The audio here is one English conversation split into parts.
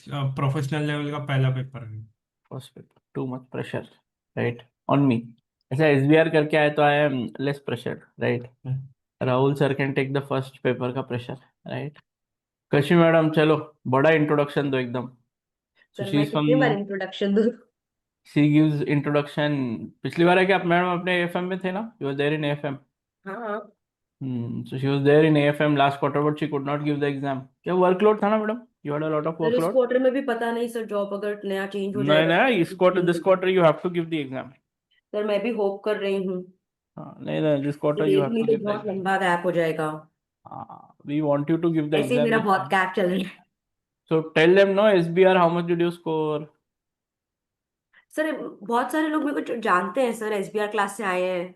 Professional level का पहला paper है। First paper, too much pressure right on me. ऐसा एसबीआर करके आए तो I am less pressure right. Rahul sir can take the first paper का प्रेशर राइट। कशी मैडम चलो, बड़ा इंट्रोडक्शन दो एकदम। सो सर शी मैं इज कितनी बार फ्रॉम, इंट्रोडक्शन दूं? She gives introduction. पिछली बार है कि आप मैडम अपने एएफएम में थे ना, you were there in AFM. हाँ। So she was there in AFM last quarter, but she could not give the exam. क्या वर्कलोड था ना madam? You had a lot of sir इस workload. क्वार्टर में भी पता नहीं सर, जॉब अगर नया चेंज हो नहीं जाएगा नहीं, तो इस क्वार्टर, दिस नहीं। Quarter you have to give the exam. Sir मैं भी होप कर रही हूँ हाँ नहीं नहीं, this कि quarter you देख have ली to तो give the बहुत exam. लंबा गैप हो जाएगा। हाँ, we want you to give the ऐसे ही exam मेरा this बहुत time. गैप चल रहा है। So tell them no SBR, how much did you score? Sir बहुत सारे लोग मेरे को जानते हैं सर, एसबीआर क्लास से आए हैं।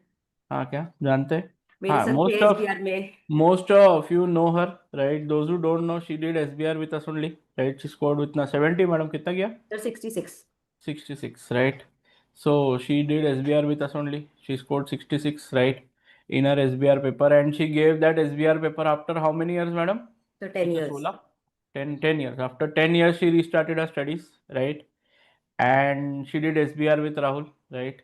हाँ क्या जानते हैं? मेरे हाँ, सर थे एसबीआर में। most of you know her, right? Those who don't know, she did SBR with us only, right? She scored with ना 70 मैडम, कितना गया? Sir 66। 66, right? So she did SBR with us only. She scored 66, right? In her SBR paper, and she gave that SBR paper after how many years, madam? Sir 10 कितना years. 16? 10 years. After 10 years, she restarted her studies, right? And she did SBR with Rahul, right?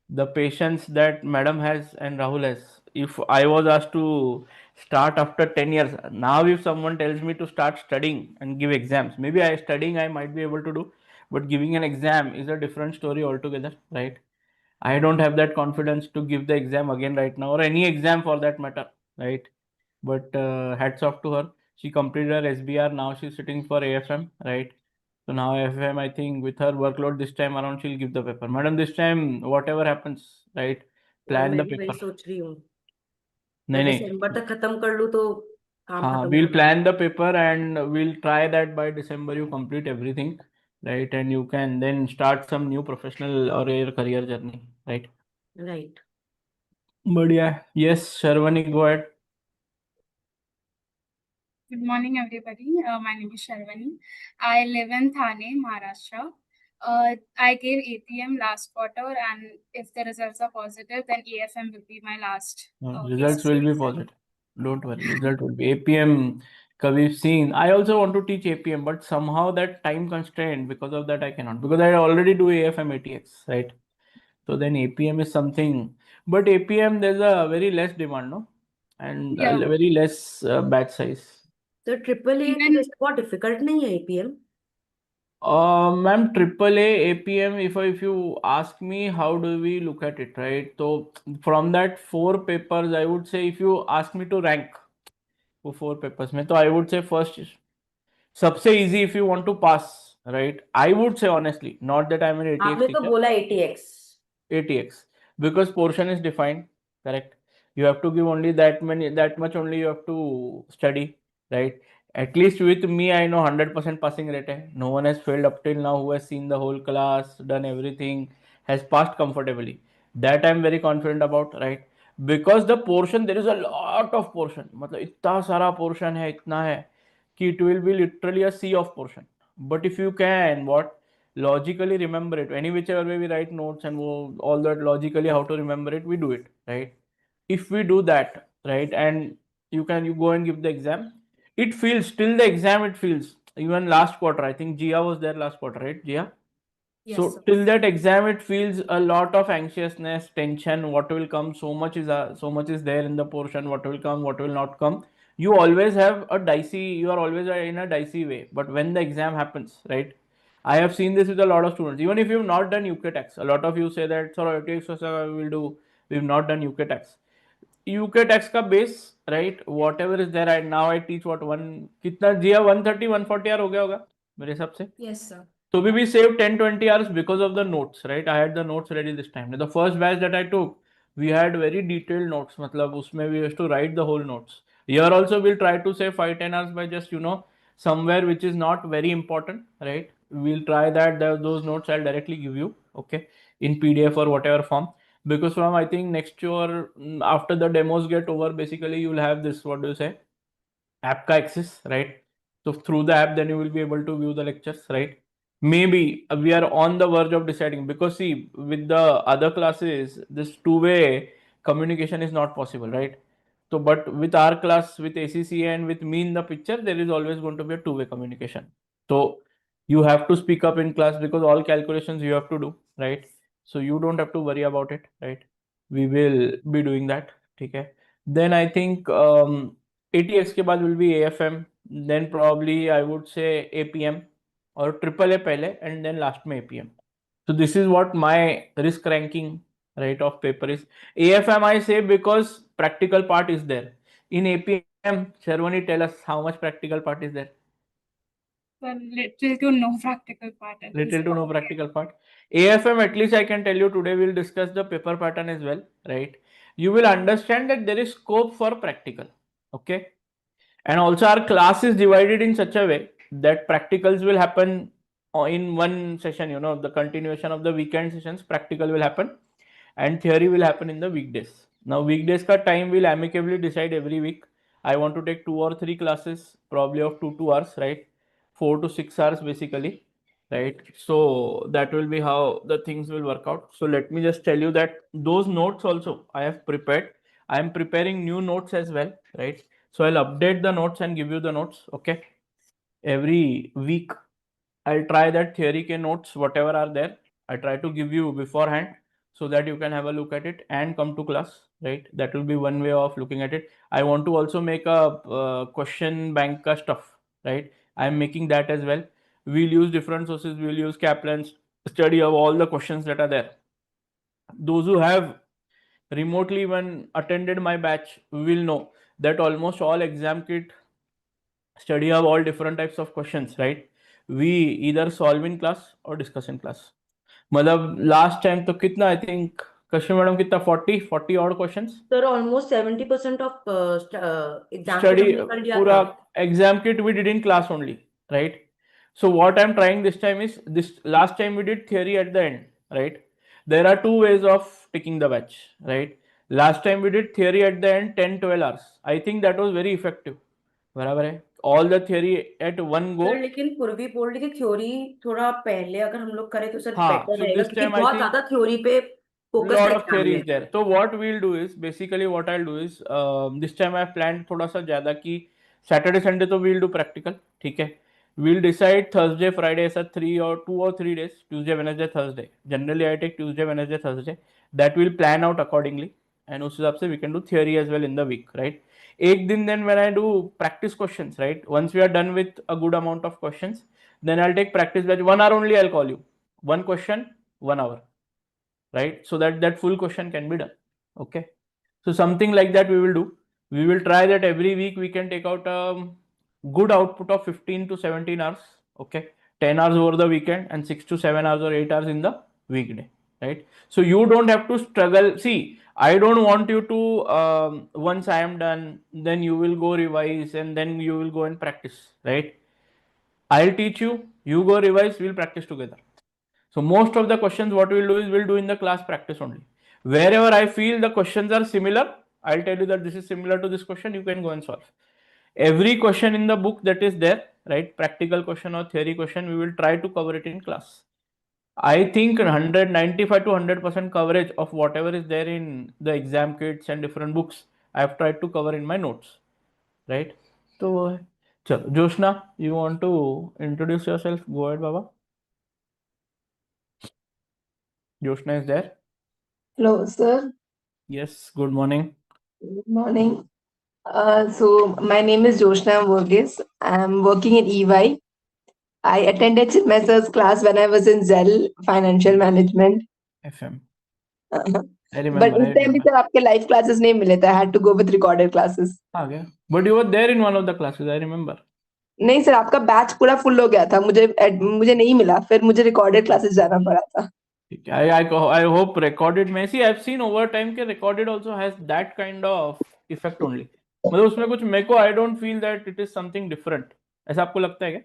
The patience that madam has and Rahul has. If I was asked to start after 10 years, now if someone tells me to start studying and give exams, maybe studying I might be able to do, but giving an exam is a different story altogether, right? I don't have that confidence to give the exam again right now, or any exam for that matter, right? But hats off to her. She completed her SBR. Now she's sitting for AFM, right? So now AFM, I think with her workload this time around, she'll give the paper. Madam, this time whatever happens, right? Sir Plan मैं the भी वही paper. सोच रही हूँ, नहीं sir नहीं, दिसंबर तक खत्म कर लूँ तो काम हाँ, खत्म we'll कर plan लूँ। the paper and we'll try that by December you complete everything, right? And you can then start some new professional or your career journey, right? Right. बढ़िया है. Yes, Sharwani, go ahead. Good morning, everybody. My name is Sharwani. I live in Thane, Maharashtra. I gave APM last quarter, and if the results are positive, then AFM will be my last. Results will be exam. positive. Don't worry, result will be. APM, we've seen. I also want to teach APM, but somehow that time constraint, because of that I cannot, because I already do AFM ATX, right? So then APM is something, but APM there's a very less demand, no? And Yeah. very less batch size. Sir triple A Even बहुत difficult नहीं है APM? Ma'am, triple A APM, if you ask me, how do we look at it, right? So from that four papers, I would say if you ask me to rank वो four papers में, तो I would say first सबसे easy if you want to pass, right? I would say honestly, not that I am an ATX आपने तो teacher, बोला ATX. ATX, because portion is defined, correct? You have to give only that many, that much only you have to study, right? At least with me, I know 100% passing rate hai. No one has failed up till now who has seen the whole class, done everything, has passed comfortably. That I'm very confident about, right? Because the portion, there is a lot of portion, मतलब इतना सारा portion है, इतना है कि it will be literally a sea of portion. But if you can what logically remember it, any whichever way we write notes and all that, logically how to remember it, we do it, right? If we do that, right, and you go and give the exam, it feels till the exam, it feels even last quarter, I think Gia was there last quarter, right, Gia? yes, So sir. till that exam, it feels a lot of anxiousness, tension. What will come? So much is there in the portion. What will come? What will not come? You always have a dicey. You are always in a dicey way. But when the exam happens, right? I have seen this with a lot of students. Even if you have not done UK tax, a lot of you say that, sir, ITX we will do. We have not done UK tax. UK tax का base, right? Whatever is there, right now I teach what one कितना जिया 130 140 hour हो गया होगा मेरे हिसाब से. Yes, sir. So we saved 10-20 hours because of the notes, right? I had the notes ready this time. The first batch that I took, we had very detailed notes. मतलब उसमें we used to write the whole notes. Here also we'll try to save 5-10 hours by just somewhere which is not very important, right? We'll try that. Those notes I'll directly give you, okay, in PDF or whatever form. Because from I think next year, after the demos get over, basically you'll have this, what do you say, app ka access, right? So through the app, then you will be able to view the lectures, right? Maybe we are on the verge of deciding, because see, with the other classes, this two-way communication is not possible, right? So, but with our class, with ACCA and with me in the picture, there is always going to be a two-way communication. So You have to speak up in class because all calculations you have to do, right? So you don't have to worry about it, right? We will be doing that. Okay. Then I think ATX के बाद will be AFM, then probably I would say APM or triple A पहले and then last में APM. So this is what my risk ranking, right, of paper is. AFM I say because practical part is there. In APM, Sharwani, tell us how much practical part is there. So little to no practical part at Little least. to no practical part. AFM, at least I can tell you today, we'll discuss the paper pattern as well, right? You will understand that there is scope for practical, okay? And also our class is divided in such a way that practicals will happen in one session, you know, the continuation of the weekend sessions, practical will happen and theory will happen in the weekdays. Now weekdays ka time will amicably decide every week. I want to take 2 or 3 classes, probably of 2 hours, right? 4 to 6 hours basically, right? So that will be how the things will work out. So let me just tell you that those notes also I have prepared. I am preparing new notes as well, right? So I'll update the notes and give you the notes, okay? Every week I'll try that theory ke notes, whatever are there, I try to give you beforehand so that you can have a look at it and come to class, right? That will be one way of looking at it. I want to also make a question bank ka stuff, right? I'm making that as well. We'll use different sources. We'll use Kaplan's study of all the questions that are there. Those who have remotely even attended my batch will know that almost all exam kit study of all different types of questions, right? We either solve in class or discuss in class. मतलब last time तो कितना I think Kashmir madam कितना 40 odd questions sir almost 70% of exam के study हमने कर लिया पूरा था. Exam kit we did in class only, right? So what I'm trying this time is this last time we did theory at the end, right? There are 2 ways of taking the batch, right? Last time we did theory at the end 10-12 hours. I think that was very effective. बराबर है, all the theory at one go. Sir लेकिन पूर्वी board की theory थोड़ा पहले अगर हम लोग करें तो सर हाँ, बेटर so रहेगा this क्योंकि time I बहुत think ज्यादा थ्योरी पे फोकस lot है of एग्जाम theory में. is there. So what we'll do is basically what I'll do is this time I've planned थोड़ा सा ज़्यादा कि Saturday Sunday तो we'll do practical, ठीक है? We'll decide Thursday Friday ऐसा 2 or 3 days, Tuesday Wednesday Thursday. Generally I take Tuesday Wednesday Thursday. That will plan out accordingly and उस हिसाब से we can do theory as well in the week, right? एक दिन then when I do practice questions, right? Once we are done with a good amount of questions, then I'll take practice batch 1 hour only. I'll call you 1 question 1 hour, right? So that that full question can be done, okay? So something like that we will do. We will try that every week we can take out a good output of 15 to 17 hours, okay? 10 hours over the weekend and 6 to 7 hours or 8 hours in the weekday, right? So you don't have to struggle. See, I don't want you to once I am done then you will go revise and then you will go and practice, right? I'll teach you, you go revise, we'll practice together. So most of the questions what we'll do is we'll do in the class practice only. Wherever I feel the questions are similar, I'll tell you that this is similar to this question, you can go and solve. Every question in the book that is there, right, practical question or theory question, we will try to cover it in class. I think 195 to 100% coverage of whatever is there in the exam kits and different books, I have tried to cover in my notes, right? So, Joshna, you want to introduce yourself? Go ahead, Baba. Joshna is there. Hello, sir. Yes, good morning. Good morning. So my name is Joshna Verghese. I'm working in EY. I attended Chinmay sir's class when I was in Zell Financial Management. FM. Uh-huh. I But remember. उस time भी sir आपके live classes नहीं मिले थे. I had to go with recorded classes. Okay. But you were there in one of the classes, I remember. नहीं sir, आपका batch पूरा full हो गया था. मुझे नहीं मिला. फिर मुझे recorded classes जाना पड़ा था. I hope recorded में see I've seen over time कि recorded also has that kind of effect only. मतलब उसमें कुछ मेरे को I don't feel that it is something different. ऐसा आपको लगता है क्या?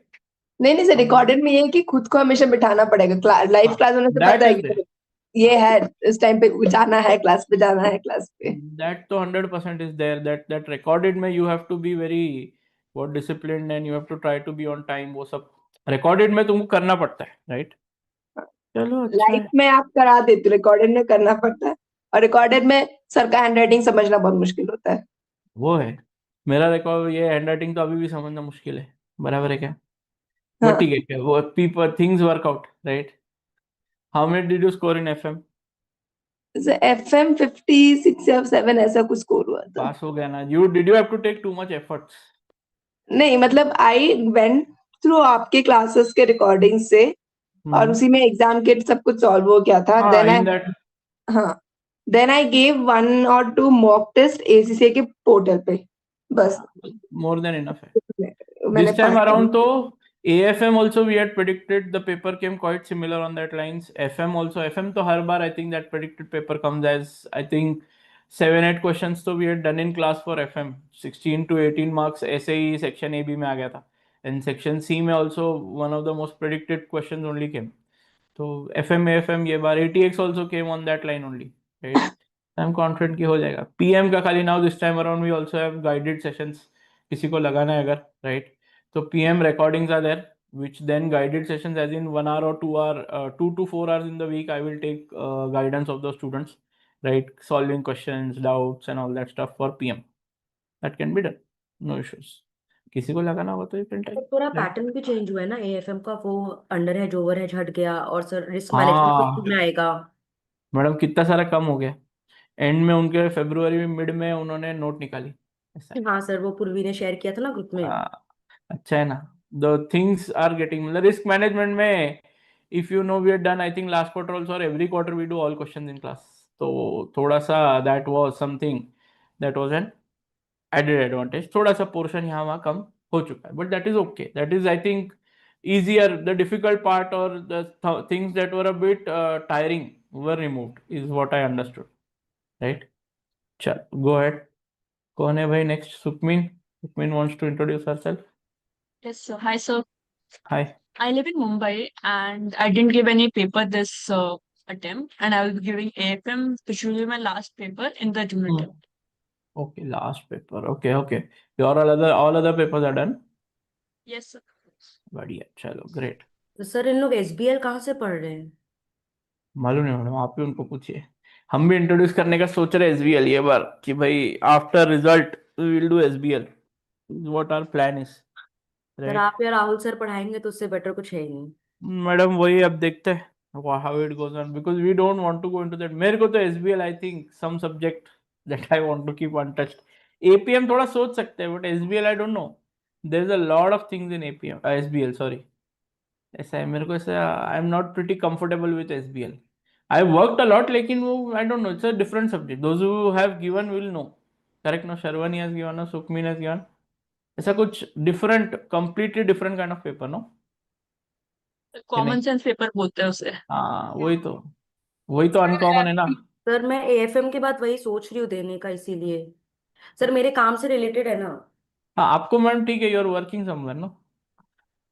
नहीं सर, recorded में ये है कि खुद को हमेशा बिठाना पड़ेगा. Live class होने से That पता है is कि there. ये है इस टाइम पे जाना है क्लास पे, जाना है क्लास पे. That तो 100% is there. That recorded में you have to be very what disciplined and you have to try to be on time. वो सब recorded में तुमको करना पड़ता है, right? चलो अच्छा लाइफ है. में आप करा देते, रिकॉर्डेड में करना पड़ता है. और रिकॉर्डेड में सर का हैंडराइटिंग समझना बहुत मुश्किल होता है. वो है मेरा रिकॉर्ड, ये हैंडराइटिंग तो अभी भी समझना मुश्किल है. बराबर है क्या? हाँ, but ठीक है, वो people things work out, right? How many did you score in FM? FM 56 या 7 ऐसा कुछ स्कोर हुआ था। पास हो गया ना? Did you have to take too much efforts? नहीं, मतलब आई वेंट थ्रू आपके क्लासेस के रिकॉर्डिंग से और उसी में एग्जाम के सब कुछ सॉल्व हो गया था। हाँ, in that हाँ, then I gave 1 or 2 mock test ACCA के पोर्टल पे, बस। more than enough है. मैंने This time 5 around तो AFM also we had predicted the paper came quite similar on that lines. FM also, FM तो हर बार I think that predicted paper comes as I think 7-8 questions तो we had done in class for FM. 16 to 18 marks ऐसे ही section A B में आ गया था. And section C में also one of the most predicted questions only came. तो FM AFM ये बार ATX also came on that line only, right? I am confident कि हो जाएगा. पीएम का खाली now this time around we also have guided sessions, किसी को लगाना है अगर, राइट? तो PM recordings are there which then guided sessions as in 1 hour or 2 hour 2 to 4 hours in the week I will take guidance of the students, right, solving questions, doubts and all that stuff for PM. That can be done, no issues. किसी को लगाना होगा तो you can तो take, पूरा right? Pattern भी change हुआ है ना AFM का, वो अंडर हेड ओवर हेड हट गया और सर रिस्क मैनेजमेंट हाँ में आएगा। मैडम, कितना सारा कम हो गया. एंड में उनके फरवरी में मिड में उन्होंने नोट निकाली, ऐसा है. हाँ सर, वो पूर्वी ने शेयर किया था ना ग्रुप में। अच्छा है ना. द थिंग्स आर गेटिंग, मतलब रिस्क मैनेजमेंट में if you know we had done I think last quarter also और every quarter we do all questions in class. तो थोड़ा सा that was something, that was an added advantage. थोड़ा सा portion यहाँ वहाँ कम हो चुका है, but that is okay. That is I think easier. The difficult part or the things that were a bit tiring were removed is what I understood, right? चल, go ahead. कौन है भाई next? सुकमीन. सुकमीन wants to introduce herself. Yes, sir. Hi, sir. Hi. I live in Mumbai and I didn't give any paper this attempt, and I will be giving AFM, which will be my last paper in the June attempt. Okay, last paper. Okay, okay. Your all other papers are done. Yes, sir. बढ़िया, चलो great. तो sir इन लोग SBL कहाँ से पढ़ रहे हैं? मालूम नहीं मैडम, आप ही उनको पूछिए. हम भी इंट्रोड्यूस करने का सोच रहे हैं SBL ये बार कि भाई after result we will do SBL. What our plan is, sir right? आप या राहुल सर पढ़ाएंगे तो उससे बेटर कुछ है ही नहीं। मैडम वही अब देखते हैं how it goes on because we don't want to go into that. मेरे को तो SBL I think some subject that I want to keep untouched. APM थोड़ा सोच सकते हैं but SBL I don't know. There's a lot of things in APM, SBL sorry. ऐसा है मेरे को, ऐसा I am not pretty comfortable with SBL. I worked a lot लेकिन वो I don't know, it's a different subject. Those who have given will know. Correct no? Sharvani has given, no Sukhmeen has given. ऐसा कुछ different, completely different kind of paper, no? कि नहीं? Common sense paper बोलते हैं उसे. हाँ वही तो अनकॉमन है ना. सर मैं AFM के बाद वही सोच रही हूँ देने का, इसीलिए सर मेरे काम से रिलेटेड है ना। हाँ आपको मैम ठीक है, you are working somewhere no,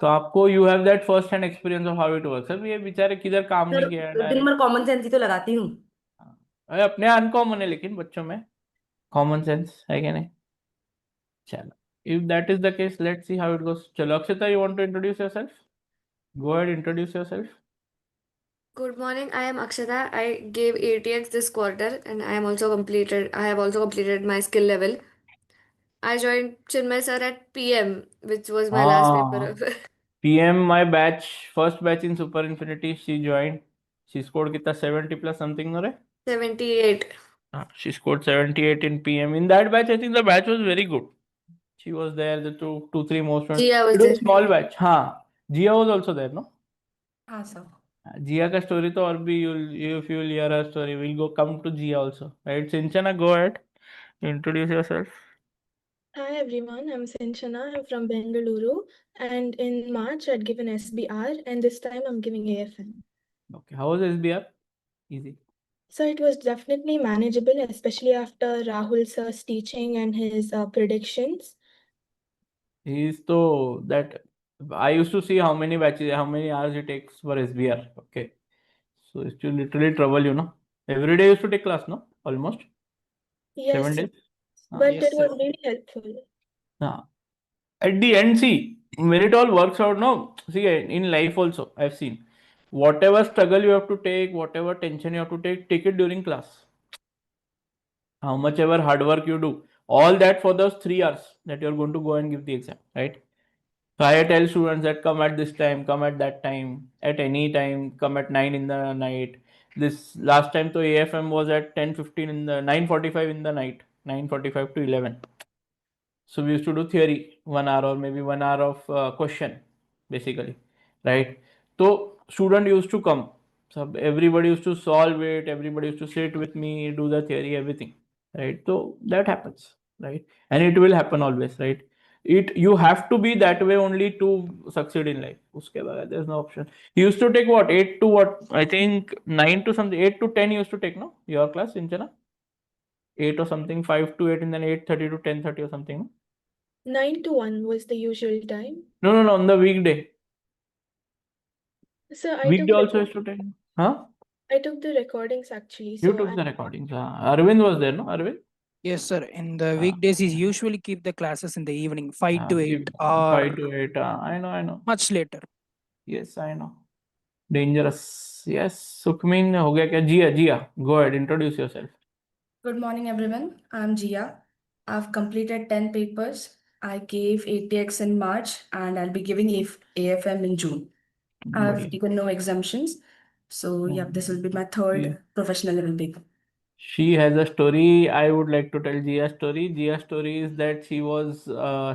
तो आपको you have that first hand experience of how it works. अब ये बेचारे किधर काम सर नहीं किया दिन डायरेक्ट. भर कॉमन सेंस ही तो लगाती हूँ। अरे अपने अनकॉमन है लेकिन बच्चों में कॉमन सेंस है क्या नहीं? चलो, if that is the case, let's see how it goes. चलो अक्षता, you want to introduce yourself? Go ahead, introduce yourself. Good morning. I am Akshata. I gave ATX this quarter and I have also completed my skill level. I joined Chinmay Sir at PM, which was my last paper हाँ, of PM my batch, first batch in Super Infinity, she joined. She scored कितना 70 plus something no रे? 78. She scored 78 in PM. In that batch, I think the batch was very good. She was there, the two, three most ones. Gia was It was a there. small batch. हाँ, Gia was also there, no? हाँ sir. Gia का story तो और भी if you will hear her story, we'll go come to Gia also, right? Sinchana, go ahead, introduce yourself. Hi everyone, I'm Sinchana. I'm from Bengaluru, and in March I'd given SBR, and this time I'm giving AFM. Okay, how was SBR? Easy. So it was definitely manageable, especially after Rahul sir's teaching and his predictions. He's so that I used to see how many batches, how many hours it takes for SBR. Okay, so it's to literally trouble you, no? Every day you used to take class, no? Almost Yes, 7 days. but Yes, it was sir. really helpful. At the end, see, when it all works out, no, see, in life also, I've seen whatever struggle you have to take, whatever tension you have to take it during class. How much ever hard work you do, all that for those 3 hours that you're going to go and give the exam, right? So I tell students that come at this time, come at that time, at any time, come at 9 in the night. This last time to AFM was at 10:15 in the 9:45 in the night, 9:45 to 11. So we used to do theory 1 hour or maybe 1 hour of question, basically, right? So student used to come. So everybody used to solve it. Everybody used to sit with me, do the theory, everything, right? So that happens, right? And it will happen always, right? It you have to be that way only to succeed in life. Uske bagad, there's no option. He used to take what 8 to what I think 9 to something 8 to 10 he used to take, no, your class in Chennai 8 or something 5 to 8 and then 8:30 to 10:30 or something, no? 9 to 1 was the usual time. No, on the weekday. So Weekday also used to take. Huh? I took the recordings actually. You So took the recordings. Arvind was there, no? Arvind? Yes, sir. In the Ah, weekdays, he usually keep the classes in the evening, 5 to 8 5 or to 8. I know. much later. Yes, I know. Dangerous. Yes. Sukhmin हो गया क्या? Jia. Go ahead. Introduce yourself. Good morning, everyone. I'm Jia. I've completed 10 papers. I gave ATX in March and I'll be giving AFM in June. I've बढ़िया. taken no exemptions. So, yeah, this will be my Yeah. third professional level paper. She has a story. I would like to tell Jia's story. Jia's story is that she was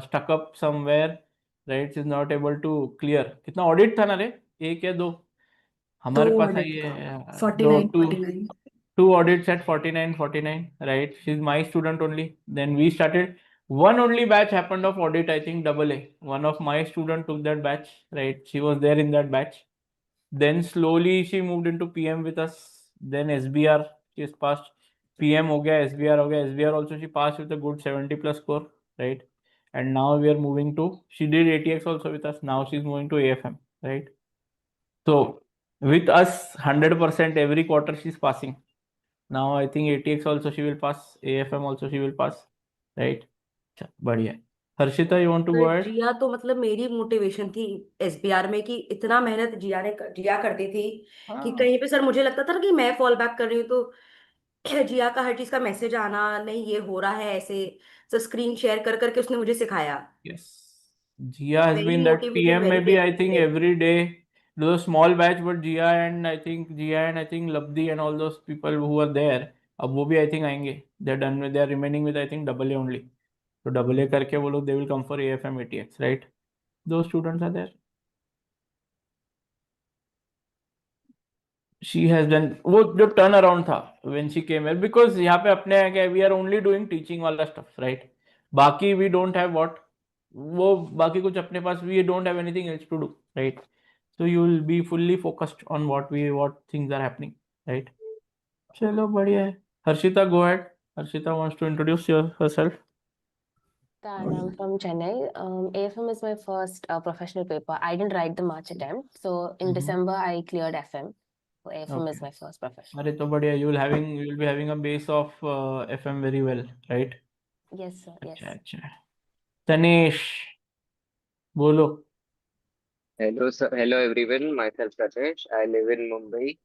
stuck up somewhere, right? She's not able to clear. कितना audit था ना रे? एक या दो? दो हमारे पास audit आई था है दो 49, two 49. two audits at 49, right? She's my student only. Then we started. One only batch happened of audit, I think double A. One of my student took that batch, right? She was there in that batch. Then slowly she moved into PM with us. Then SBR, she has passed. PM हो गया, SBR हो गया. SBR also she passed with a good 70 plus score, right? And now we are moving to, she did ATX also with us. Now she's moving to AFM, right? So with us, 100% every quarter she's passing. Now I think ATX also she will pass, AFM also she will pass, right? अच्छा, बढ़िया है. Harshita, you want to go sir ahead? जिया तो मतलब मेरी motivation थी SBR में कि इतना मेहनत जिया करती थी कि हाँ. कहीं पे सर मुझे लगता था ना कि मैं फॉल बैक कर रही हूँ तो जिया का हर चीज का मैसेज आना नहीं ये हो रहा है ऐसे तो स्क्रीन शेयर कर करके उसने मुझे सिखाया. Yes. Jia has very been that motivated PM very maybe I think dedicated. every day. It was a small batch, but Jia and I think Labdi and all those people who were there, अब वो भी I think आएंगे. They're done with, they're remaining with I think double A only. So double A करके वो लोग they will come for AFM ATX, right? Those students are there. She has done वो जो turn around था when she came here because यहाँ पे अपने क्या we are only doing teaching वाला stuff, right? बाकी we don't have what वो बाकी कुछ अपने पास we don't have anything else to do, right? So you will be fully focused on what things are happening, right? चलो बढ़िया है. Harshita, go ahead. Harshita wants to introduce herself. And I'm from Chennai. AFM is my first professional paper. I didn't write the March attempt. So in December, I cleared FM. So AFM is Okay. my first professional. अरे तो बढ़िया. You will be having a base of FM very well, right? Yes, sir. अच्छा Yes. अच्छा. Tanish, बोलो. Hello, sir. Hello, everyone. Myself Prakash. I live in Mumbai.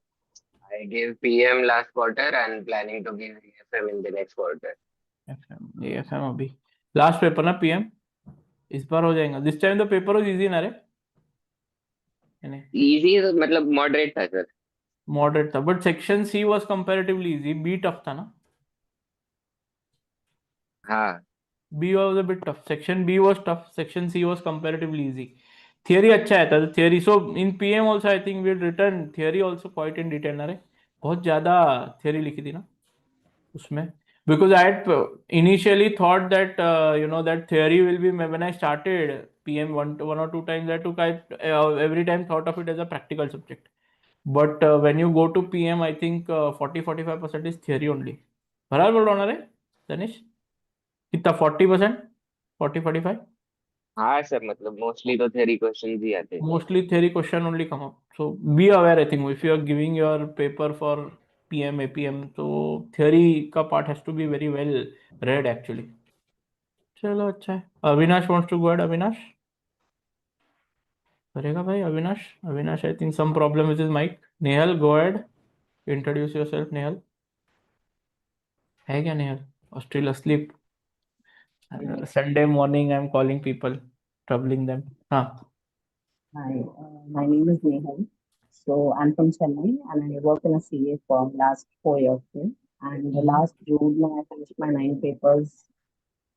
I gave PM last quarter and planning to give AFM in the next quarter. AFM अभी last paper ना PM इस बार हो जाएगा. This time the paper was easy ना रे? Easy, मतलब moderate था sir. Moderate था but section she was comparatively easy. Be tough था ना? हाँ. B was a bit tough. Section B was tough. Section C was comparatively easy. Theory अच्छा है था. Theory so in PM also I think we had written theory also quite in detail ना रे. बहुत ज़्यादा theory लिखी थी ना उसमें. Because I had initially thought that that theory will be when I started PM one or two times I took every time thought of it as a practical subject. But when you go to PM I think 40-45% is theory only. बराबर बोल रहा हूँ ना रे तनिष? कितना 40%? 40-45? हाँ sir, मतलब mostly तो theory questions ही आते हैं. Mostly theory question only come up. So be aware, I think, if you are giving your paper for PM, APM, so theory का part has to be very well read actually. चलो अच्छा है. Avinash wants to go ahead. Avinash करेगा भाई. Avinash I think some problem with his mic. Nehal, go ahead. Introduce yourself, Nehal. है क्या Nehal? Or still asleep? Sunday morning I'm calling people. troubling them. Huh. Hi, my name is Nehal. So I'm from Chennai and I work in a CA firm last 4 years here. And the last June I finished my 9 papers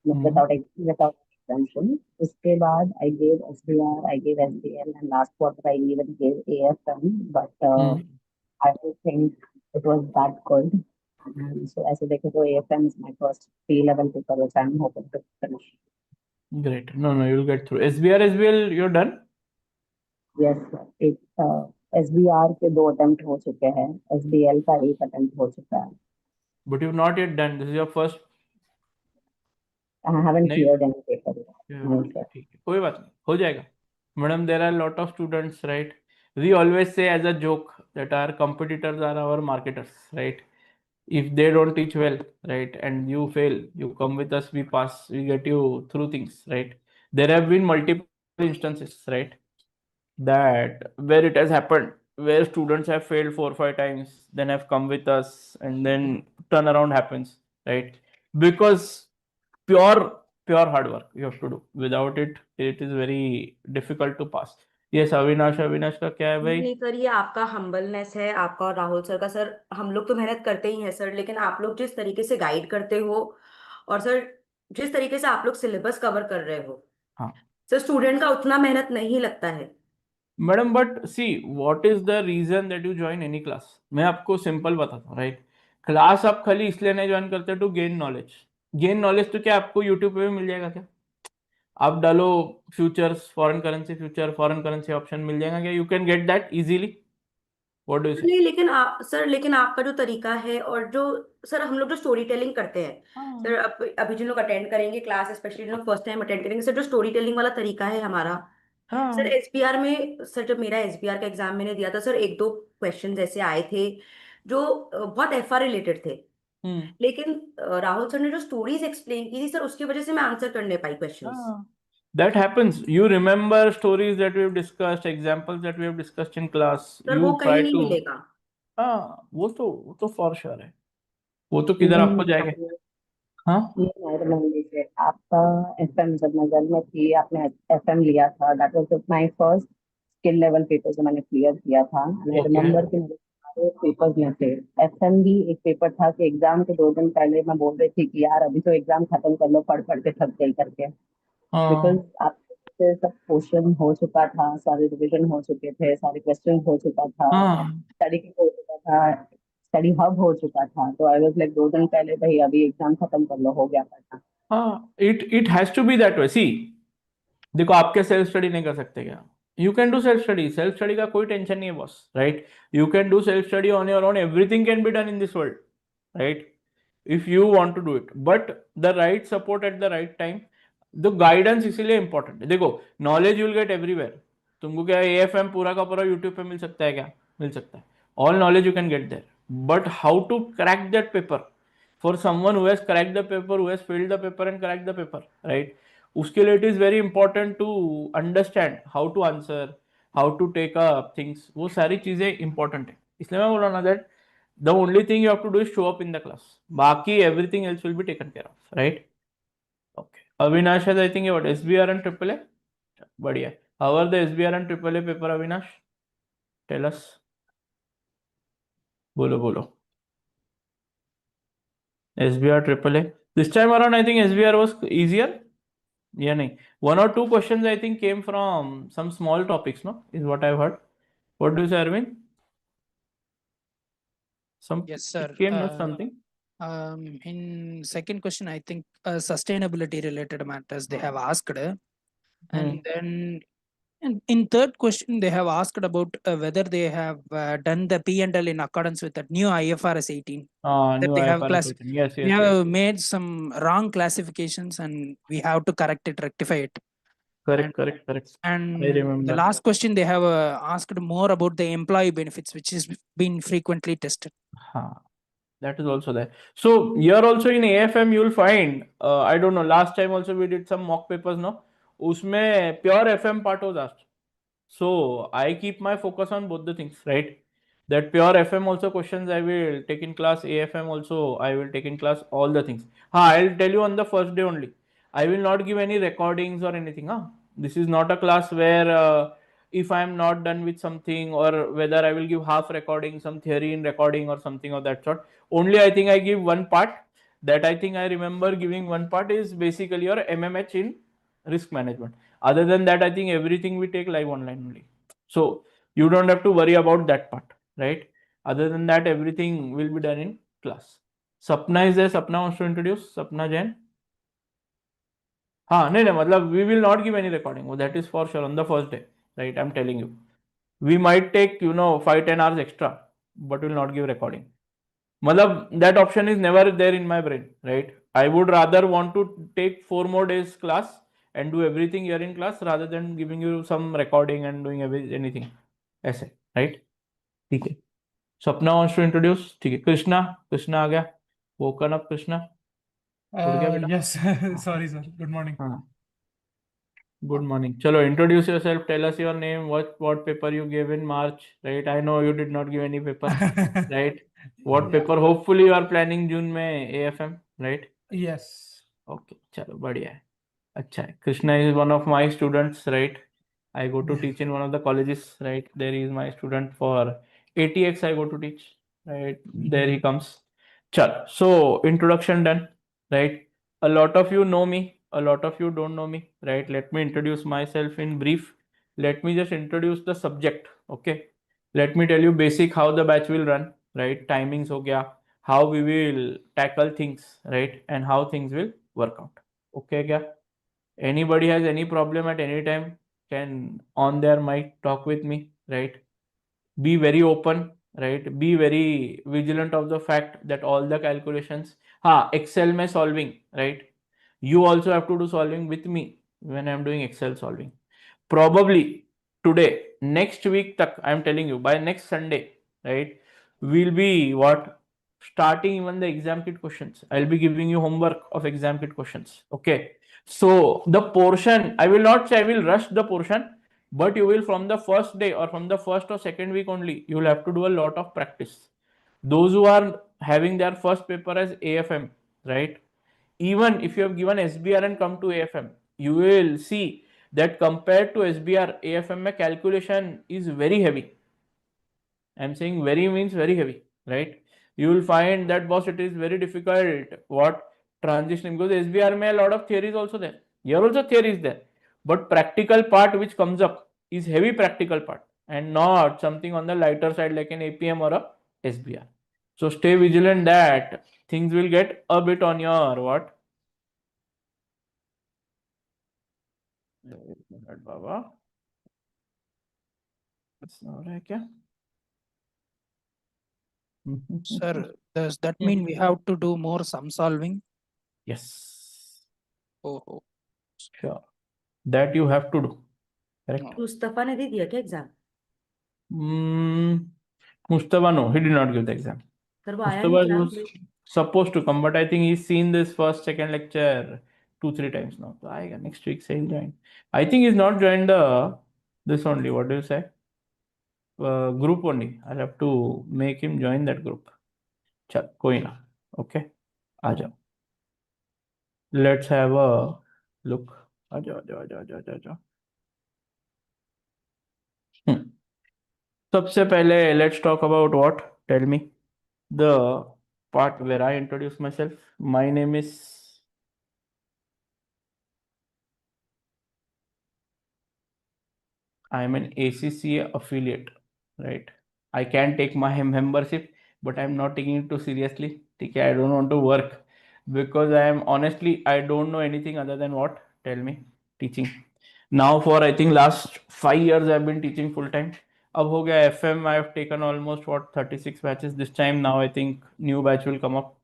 without exemption. उसके बाद I gave SBR, I gave SBL, and last quarter I even gave AFM. But I don't think it was that good. And so as a so AFM is my first P-level paper, which I'm hoping to finish. Great. No, you'll get through. SBR, SBL, you're done? Yes, एक SBR के 2 attempt हो चुके हैं, SBL का 1 attempt हो चुका है. But you've not yet done. This is your first. I haven't नहीं cleared any paper yet. No, sir. ठीक है, कोई बात नहीं, हो जाएगा. Madam, there are a lot of students, right? We always say as a joke that our competitors are our marketers, right? If they don't teach well, right, and you fail, you come with us, we pass, we get you through things, right? There have been multiple instances, right, that where it has happened, where students have failed 4 or 5 times, then have come with us, and then turnaround happens, right? Because pure hard work you have to do. Without it, it is very difficult to pass. Yes, Avinash का क्या है भाई? नहीं sir, ये आपका humbleness है, आपका और राहुल सर का। सर हम लोग तो मेहनत करते ही हैं सर, लेकिन आप लोग जिस तरीके से गाइड करते हो और सर जिस तरीके से आप लोग सिलेबस कवर कर रहे हो, हाँ सर स्टूडेंट का उतना मेहनत नहीं लगता है। Madam, but see what is the reason that you join any class? मैं आपको सिंपल बताता हूँ, राइट? क्लास आप खाली इसलिए नहीं ज्वाइन करते to gain knowledge. Gain knowledge तो क्या आपको यूट्यूब पे भी मिल जाएगा क्या? आप डालो फ्यूचर्स, फॉरेन करेंसी ऑप्शन मिल जाएगा क्या? You can get that easily. What do you से? नहीं लेकिन सर लेकिन आपका जो तरीका है और जो सर हम लोग जो स्टोरी टेलिंग करते हैं सर, अभी जिन लोग अटेंड करेंगे क्लास, स्पेशली जो फर्स्ट टाइम अटेंड करेंगे सर, जो स्टोरी टेलिंग वाला तरीका है हमारा सर, एसबीआर में सर, जब मेरा एसबीआर का एग्जाम मैंने दिया था सर, 1-2 क्वेश्चन ऐसे आए थे जो बहुत एफआर रिलेटेड थे, लेकिन राहुल सर ने जो स्टोरीज एक्सप्लेन की थी सर, उसकी वजह से मैं आंसर कर नहीं पाई questions. That happens. You remember stories that we have discussed, examples that we have discussed in class. Sir You वो try कहीं नहीं to. मिलेगा. हाँ, वो तो फॉर श्योर है. वो तो किधर Even आपको जाएगा? हाँ I remember it. आपका FM जब मैं जेल में थी, आपने FM लिया था. That was my first skill level paper जो मैंने क्लियर किया था. And I Okay. remember कि मेरे सारे पेपर्स में से FM भी एक पेपर था कि एग्जाम के 2 दिन पहले मैं बोल रही थी कि यार अभी तो एग्जाम खत्म कर लो, पढ़ पढ़ के थक गई करके. बिकॉज आपसे सब क्वेश्चन हो चुका था, सारे रिविजन हो चुके थे, सारे क्वेश्चन हो चुका था, स्टडी हो चुका था, स्टडी हब हो चुका था. तो आई वाज लाइक 2 दिन पहले भाई अभी एग्जाम खत्म कर लो, हो गया पढ़ना. हाँ, it has to be that way. See देखो, आपके सेल्फ स्टडी नहीं कर सकते क्या? You can do self study का कोई टेंशन नहीं है boss, right? You can do self study on your own. Everything can be done in this world, right? If you want to do it, but the right support at the right time. The guidance इसीलिए important है. देखो, knowledge you will get everywhere. तुमको क्या AFM पूरा का पूरा YouTube पे मिल सकता है क्या? मिल सकता है. All knowledge you can get there, but how to crack that paper for someone who has cracked the paper, who has failed the paper and cracked the paper, right? उसके लिए it is very important to understand how to answer, how to take up things. वो सारी चीजें important है. इसलिए मैं बोल रहा हूँ ना that the only thing you have to do is show up in the class. बाकी everything else will be taken care of, right? Okay. Avinash has, I think, what SBR and AAA. बढ़िया. How are the SBR and AAA paper, Avinash? Tell us. बोलो. SBR AAA. This time around, I think SBR was easier. Yeah, nahi. 1 or 2 questions I think came from some small topics, no? Is what I've heard. What do you say, Arvind? Yes, sir. It came as something. In second question, I think sustainability related matters they have asked, and then in third question they have asked about whether they have done the P&L in accordance with the new IFRS 18. That New they have IFRS 18. Yes. we have made some wrong classifications and we have to rectify it. Correct. And I remember. the last question they have asked more about the employee benefits, which is been frequently tested. That is also there. So here also in AFM you will find, I don't know, last time also we did some mock papers, no? उसमें pure FM part was asked. So I keep my focus on both the things, right? That pure FM also questions I will take in class, AFM also I will take in class, all the things. I'll tell you on the first day only. I will not give any recordings or anything. This is not a class where if I am not done with something, or whether I will give half recording, some theory in recording or something of that sort. Only I think I give one part. That I think I remember giving one part is basically your MMH in risk management. Other than that, I think everything we take live online only. So you don't have to worry about that part, right? Other than that, everything will be done in class. Sapna is there. Sapna wants to introduce. Sapna Jain. हाँ नहीं नहीं मतलब we will not give any recording. That is for sure on the first day, right? I'm telling you. We might take 5-10 hours extra, but will not give recording. मतलब that option is never there in my brain, right? I would rather want to take 4 more days class and do everything here in class rather than giving you some recording and doing anything ऐसे, right? ठीक है. सपना wants to introduce. ठीक है. कृष्णा आ गया. Woken up Krishna. उठ गया बेटा. Yes, sorry sir. Good morning. हाँ. Good morning. Chalo, introduce yourself. Tell us your name. What paper you gave in March, right? I know you did not give any paper, right? What Yeah. paper? Hopefully you are planning June में AFM, right? Yes. Okay, चलो बढ़िया है. अच्छा है. Krishna is one of my students, right? I go to teach in one of the colleges, right? There is my student for ATX. I go to teach, right? There he comes. Chalo. So introduction done, right? A lot of you know me, a lot of you don't know me, right? Let me introduce myself in brief. Let me just introduce the subject, okay? Let me tell you basic how the batch will run, right? Timings ho gaya, how we will tackle things, right? And how things will work out. Okay kya? Anybody has any problem at any time can on their mic talk with me, right? Be very open, right? Be very vigilant of the fact that all the calculations, Excel mein solving, right? You also have to do solving with me when I'm doing Excel solving. Probably today, next week tak, I'm telling you, by next Sunday, right? We'll be starting even the exam kit questions. I'll be giving you homework of exam kit questions. Okay. So the portion, I will not say I will rush the portion, but you will from the first day or from the first or second week only, you will have to do a lot of practice. Those who are having their first paper as AFM, right? Even if you have given SBR and come to AFM, you will see that compared to SBR, AFM mein calculation is very heavy. I'm saying very means very heavy, right? You will find that boss, it is very difficult transitioning, because SBR may a lot of theories also there. Here also theory is there, but practical part which comes up is heavy practical part and not something on the lighter side like an APM or a SBR. So stay vigilant that things will get a bit on your what? बाबा हो रहा है क्या? Sir, does that mean we have to do more sum solving? Yes. Oh, sure. That you have to do. Correct. Mustafa ने दे दिया क्या exam? Mustafa, no, he did not give the exam. Sir वो आया Mustafa नहीं was supposed to come, but I think he's seen this first, second lecture 2-3 times now. So I next week say he'll join. I think he's not joined this only. What do you say? Group only. I'll have to make him join that group. Chal, koi na. Okay. Aja. Let's have a look. Aja. सबसे पहले let's talk about what? Tell me the part where I introduce myself. My name is I am an ACCA affiliate, right? I can take my membership, but I'm not taking it too seriously. Okay, I don't want to work because I am honestly, I don't know anything other than what? Tell me, teaching. Now for I think last 5 years I've been teaching full time. अब हो गया FM, I have taken almost 36 batches this time. Now I think new batch will come up.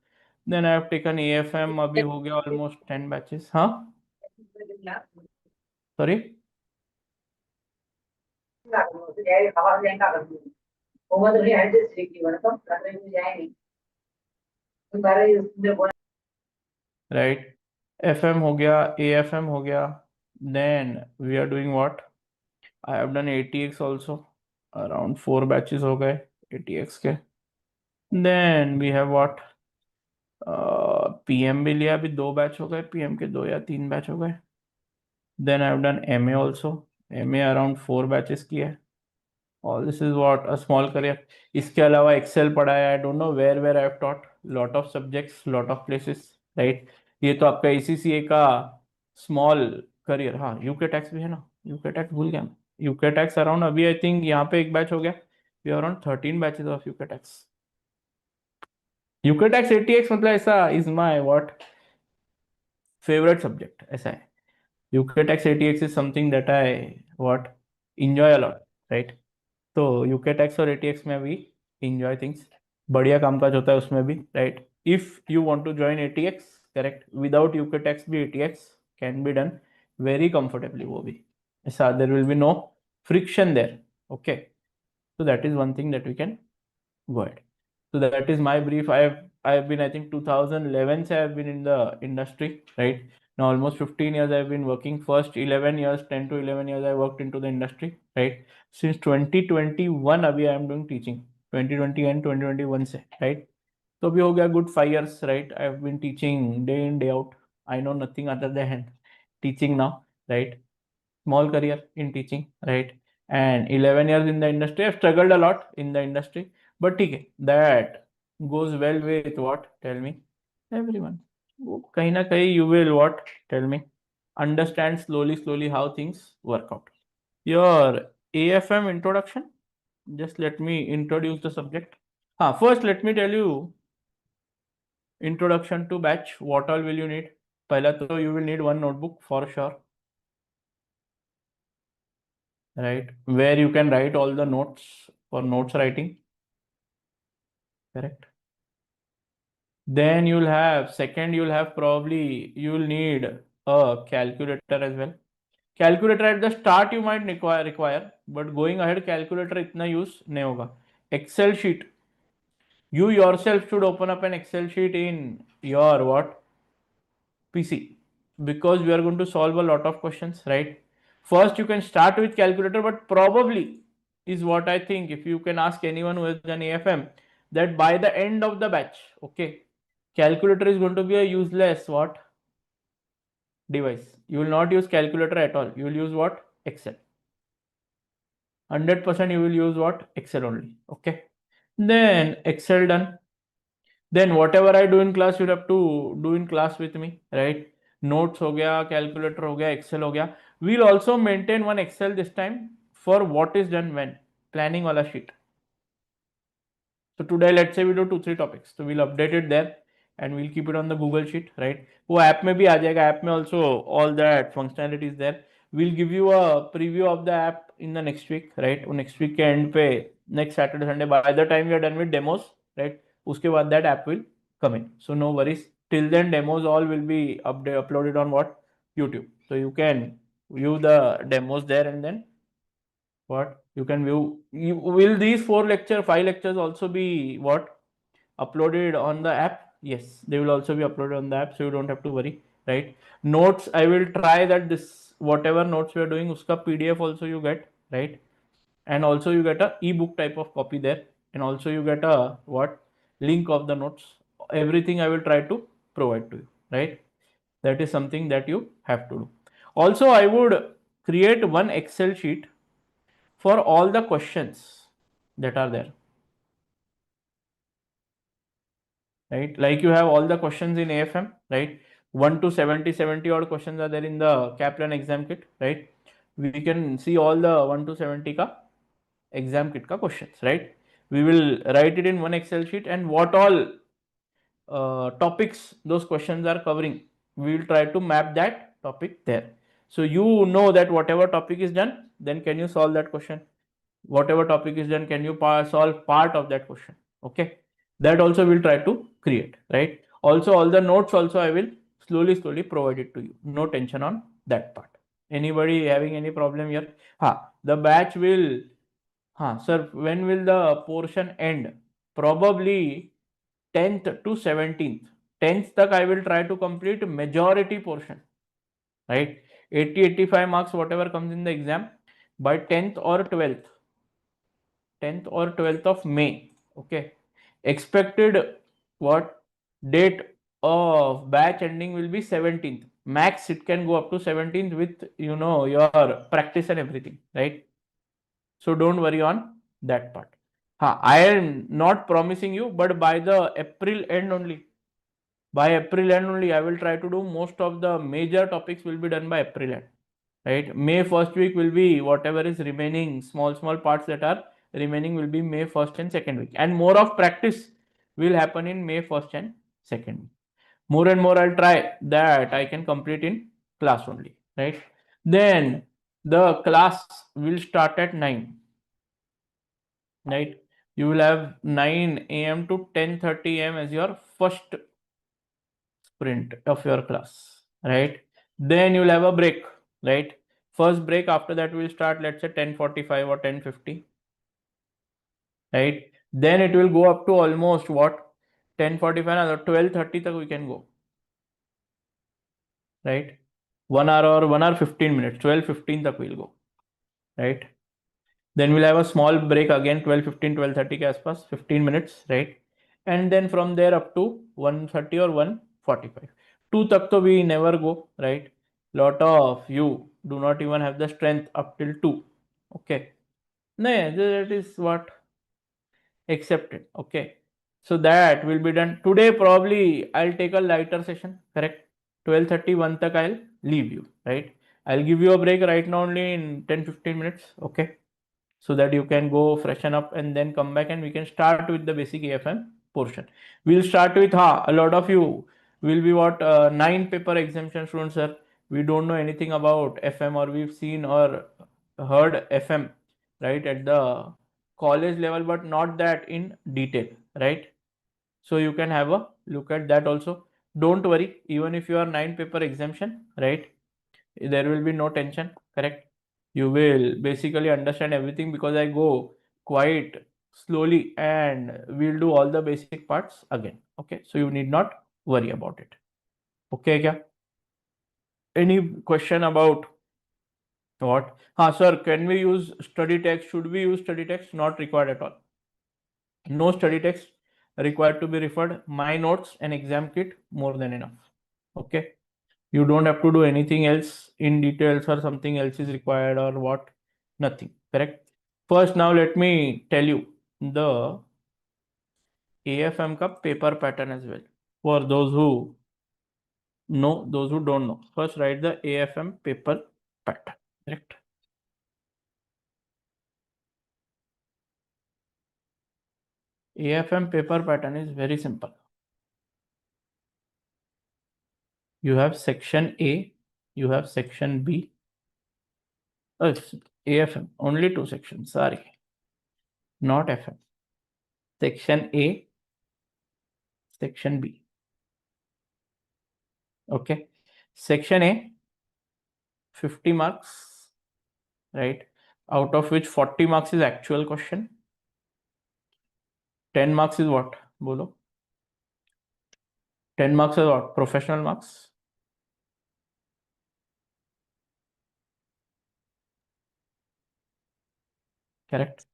Then I have taken AFM, अभी हो गया almost 10 batches. हाँ? Sorry? Right? FM हो गया, AFM हो गया. Then we are doing what? I have done ATX also. Around 4 batches हो गए ATX के. Then we have what? PM भी लिया, अभी 2 बैच हो गए. PM के 2 या 3 बैच हो गए. Then I have done MA also. MA around 4 batches की है. All this is what a small career. इसके अलावा Excel पढ़ा है. I don't know where I have taught. Lot of subjects, lot of places, right? ये तो आपका ACCA का small career. हाँ, UK tax भी है ना. UK tax भूल गया मैं. UK tax around अभी I think यहाँ पे एक बैच हो गया. We are around 13 batches of UK tax. UK tax ATX मतलब ऐसा is my what favorite subject. ऐसा है. UK tax ATX is something that I what enjoy a lot, right? तो यूके टैक्स और एटीएक्स में भी इंजॉय थिंग्स. बढ़िया कामकाज होता है उसमें भी, right? If you want to join ATX, correct, without UK tax भी ATX can be done very comfortably. वो भी ऐसा, there will be no friction there. Okay, so that is one thing that we can go ahead. So that is my brief. I have been, I think 2011 se I have been in the industry, right? Now almost 15 years I have been working. First 11 years, 10 to 11 years I worked into the industry, right? Since 2021 abhi I am doing teaching. 2020 and 2021 se, right? So abhi ho gaya good 5 years, right? I have been teaching day in day out. I know nothing other than teaching now, right? Small career in teaching, right? And 11 years in the industry. I've struggled a lot in the industry, but okay, that goes well with what? Tell me, everyone. कहीं ना कहीं you will what? Tell me, understand slowly how things work out. Your AFM introduction. Just let me introduce the subject. First let me tell you introduction to batch. What all will you need? पहला तो you will need one notebook for sure, right, where you can write all the notes for notes writing, correct? Then you'll have second, you'll have probably you'll need a calculator as well. Calculator at the start you might require, but going ahead calculator itna use nahi hoga. Excel sheet, you yourself should open up an Excel sheet in your what? PC, because we are going to solve a lot of questions, right? First you can start with calculator, but probably is what I think, if you can ask anyone who has done AFM, that by the end of the batch, okay, calculator is going to be a useless what? Device. You will not use calculator at all. You will use what? Excel. 100% you will use what? Excel only. Okay. Then Excel done. Then whatever I do in class, you have to do in class with me, right? Notes हो गया, calculator हो गया, Excel हो गया. We'll also maintain one Excel this time for what is done when, planning वाला sheet. So today let's say we do 2-3 topics, so we'll update it there and we'll keep it on the Google sheet, right? वो app में भी आ जाएगा. App में also all that functionality is there. We'll give you a preview of the app in the next week, right? Next week के end पे, next Saturday Sunday, by the time we are done with demos, right, उसके बाद that app will come in. So no worries. Till then demos all will be uploaded on what? YouTube. So you can view the demos there, and then what? You can view. Will these 5 lectures also be what? Uploaded on the app? Yes, they will also be uploaded on the app, so you don't have to worry, right? Notes, I will try that this whatever notes we are doing, uska PDF also you get, right? And also you get a ebook type of copy there, and also you get a what? Link of the notes. Everything I will try to provide to you, right? That is something that you have to do. Also, I would create one Excel sheet for all the questions that are there, right? Like you have all the questions in AFM, right? 1 to 70 odd questions are there in the Kaplan exam kit, right? We can see all the 1 to 70 ka exam kit ka questions, right? We will write it in one Excel sheet, and what all topics those questions are covering, we will try to map that topic there. So you know that whatever topic is done, then can you solve that question? Whatever topic is done, can you solve part of that question? Okay, that also we'll try to create, right? Also all the notes also I will slowly provide it to you. No tension on that part. Anybody having any problem here? The batch will, sir, when will the portion end? Probably 10th to 17th. 10th tak I will try to complete majority portion, right? 80-85 marks whatever comes in the exam, by 10th or 12th of May. Okay, expected what date of batch ending will be 17th. Max it can go up to 17th with your practice and everything, right? So don't worry on that part. I am not promising you, but by the April end only, I will try to do most of the major topics will be done by April end, right? May first week will be whatever is remaining, small parts that are remaining will be May 1st and 2nd week, and more of practice will happen in May 1st and 2nd week. More and more I'll try that I can complete in class only, right? Then the class will start at 9, right? You will have 9 a.m. to 10:30 a.m. as your first sprint of your class, right? Then you'll have a break, right? First break, after that will start, let's say 10:45 or 10:50, right? Then it will go up to almost what, 10:45 or 12:30 tak we can go, right? 1 hour or 1 hour 15 minutes, 12:15 tak we'll go, right? Then we'll have a small break again, 12:15 12:30 ke aspas, 15 minutes, right? And then from there up to 1:30 or 1:45, 2 tak to we never go, right? Lot of you do not even have the strength up till 2. Okay, no, that is what accepted. Okay, so that will be done today. Probably I'll take a lighter session, correct? 12:30 1 tak I'll leave you, right? I'll give you a break right now only in 10-15 minutes, okay, so that you can go freshen up and then come back and we can start with the basic AFM portion. We'll start with a lot of you will be what 9 paper exemption students, sir. We don't know anything about FM, or we've seen or heard FM, right, at the college level, but not that in detail, right? So you can have a look at that also. Don't worry, even if you are 9 paper exemption, right, there will be no tension, correct? You will basically understand everything because I go quite slowly and we'll do all the basic parts again. Okay, so you need not worry about it. Okay, kya? Any question about what? Sir, can we use study text? Should we use study text? Not required at all. No study text required to be referred. My notes and exam kit more than enough. Okay, you don't have to do anything else in details or something else is required or what, nothing, correct? First, now let me tell you the AFM ka paper pattern as well, for those who know, those who don't know. First, write the AFM paper pattern, correct? AFM paper pattern is very simple. You have section A, you have section B. It's AFM, only 2 sections, sorry, not FM. Section A, section B. Okay, section A, 50 marks, right? Out of which 40 marks is actual question. 10 marks is what? Bolo. 10 marks is what? Professional marks. Correct.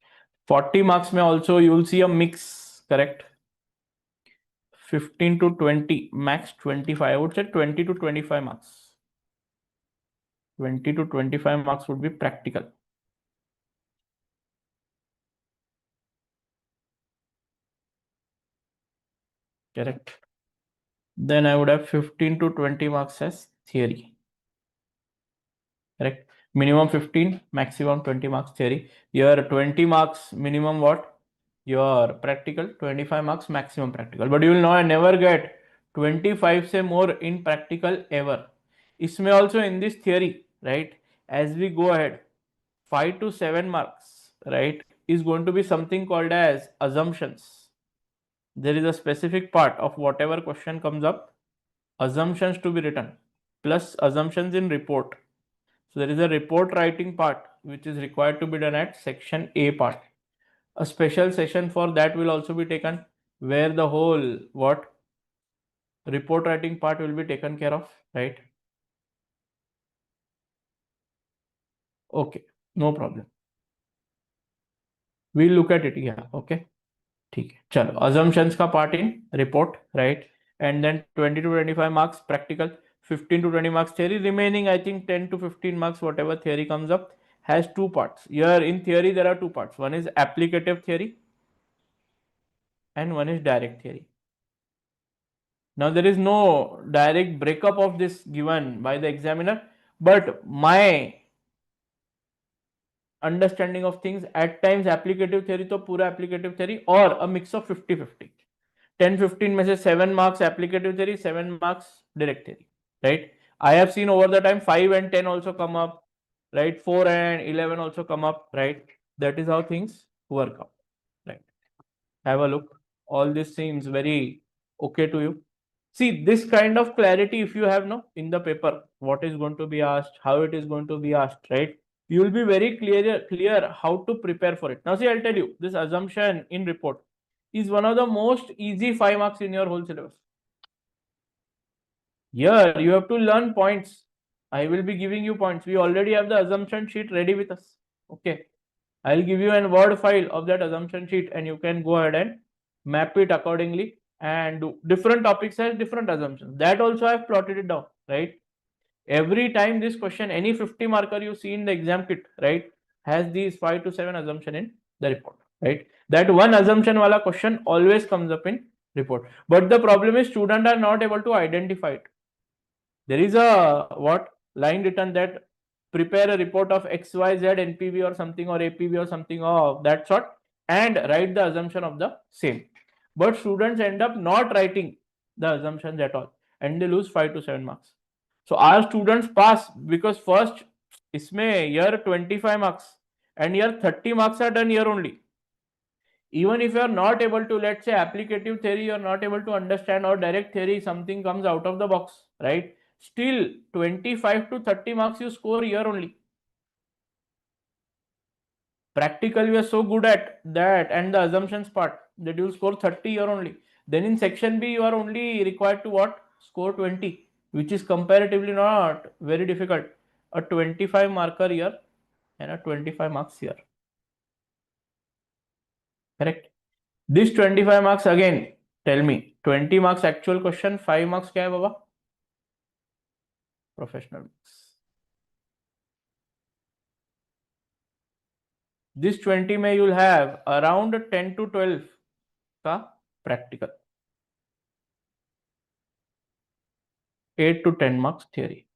40 marks may also you will see a mix, correct? 15 to 20, max 25. I would say 20 to 25 marks. 20 to 25 marks would be practical. Correct. Then I would have 15 to 20 marks as theory. Correct. Minimum 15, maximum 20 marks theory. Your 20 marks minimum what? Your practical, 25 marks maximum practical. But you will never get 25 say more in practical ever. Isme also in this theory, right? As we go ahead, 5 to 7 marks, right, is going to be something called as assumptions. There is a specific part of whatever question comes up, assumptions to be written, plus assumptions in report. So there is a report writing part which is required to be done at section A part. A special session for that will also be taken, where the whole what report writing part will be taken care of, right? Okay, no problem. We'll look at it. Yeah, okay. ठीक है, चलो assumptions का part in report, right? and then 20 to 25 marks practical, 15 to 20 marks theory. Remaining, I think 10 to 15 marks, whatever theory comes up, has two parts. Here in theory, there are two parts. One is applicative theory and one is direct theory. Now, there is no direct breakup of this given by the examiner, but my understanding of things, at times applicative theory तो पूरा applicative theory or a mix of 50-50. 10-15 में से 7 marks applicative theory, 7 marks direct theory, right? I have seen over the time 5 and 10 also come up, right? 4 and 11 also come up, right? That is how things work out, right? Have a look. All this seems very okay to you. See, this kind of clarity, if you have no in the paper, what is going to be asked, how it is going to be asked, right? You will be very clear how to prepare for it. Now, see, I'll tell you, this assumption in report is one of the most easy 5 marks in your whole syllabus. Here, you have to learn points. I will be giving you points. We already have the assumption sheet ready with us. Okay. I'll give you a Word file of that assumption sheet and you can go ahead and map it accordingly and do. Different topics has different assumptions. That also I've plotted it down, right? Every time this question, any 50 marker you see in the exam kit, right, has these 5 to 7 assumption in the report, right? That one assumption wala question always comes up in report. But the problem is students are not able to identify it. There is a line written that prepare a report of XYZ NPV or something or APV or something of that sort and write the assumption of the same. But students end up not writing the assumptions at all and they lose 5 to 7 marks. So our students pass because first इसमें year 25 marks and year 30 marks are done here only. Even if you are not able to, let's say, applicative theory, you are not able to understand, or direct theory, something comes out of the box, right? Still 25 to 30 marks you score here only. Practical, you are so good at that and the assumptions part that you will score 30 here only. Then in section B, you are only required to what? Score 20, which is comparatively not very difficult. A 25 marker here and a 25 marks here. Correct? This 25 marks again, tell me, 20 marks actual question, 5 marks क्या है बाबा? Professional marks. This 20 में you'll have around 10 to 12 का practical. 8 to 10 marks theory.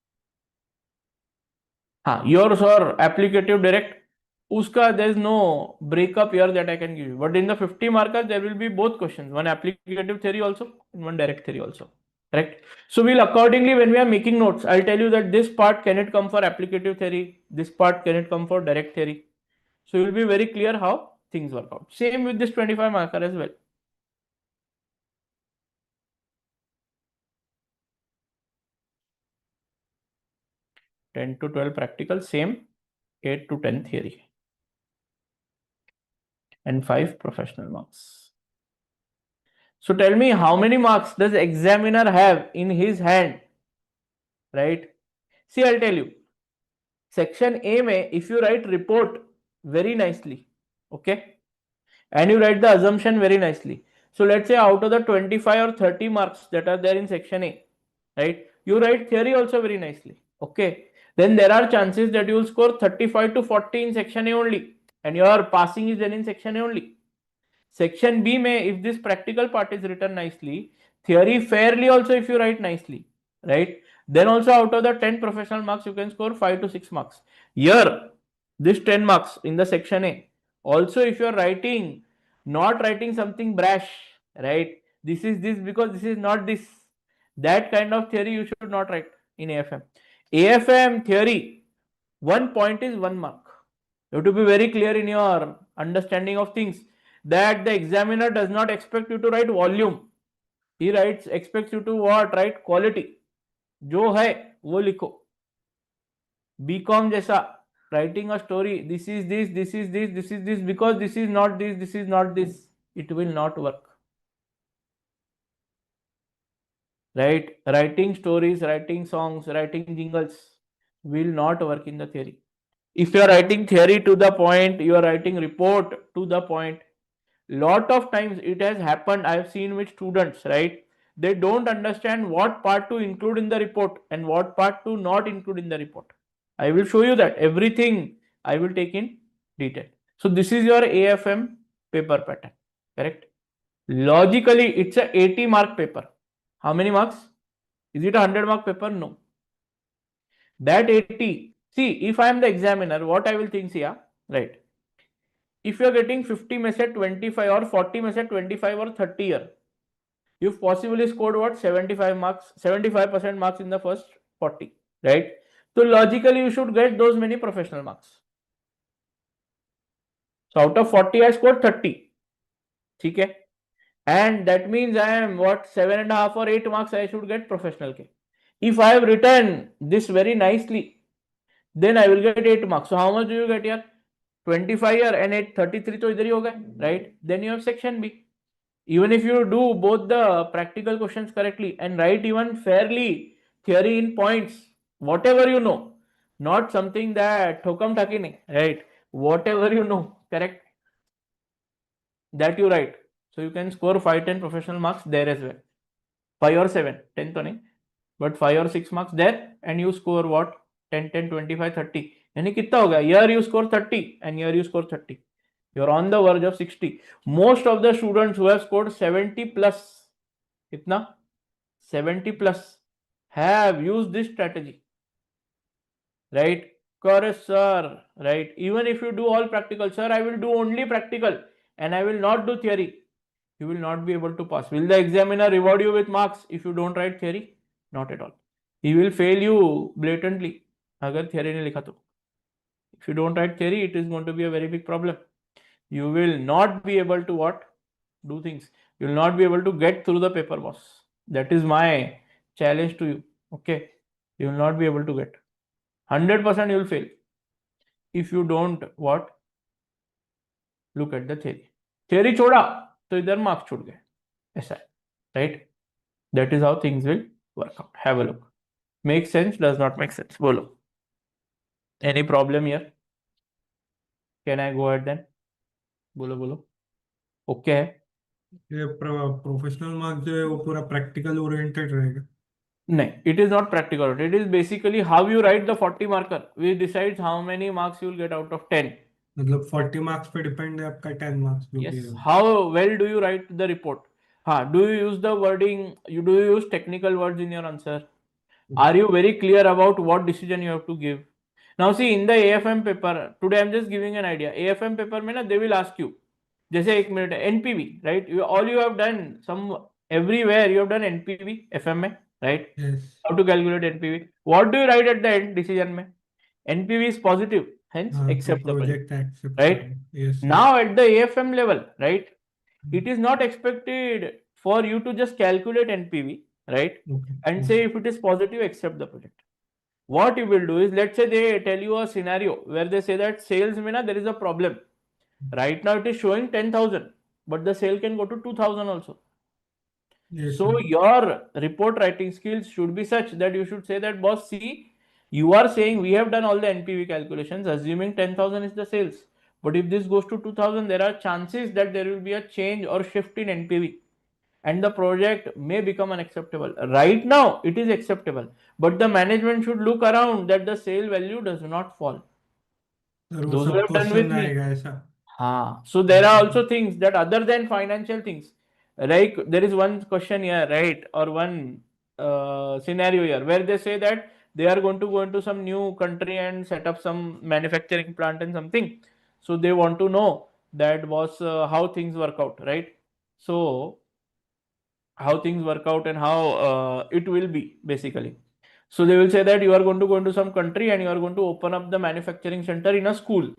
हाँ, yours or applicative direct, uska there is no breakup here that I can give you. But in the 50 markers, there will be both questions, one applicative theory also and one direct theory also. Correct? So we'll accordingly, when we are making notes, I'll tell you that this part can it come for applicative theory, this part can it come for direct theory. So you'll be very clear how things work out. Same with this 25 marker as well. (10 to 12 practical, same 8 to 10 theory, and 5 professional marks. So tell me, how many marks does examiner have in his hand, right? See, I'll tell you. Section A में, if you write report very nicely, okay, and you write the assumption very nicely. So let's say out of the 25 or 30 marks that are there in section A, right, you write theory also very nicely, okay, then there are chances that you will score 35 to 40 in section A only, and your passing is then in section A only. Section B में, if this practical part is written nicely, theory fairly also if you write nicely, right, then also out of the 10 professional marks you can score 5 to 6 marks. Here, this 10 marks in the section A, also if you are writing, not writing something brash, right, this is this because this is not this, that kind of theory you should not write in AFM. AFM theory, 1 point is 1 mark. You have to be very clear in your understanding of things, that the examiner does not expect you to write volume. He expects you to what? Write quality. जो है वो लिखो. BCom जैसा, writing a story, this is this, this is this, this is this, because this is not this, this is not this, it will not work. Right? Writing stories, writing songs, writing jingles will not work in the theory. If you are writing theory to the point, you are writing report to the point. Lot of times it has happened, I have seen with students, right? they don't understand what part to include in the report and what part to not include in the report. I will show you that everything I will take in detail. So this is your AFM paper pattern, correct? Logically, it's a 80-mark paper. How many marks? Is it a 100-mark paper? No. That 80, see, if I am the examiner, what I will think here, right? If you are getting 50 mess at 25 or 40 mess at 25 or 30 year, you've possibly scored what? 75 marks, 75% marks in the first 40, right? So logically, you should get those many professional marks. So out of 40, I scored 30. Okay? And that means I am what? 7.5 or 8 marks I should get professional K. If I have written this very nicely, then I will get 8 marks. So how much do you get here? 25 here and 8, 33 to idhar hi hoga, right? Then you have section B. Even if you do both the practical questions correctly and write even fairly theory in points, whatever you know, not something that thokam thaki nahi, right? Whatever you know, correct, that you write. So you can score 5, 10 professional marks there as well. 5 or 7, 10 to nahi, but 5 or 6 marks there, and you score what? 10, 10, 25, 30. यानी कितना हो गया? Here you score 30 and here you score 30. You're on the verge of 60. Most of the students who have scored 70 plus, kitna? 70 plus, have used this strategy, right? Correct, sir, right? Even if you do all practical, sir, I will do only practical and I will not do theory. You will not be able to pass. Will the examiner reward you with marks if you don't write theory? Not at all. He will fail you blatantly. Agar theory ne likha to. If you don't write theory, it is going to be a very big problem. You will not be able to what? Do things. You will not be able to get through the paper, boss. That is my challenge to you. Okay. You will not be able to get. 100% you will fail. If you don't what? Look at the theory. Theory choda, to idhar marks chhut gaye. ऐसा है, right? That is how things will work out. Have a look. Make sense? Does not make sense? Bolo. Any problem here? Can I go ahead then? बोलो बोलो. Okay है. ये professional marks जो है वो पूरा प्रैक्टिकल ओरिएंटेड रहेगा. नहीं, it is not practical. It is basically how you write the 40 marker. We decides how many marks you will get out of 10. मतलब 40 मार्क्स पे डिपेंड है आपका 10 मार्क्स जो भी Yes. है. How well do you write the report? Do you use the wording? Do you use technical words in your answer? Are you very clear about what decision you have to give? Now see, in the AFM paper, today I am just giving an idea. AFM paper में ना they will ask you, जैसे एक minute NPV, right? All you have done, everywhere you have done NPV, FM में, right? Yes. How to calculate NPV? What do you write at the end decision में? NPV is positive, hence accept the project, right? Yes. Now at the AFM level, right? It is not expected for you to just calculate NPV, right? And say if it is positive, accept the project. What you will do is, let's say they tell you a scenario where they say that sales mein na, there is a problem. Right now it is showing 10,000, but the sale can go to 2,000 also. Yes, So your report writing skills should be such that you should say that, boss, see, you are saying we have done all the NPV calculations, assuming 10,000 is the sales. But if this goes to 2,000, there are chances that there will be a change or shift in NPV. And the project may become unacceptable. Right now, it is acceptable. But the management should look around that the sale value does not fall. Those who have done with me. So there are also things that other than financial things. Like there is one question here, right? Or one scenario here where they say that they are going to go into some new country and set up some manufacturing plant and something. So they want to know that was how things work out, right? So how things work out and how it will be basically. So they will say that you are going to go into some country and you are going to open up the manufacturing center in a school,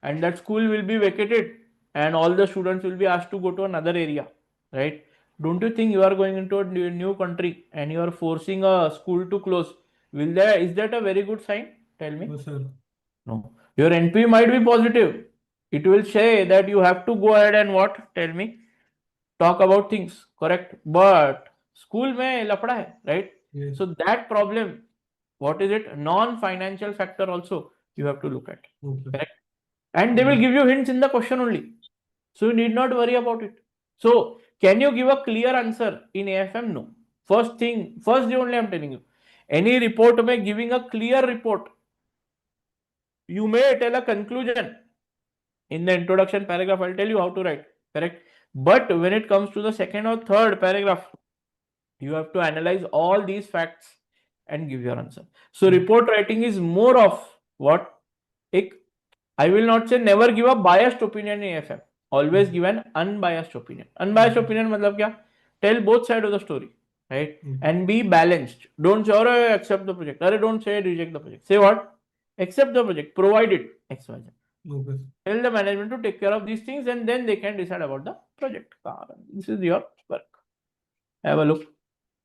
and that school will be vacated and all the students will be asked to go to another area, right? Don't you think you are going into a new country and you are forcing a school to close? Is that a very good sign? Tell me. No, sir. No. Your NP might be positive. It will say that you have to go ahead and what? Tell me. Talk about things, correct? But school mein lafda hai, right? Yes. So that problem, what is it? Non-financial factor also you have to look at, correct? And they will give you hints in the question only. So you need not worry about it. So Can you give a clear answer in AFM? No. First day only I'm telling you. Any report may giving a clear report. You may tell a conclusion. In the introduction paragraph, I'll tell you how to write. Correct. But when it comes to the second or third paragraph, you have to analyze all these facts and give your answer. So report writing is more of what? I will not say never give a biased opinion in AFM. Always give an unbiased opinion. Unbiased opinion मतलब क्या? Tell both sides of the story, right? And be balanced. Don't say, "Or accept the project." Or don't say reject the project. Say what? Accept the project, provided X, Y, Z. Okay. Tell the management to take care of these things, and then they can decide about the project. This is your work. Have a look.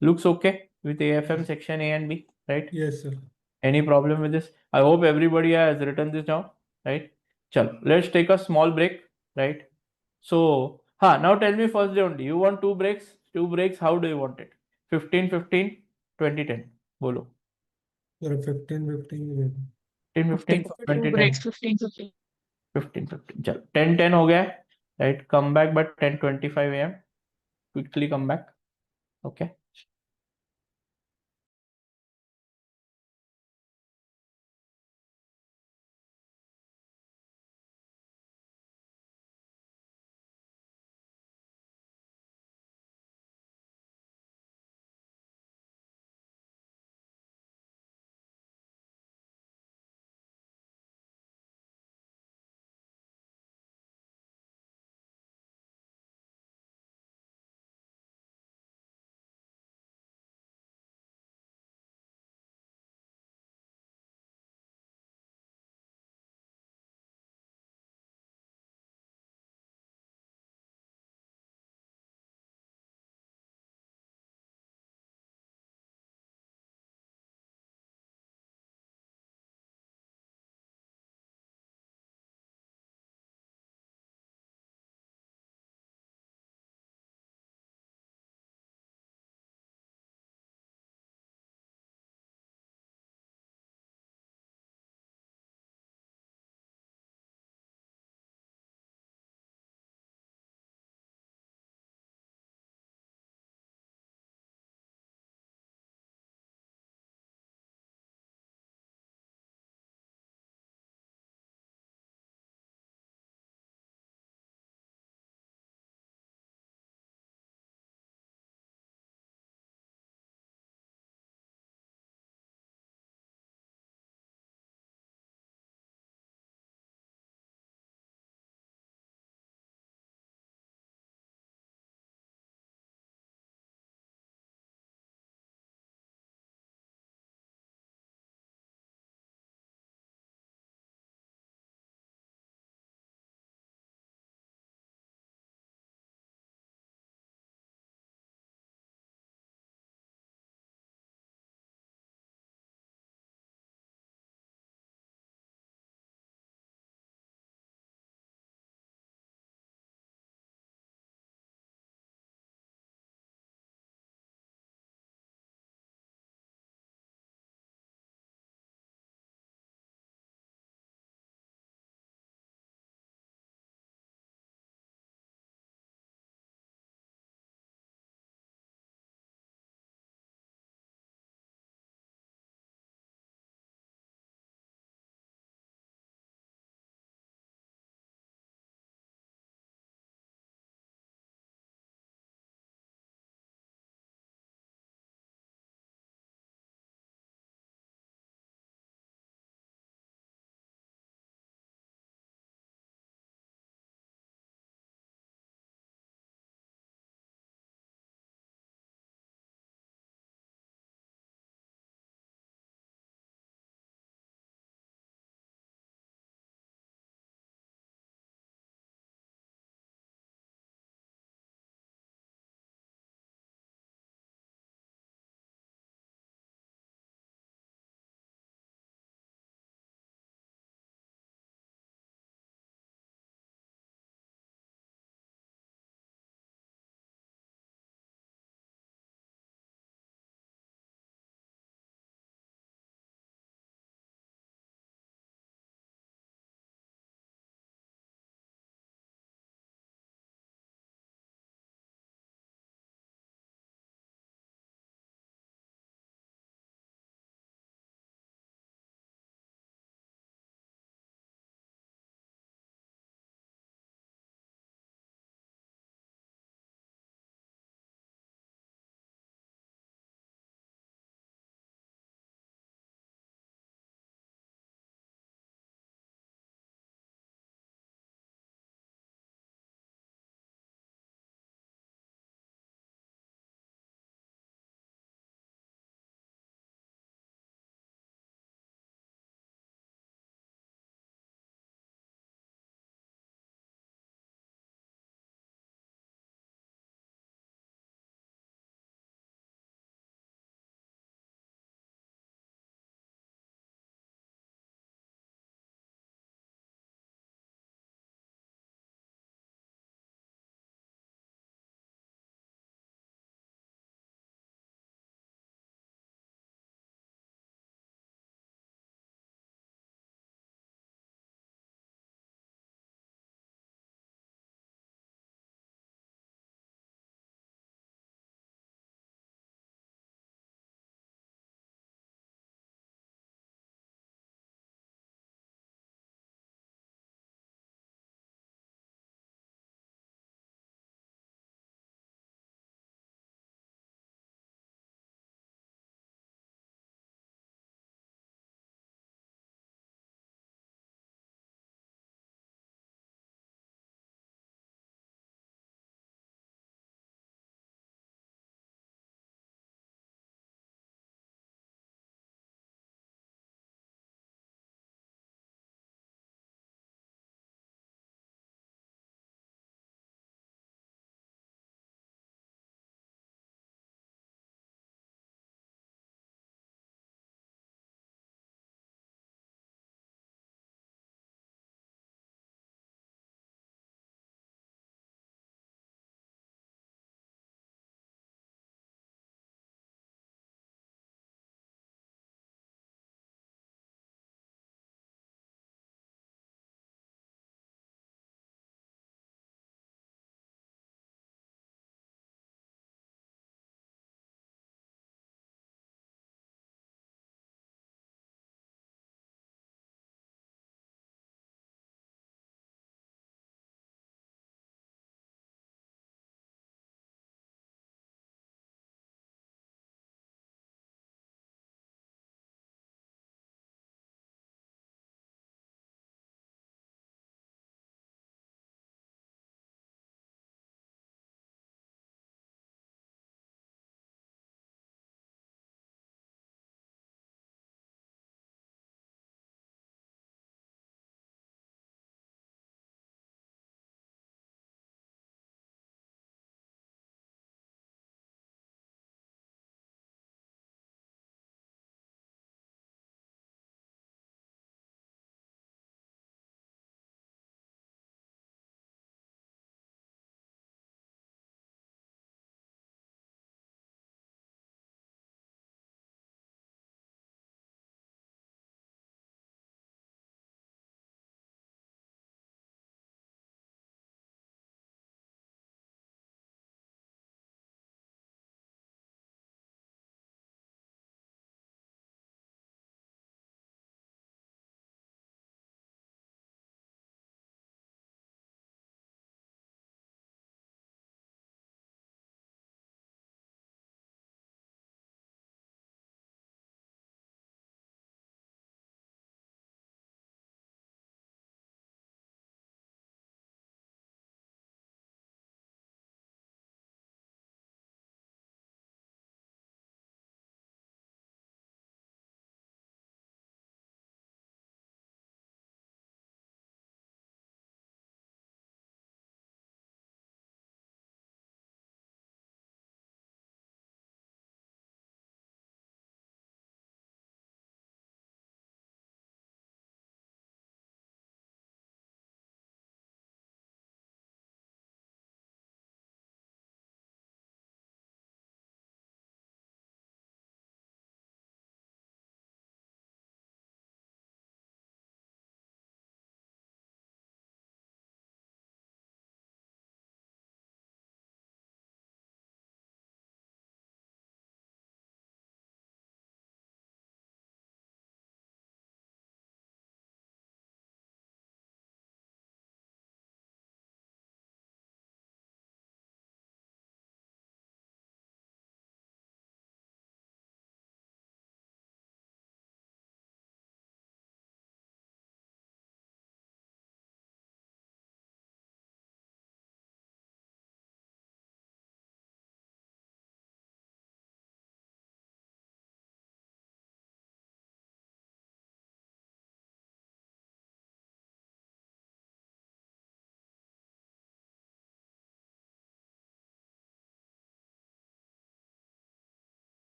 Looks okay with AFM section A and B, right? Yes, sir. Any problem with this? I hope everybody has written this down, right? Chalo, let's take a small break, right? So, now tell me first day only. You want two breaks? Two breaks, how do you want it? 15, 15, 20, 10. Bolo. Sir, 15, 15. 15, 15, 20, 10. breaks 15, 15. 15, 15. Chalo, 10, 10 हो गया है, right? Come back by 10:25 a.m. Quickly come back. Okay.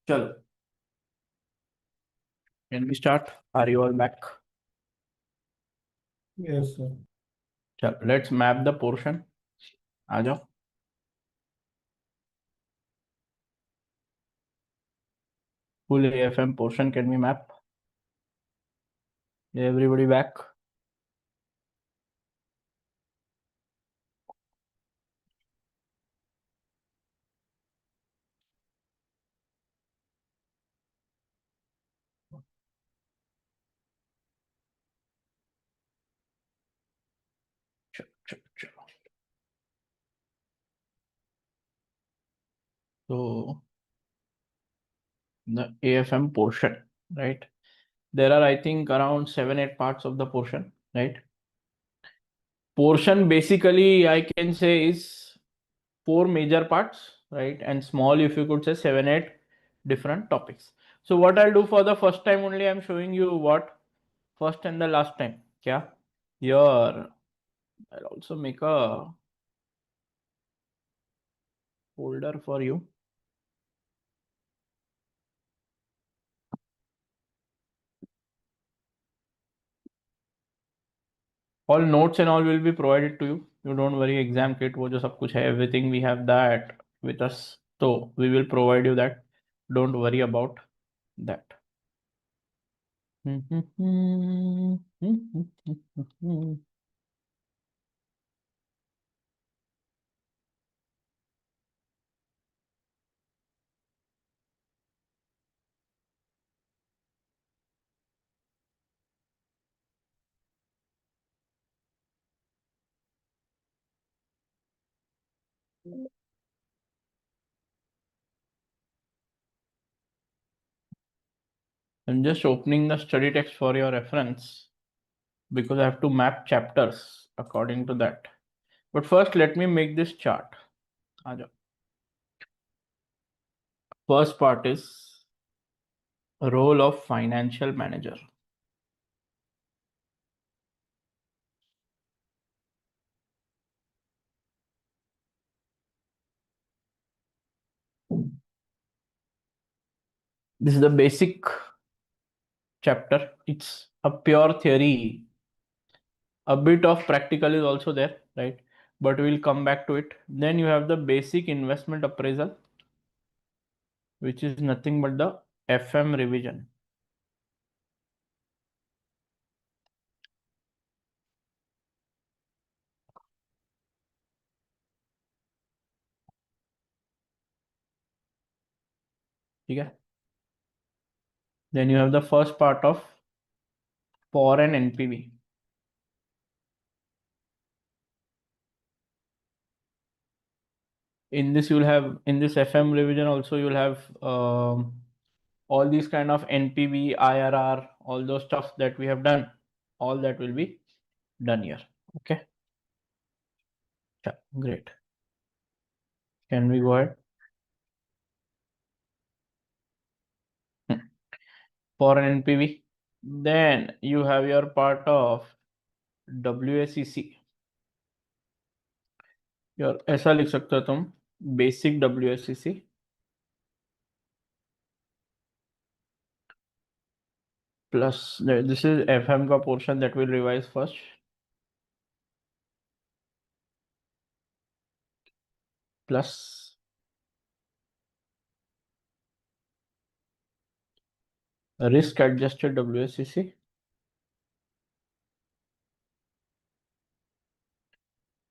चलो, can we start? Are you all back? Yes, sir. चलो, let's map the portion. आ जाओ. Full AFM portion can we map? Everybody back? चलो. So the AFM portion, right? There are, I think, around 7-8 parts of the portion, right? Portion basically, I can say, is 4 major parts, right? And small, if you could say, 7-8 different topics. So what I'll do for the first time only, I'm showing you what first and the last time. Yeah. Here, I'll also make a folder for you. All notes and all will be provided to you. You don't worry, exam kit, wo jo sab kuch hai, everything we have that with us. So we will provide you that. Don't worry about that. I'm just opening the study text for your reference because I have to map chapters according to that. But first, let me make this chart. Aaja. First part is role of financial manager. This is the basic chapter. It's a pure theory. A bit of practical is also there, right? But we'll come back to it. Then you have the basic investment appraisal, which is nothing but the FM revision. Okay. Then you have the first part of foreign NPV. In this you'll have, in this FM revision also you'll have all these kind of NPV, IRR, all those stuff that we have done. All that will be done here. Okay. Yeah, great. Can we go ahead? Foreign NPV. Then you have your part of WSEC. Your ऐसा लिख सकते हो तुम, basic WSEC plus this is FM का portion that will revise first. Plus risk adjusted WSEC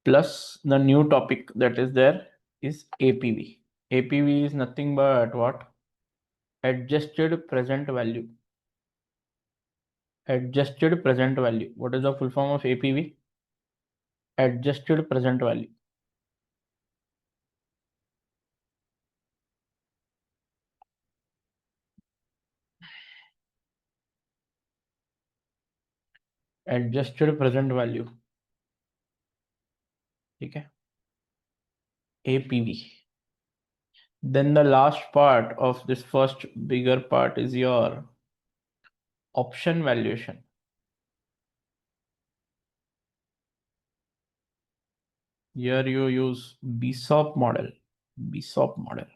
plus the new topic that is there is APV. APV is nothing but what? Adjusted present value. Adjusted present value. What is the full form of APV? Adjusted present value. Adjusted present value. Okay. APV. Then the last part of this first bigger part is your option valuation. Here you use BSOP model. BSOP model.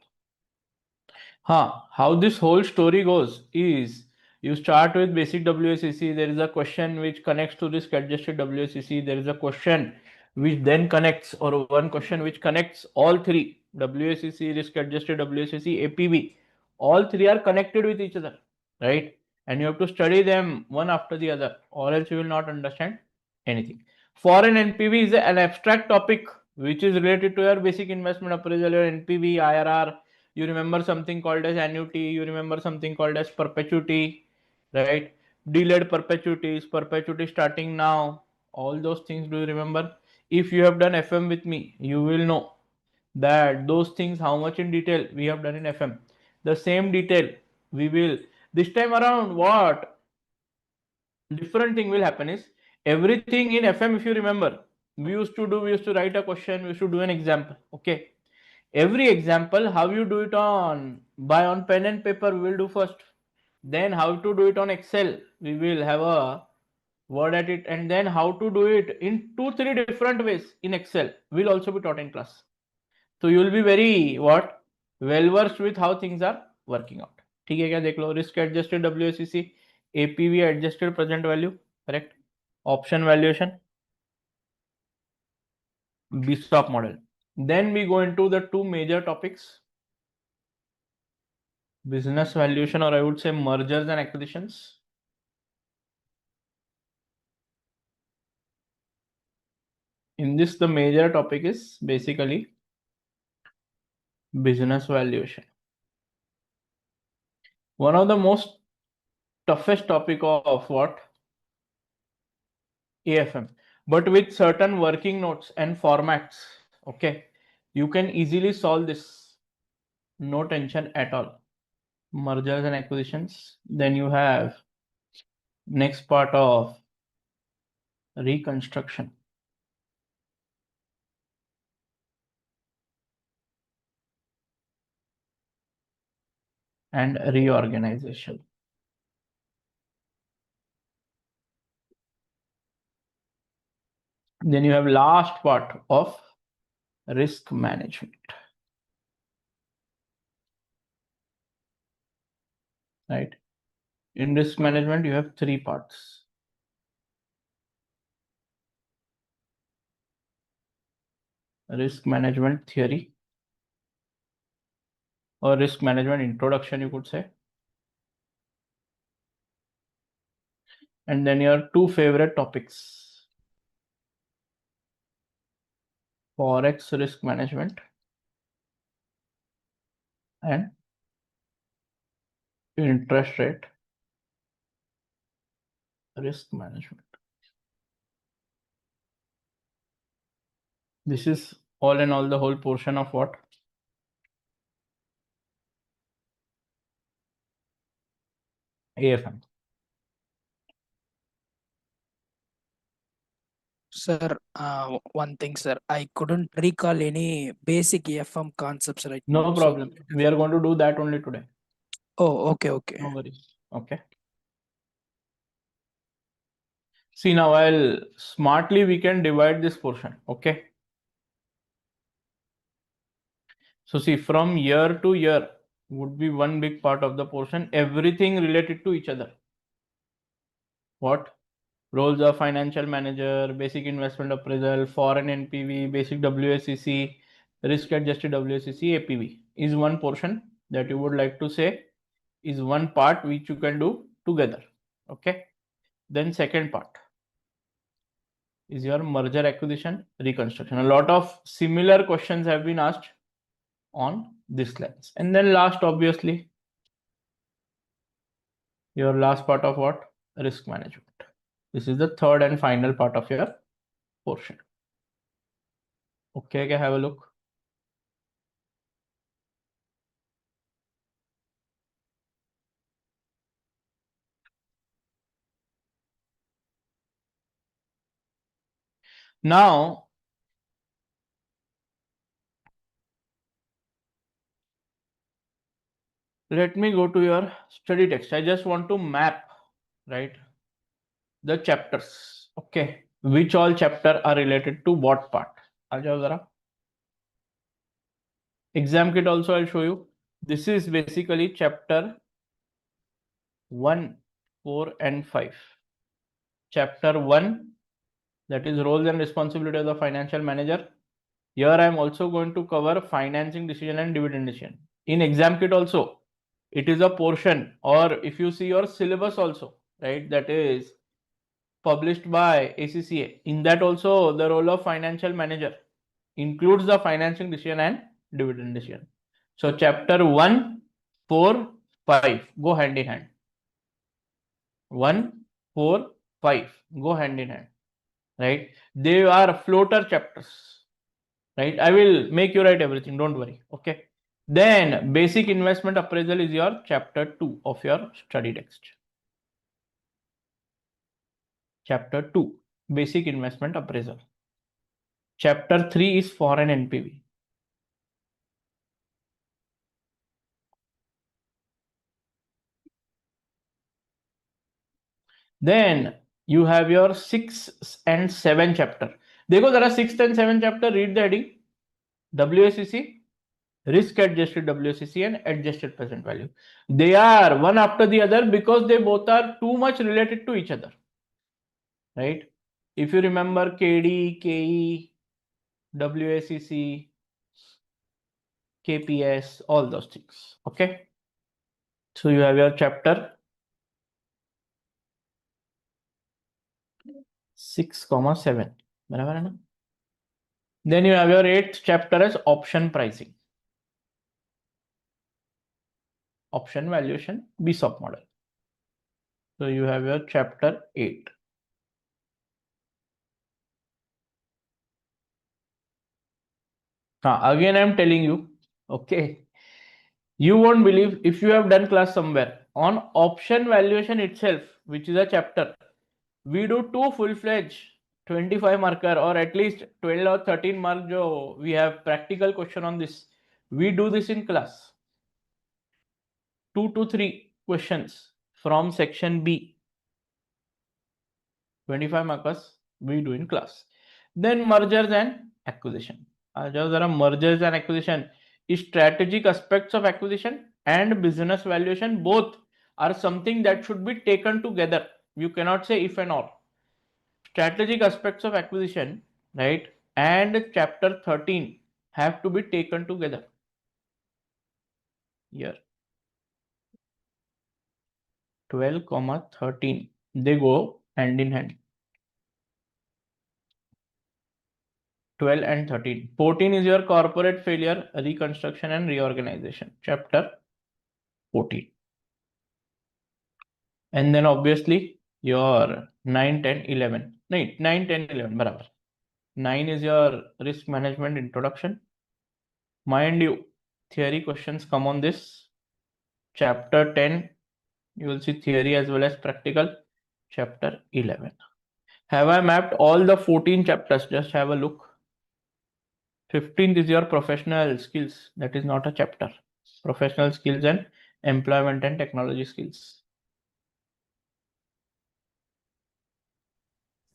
How this whole story goes is you start with basic WACC. There is a question which connects to risk adjusted WACC. There is a question which then connects, or one question which connects all three: WACC, risk adjusted WACC, APV. All three are connected with each other, right? And you have to study them one after the other, or else you will not understand anything. Foreign NPV is an abstract topic which is related to your basic investment appraisal, your NPV, IRR. You remember something called as annuity, you remember something called as perpetuity, right? Delayed perpetuities, perpetuity starting now, all those things do you remember? If you have done FM with me, you will know that those things, how much in detail we have done in FM. The same detail we will this time around. What different thing will happen is, everything in FM, if you remember, we used to write a question, we used to do an example. Okay, every example, how you do it on pen and paper, we will do first. Then how to do it on Excel, we will have a word at it. And then how to do it in 2-3 different ways in Excel will also be taught in class. So you will be very well versed with how things are working out. ठीक है क्या? देख लो, risk adjusted WACC, APV adjusted present value, correct? Option valuation, BSTOP model. Then we go into the two major topics: business valuation, or I would say mergers and acquisitions. In this, the major topic is basically business valuation. One of the most toughest topic of what? AFM, but with certain working notes and formats. Okay, you can easily solve this, no tension at all. Mergers and acquisitions. Then you have next part of reconstruction. And reorganization. Then you have last part of risk management. Right? In risk management, you have 3 parts. Risk management theory, or risk management introduction, you could say. And then your 2 favorite topics: Forex risk management and interest rate risk management. This is all in all the whole portion of what? AFM. Sir, one thing, sir, I couldn't recall any basic AFM concepts right now. No problem. We are going to do that only today. Oh, okay. No worries. Okay. See, now while smartly we can divide this portion. Okay. So see, from year to year would be one big part of the portion, everything related to each other. What? Roles of financial manager, basic investment appraisal, foreign NPV, basic WACC, risk adjusted WACC, APV is one portion that you would like to say is one part which you can do together. Okay. Then second part is your merger acquisition reconstruction. A lot of similar questions have been asked on this lens. And then last, obviously, your last part of what? Risk management. This is the third and final part of your portion. Okay, have a look. Now, let me go to your study text. I just want to map, right, the chapters. Okay, which all chapter are related to what part? Exam kit also I'll show you. This is basically chapter 1, 4 and 5. Chapter 1, that is roles and responsibility of the financial manager. Here I am also going to cover financing decision and dividend decision. In exam kit also, it is a portion, or if you see your syllabus also, right, that is published by ACCA. In that also, the role of financial manager includes the financing decision and dividend decision. So chapter 1, 4, 5 go hand in hand. 1, 4, 5 go hand in hand, right? They are floater chapters, right? I will make you write everything, don't worry. Okay. Then basic investment appraisal is your chapter 2 of your study text. Chapter 2, basic investment appraisal. Chapter 3 is foreign NPV. Then you have your 6 and 7 chapter. देखो जरा 6th and 7th chapter, read the heading. WACC, risk adjusted WACC and adjusted present value. They are one after the other because they both are too much related to each other, right? If you remember KD, KE, WACC, KPS, all those things. Okay. So you have your chapter 6, 7. बराबर है ना? Then you have your 8th chapter as option pricing, option valuation, BSOP model. So you have your chapter 8. Again, I am telling you, okay, you won't believe if you have done class somewhere on option valuation itself, which is a chapter. We do 2 full-fledged 25 marker or at least 12 or 13 mark. We have practical question on this. We do this in class. 2 to 3 questions from section B. 25 markers we do in class. Then mergers and acquisition. Mergers and acquisition is strategic aspects of acquisition and business valuation. Both are something that should be taken together. You cannot say if and or. Strategic aspects of acquisition, right, and chapter 13 have to be taken together. Here 12, 13 they go hand in hand. 12 and 13. 14 is your corporate failure, reconstruction and reorganization, chapter 14. And then obviously your 9, 10, 11. 9, 10, 11. Barabar. 9 is your risk management introduction. Mind you, theory questions come on this. Chapter 10, you will see theory as well as practical. Chapter 11. Have I mapped all the 14 chapters? Just have a look. 15th is your professional skills. That is not a chapter. Professional skills and employment and technology skills.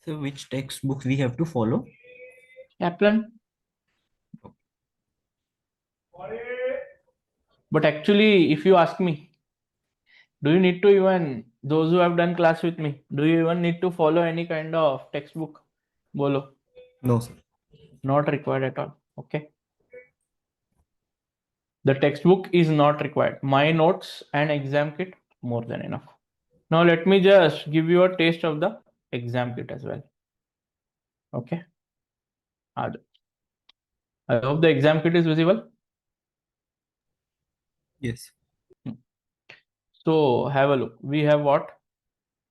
So which textbook we have to follow? Kaplan. But actually, if you ask me, do you need to even, those who have done class with me, do you even need to follow any kind of textbook? Bolo. No, sir. Not required at all. Okay. The textbook is not required. My notes and exam kit, more than enough. Now let me just give you a taste of the exam kit as well. Okay. I hope the exam kit is visible. Yes. So have a look. We have what?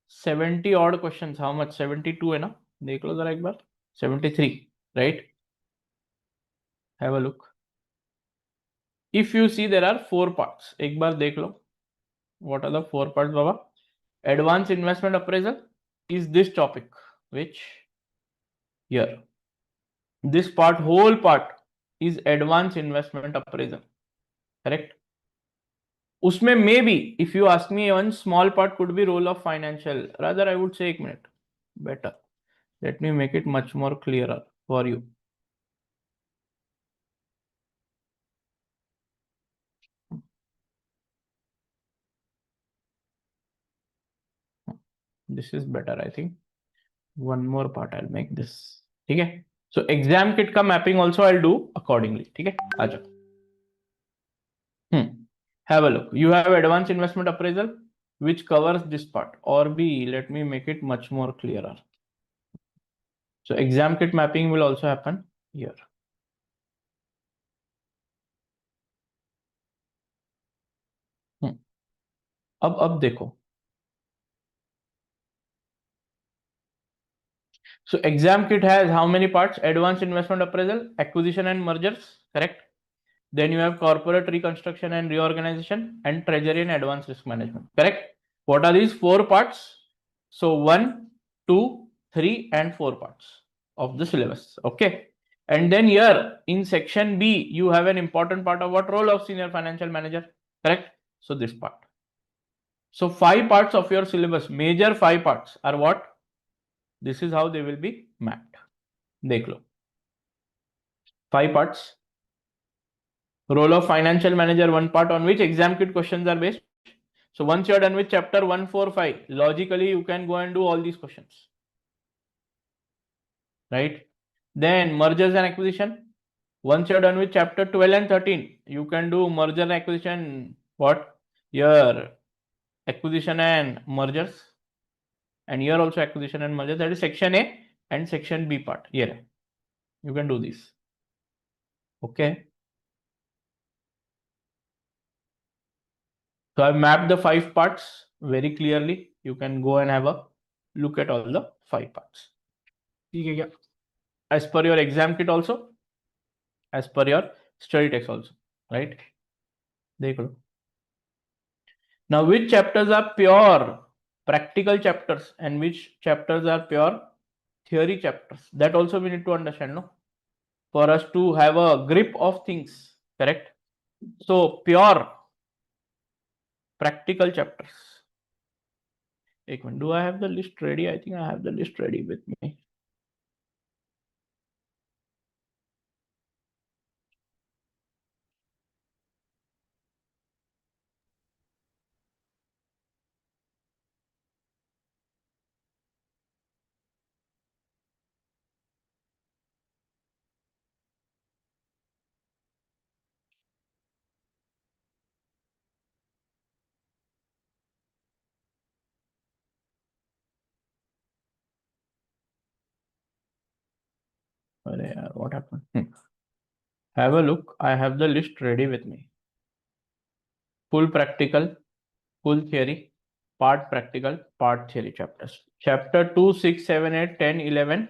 70 odd questions. How much? 72 है ना? देख लो जरा एक बार. 73, right? Have a look. If you see, there are 4 parts. एक बार देख लो. What are the 4 parts, Baba? Advanced investment appraisal is this topic, which here. This part, whole part is advanced investment appraisal. Correct? Usme maybe, if you ask me, one small part could be role of financial. Rather, I would say 1 minute. Better. Let me make it much more clearer for you. This is better, I think. One more part I'll make this. ठीक है? So exam kit का mapping also I'll do accordingly. ठीक है? आ जाओ. Have a look. You have advanced investment appraisal, which covers this part. Or B, let me make it much more clearer. So exam kit mapping will also happen here. अब देखो. So exam kit has how many parts? Advanced investment appraisal, acquisition and mergers, correct? Then you have corporate reconstruction and reorganization, and treasury and advanced risk management, correct? What are these 4 parts? So 1, 2, 3 and 4 parts of the syllabus, okay? And then here in section B, you have an important part of what? Role of senior financial manager, correct? So this part. So 5 parts of your syllabus, major 5 parts are what? This is how they will be mapped. देख लो. 5 parts. Role of financial manager, 1 part on which exam kit questions are based. So once you are done with chapter 145, logically you can go and do all these questions, right? Then mergers and acquisition. Once you are done with chapter 12 and 13, you can do merger and acquisition. What? Here acquisition and mergers, and here also acquisition and mergers. That is section A and section B part. Here you can do this. Okay. So I've mapped the 5 parts very clearly. You can go and have a look at all the 5 parts. As per your exam kit also, as per your study text also, right? Now, which chapters are pure practical chapters and which chapters are pure theory chapters? That also we need to understand, no? For us to have a grip of things, correct? So pure practical chapters. Do I have the list ready? I think I have the list ready with me. What happened? Have a look. I have the list ready with me. Full practical, full theory, part practical, part theory chapters. Chapter 2, 6, 7, 8, 10, 11.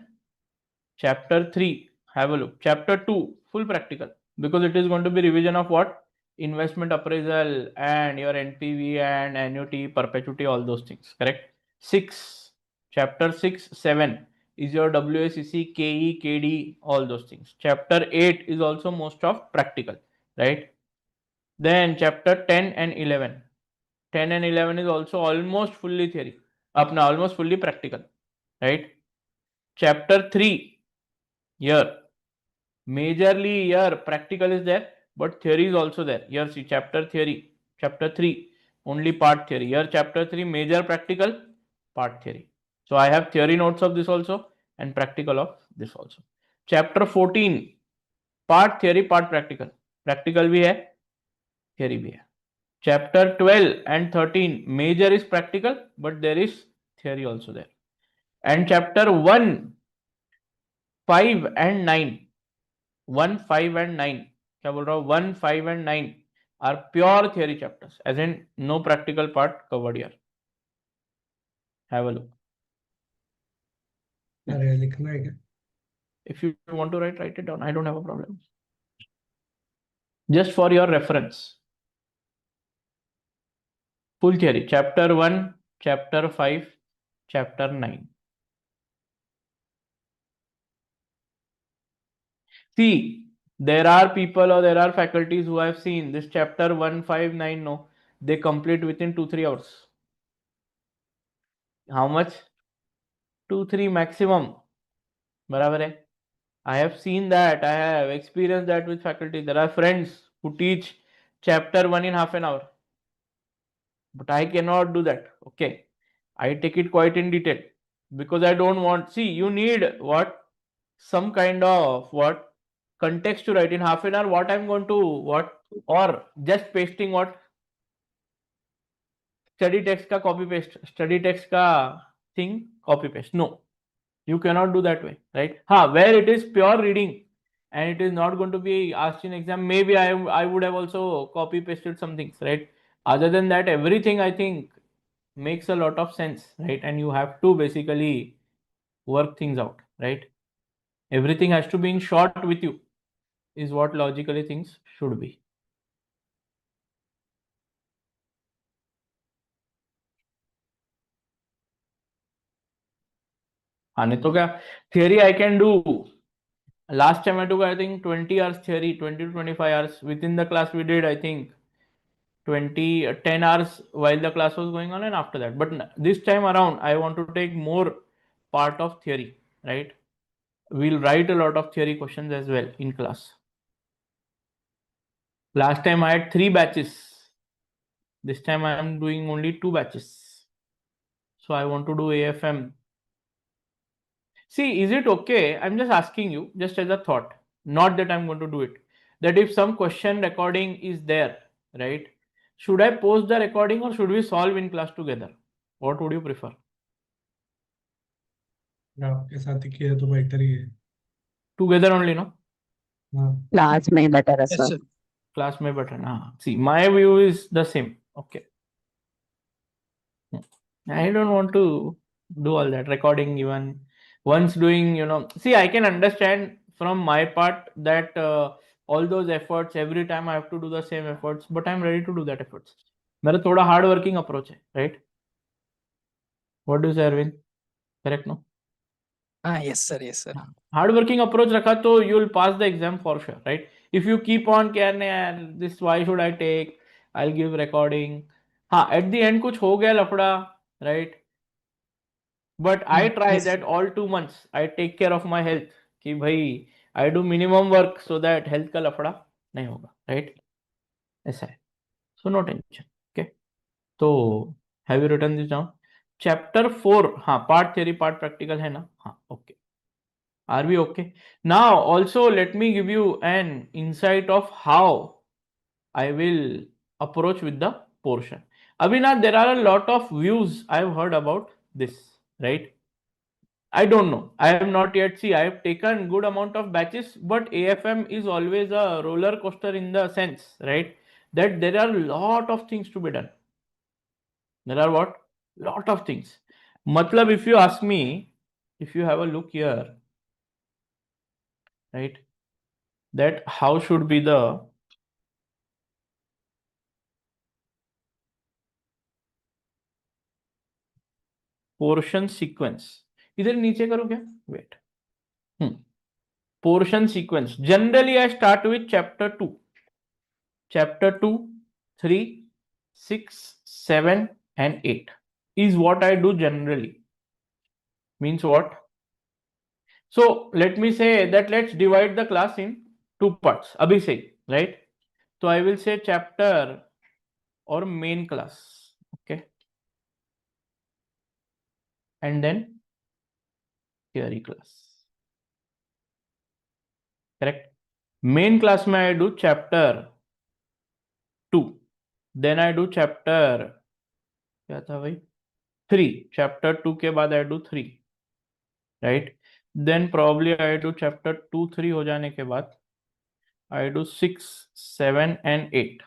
Chapter 3, have a look. Chapter 2, full practical, because it is going to be revision of what? Investment appraisal and your NPV and annuity, perpetuity, all those things, correct? 6, chapter 6, 7 is your WACC, KE, KD, all those things. Chapter 8 is also most of practical, right? Then chapter 10 and 11. 10 and 11 is also almost fully theory. Apna almost fully practical, right? Chapter 3, here, majorly here practical is there, but theory is also there. Here see chapter theory, chapter 3, only part theory. Here chapter 3, major practical, part theory. So I have theory notes of this also and practical of this also. Chapter 14, part theory, part practical. Practical bhi hai, theory bhi hai. Chapter 12 and 13, major is practical, but there is theory also there. And chapter 1, 5 and 9, 1, 5 and 9, क्या बोल रहा हूँ, 1, 5 and 9 are pure theory chapters, as in no practical part covered here. Have a look. अरे लिखना है क्या? If you want to write it down. I don't have a problem. Just for your reference. Full theory, chapter 1, chapter 5, chapter 9. See, there are people or there are faculties who have seen this chapter 1, 5, 9, no, they complete within 2-3 hours. How much? 2-3 maximum. बराबर है. I have seen that. I have experienced that with faculty. There are friends who teach chapter 1 in half an hour. But I cannot do that. Okay. I take it quite in detail because I don't want, see, you need what? Some kind of what? Context to write in half an hour what I'm going to what? Or just pasting what? Study text ka copy paste, study text ka thing copy paste. No, you cannot do that way, right? Where it is pure reading and it is not going to be asked in exam, maybe I would have also copy pasted some things, right? Other than that, everything I think makes a lot of sense, right? And you have to basically work things out, right? Everything has to be in short with you is what logically things should be. नहीं तो क्या theory I can do. Last time I took I think 20 hours theory, 20 to 25 hours. Within the class we did I think 10 hours while the class was going on and after that. But this time around I want to take more part of theory, right? We'll write a lot of theory questions as well in class. Last time I had 3 batches. This time I am doing only 2 batches. So I want to do AFM. See, is it okay? I'm just asking you, just as a thought, not that I'm going to do it. That if some question recording is there, right? Should I post the recording or should we solve in class together? What would you prefer? आपके साथ ही किया तो बेहतर ही है. Together only, no? Class में better है Yes, sir. sir. Class में better. See, my view is the same. Okay. I don't want to do all that recording even once doing, see, I can understand from my part that all those efforts, every time I have to do the same efforts, but I'm ready to do that efforts. मेरा थोड़ा hard working approach है, right? What do you say, Arvind? Correct, no? Yes, sir. Yes, sir. Hard working approach रखा तो you'll pass the exam for sure, right? If you keep on यार this why should I take? I'll give recording. At the end कुछ हो गया लफड़ा, right? But I try Yes, that sir. all 2 months I take care of my health कि भाई I do minimum work so that health का लफड़ा नहीं होगा, right? ऐसा है. So no tension. Okay. तो have you written this down? Chapter 4 part theory part practical है ना? Okay. Are we okay? Now also let me give you an insight of how I will approach with the portion. Abhinath, there are a lot of views I have heard about this, right? I don't know. I have not yet see. I have taken good amount of batches, but AFM is always a roller coaster in the sense, right? That there are a lot of things to be done. There are what? Lot of things. Matlab, if you ask me, if you have a look here, right? That how should be the portion sequence? इधर नीचे करो क्या? Wait. Portion sequence. Generally, I start with chapter 2. Chapter 2, 3, 6, 7, and 8 is what I do generally. Means what? So let me say that let's divide the class in 2 parts. Abhi say, right? So I will say chapter or main class. Okay. And then theory class. Correct? Main class mein I do chapter 2. Then I do chapter क्या था भाई 3. Chapter 2 के बाद I do 3. Right? Then probably I do chapter 2, 3 हो जाने के बाद I do 6, 7 and 8.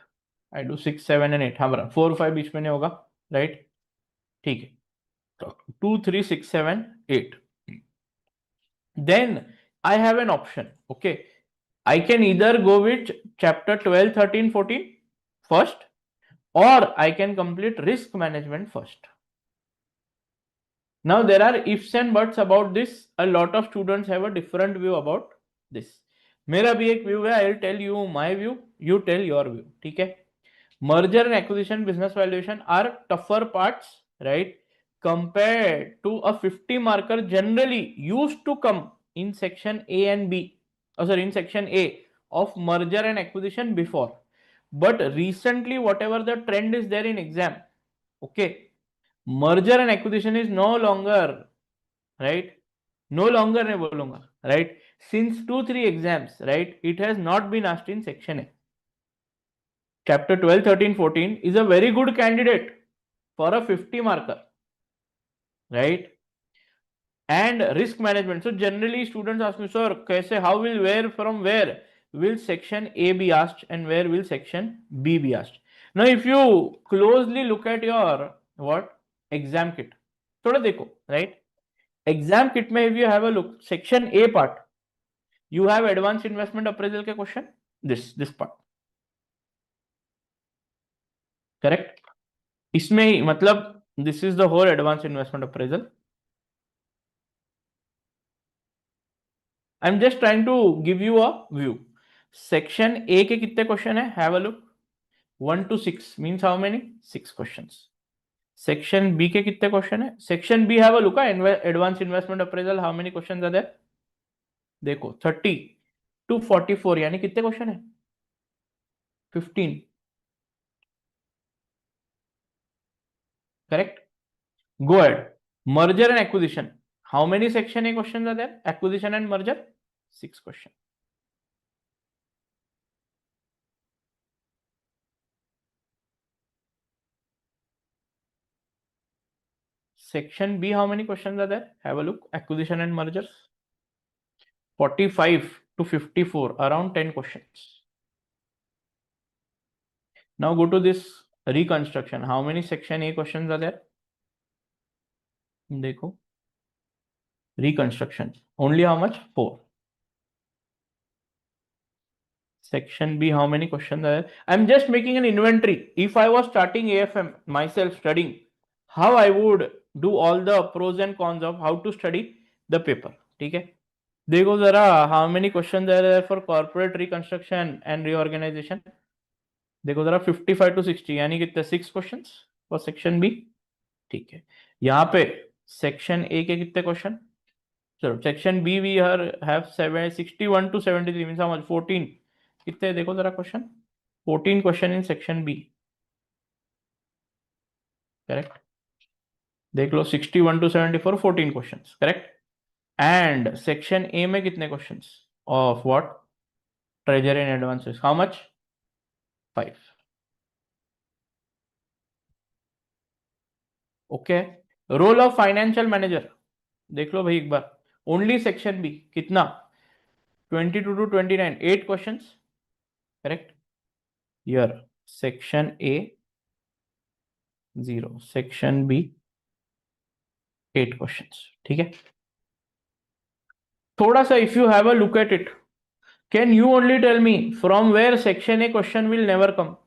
I do 6, 7 and 8. हाँ बराबर 4, 5 बीच में नहीं होगा, right? ठीक है. तो 2, 3, 6, 7, 8. Then I have an option. Okay, I can either go with chapter 12, 13, 14 first, or I can complete risk management first. Now there are ifs and buts about this. A lot of students have a different view about this. मेरा भी एक view है. I will tell you my view. You tell your view. ठीक है. Merger and acquisition, business valuation are tougher parts, right? Compared to a 50 marker generally used to come in section A and B. Sorry, in section A of merger and acquisition before. But recently, whatever the trend is there in exam, okay, merger and acquisition is no longer, right? No longer नहीं बोलूंगा, right? Since 2-3 exams, right? It has not been asked in section A. Chapter 12, 13, 14 is a very good candidate for a 50 marker, right? And risk management. So generally students ask me, sir, kaise, how will, where, from where will section A be asked and where will section B be asked? Now if you closely look at your what exam kit, थोड़ा देखो, right? Exam kit में if you have a look, section A part, you have advanced investment appraisal के question, this part, correct? इसमें ही मतलब this is the whole advanced investment appraisal. I'm just trying to give you a view. Section A के कितने question है? Have a look. 1 to 6 means how many? 6 questions. Section B के कितने question है? Section B have a look. Advanced investment appraisal, how many questions are there? देखो 30 to 44 यानी कितने question है? 15. Correct? Go ahead. Merger and acquisition. How many section A questions are there? Acquisition and merger? 6 questions. Section B, how many questions are there? Have a look. Acquisition and mergers. 45 to 54, around 10 questions. Now go to this reconstruction. How many section A questions are there? देखो. Reconstruction. Only how much? 4. Section B, how many questions are there? I'm just making an inventory. If I was starting AFM myself studying, how I would do all the pros and cons of how to study the paper. ठीक है? देखो जरा, how many questions are there for corporate reconstruction and reorganization? देखो जरा 55 to 60 यानी कितने 6 questions for section B. ठीक है, यहाँ पे सेक्शन ए के कितने क्वेश्चन? चलो section B we have 61 to 73 means how much 14. कितने देखो जरा question? 14 question in section B. Correct? देख लो 61 to 74 14 questions. Correct? And section A में कितने questions of what? Treasury and advances. How much? 5. Okay. Role of financial manager देख लो भाई एक बार. ओनली सेक्शन बी कितना? 22 to 29, 8 questions. Correct? Here section A 0, section B 8 questions. ठीक है? थोड़ा सा if you have a look at it, can you only tell me from where section A question will never come?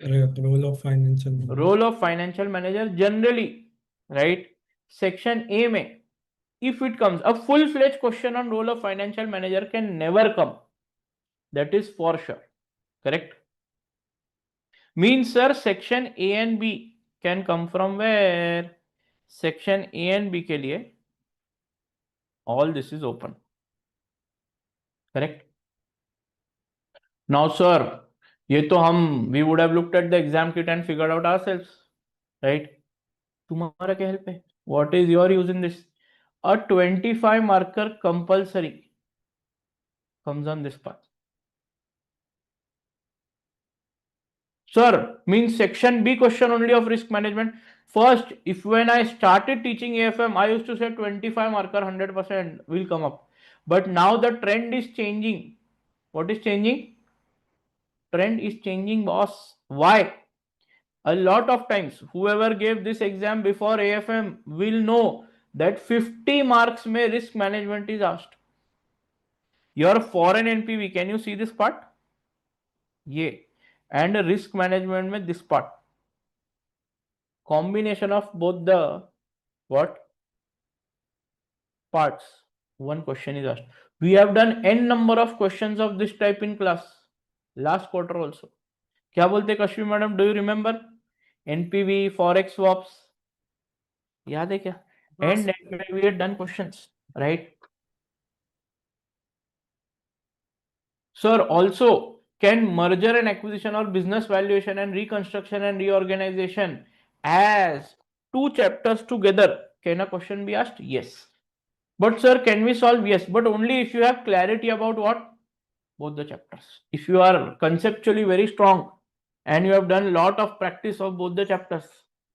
Role of financial manager. Role of financial manager generally, right? Section A में if it comes, a full-fledged question on role of financial manager can never come. That is for sure. Correct? Means sir, section A and B can come from where? Section A and B के लिए all this is open. Correct? Now sir, ये तो हम we would have looked at the exam kit and figured out ourselves, right? तुम्हारा क्या help है? What is your use in this? A 25 marker compulsory comes on this part. Sir, means section B question only of risk management. First, if when I started teaching AFM, I used to say 25 marker 100% will come up. But now the trend is changing. What is changing? Trend is changing, boss. Why? A lot of times, whoever gave this exam before AFM will know that 50 marks may risk management is asked. Your foreign NPV, can you see this part? Yeah. And risk management में this part. Combination of both the what parts, one question is asked. We have done n number of questions of this type in class last quarter also. क्या बोलते कश्मी madam? Do you remember? NPV, forex swaps, याद है क्या? And we had done questions, right? Sir, also can merger and acquisition or business valuation and reconstruction and reorganization as two chapters together? Can a question be asked? Yes. But sir, can we solve? Yes, but only if you have clarity about what? Both the chapters. If you are conceptually very strong and you have done lot of practice of both the chapters,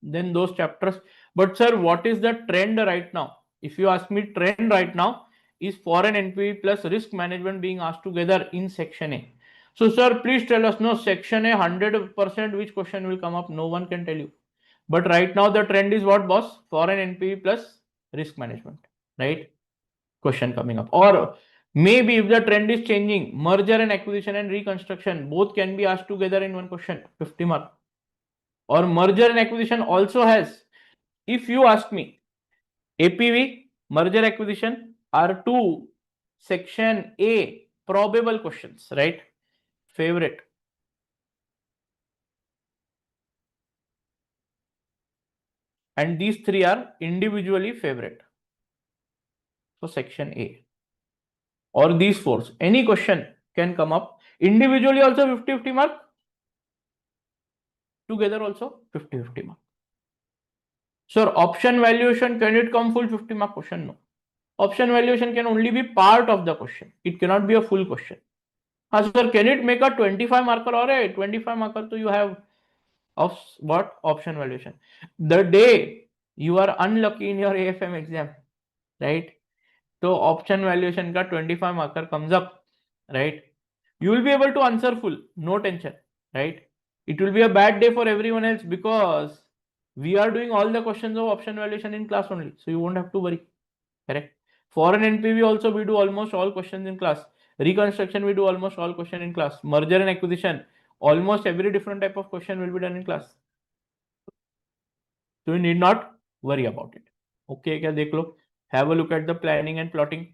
then those chapters. But sir, what is the trend right now? If you ask me, trend right now is foreign NPV plus risk management being asked together in section A. So sir, please tell us, no, section A 100% which question will come up? No one can tell you. But right now the trend is what, boss? Foreign NPV plus risk management, right? Question coming up. Or maybe if the trend is changing, merger and acquisition and reconstruction both can be asked together in one question, 50 mark. Or merger and acquisition also has, if you ask me, APV, merger acquisition are two section A probable questions, right? Favorite. And these three are individually favorite. So section A. Or these four. Any question can come up. Individually also 50-50 mark. Together also 50-50 mark. Sir, option valuation, can it come full 50 mark question? No. Option valuation can only be part of the question. It cannot be a full question. Sir, can it make a 25 marker or a 25 marker? So you have of what? Option valuation. The day you are unlucky in your AFM exam, right? So option valuation ka 25 marker comes up, right? You will be able to answer full, no tension, right? It will be a bad day for everyone else because we are doing all the questions of option valuation in class only, so you won't have to worry, correct? For an NPV also we do almost all questions in class. Reconstruction we do almost all question in class. Merger and acquisition, almost every different type of question will be done in class. So you need not worry about it. Okay, kya dekh lo? Have a look at the planning and plotting.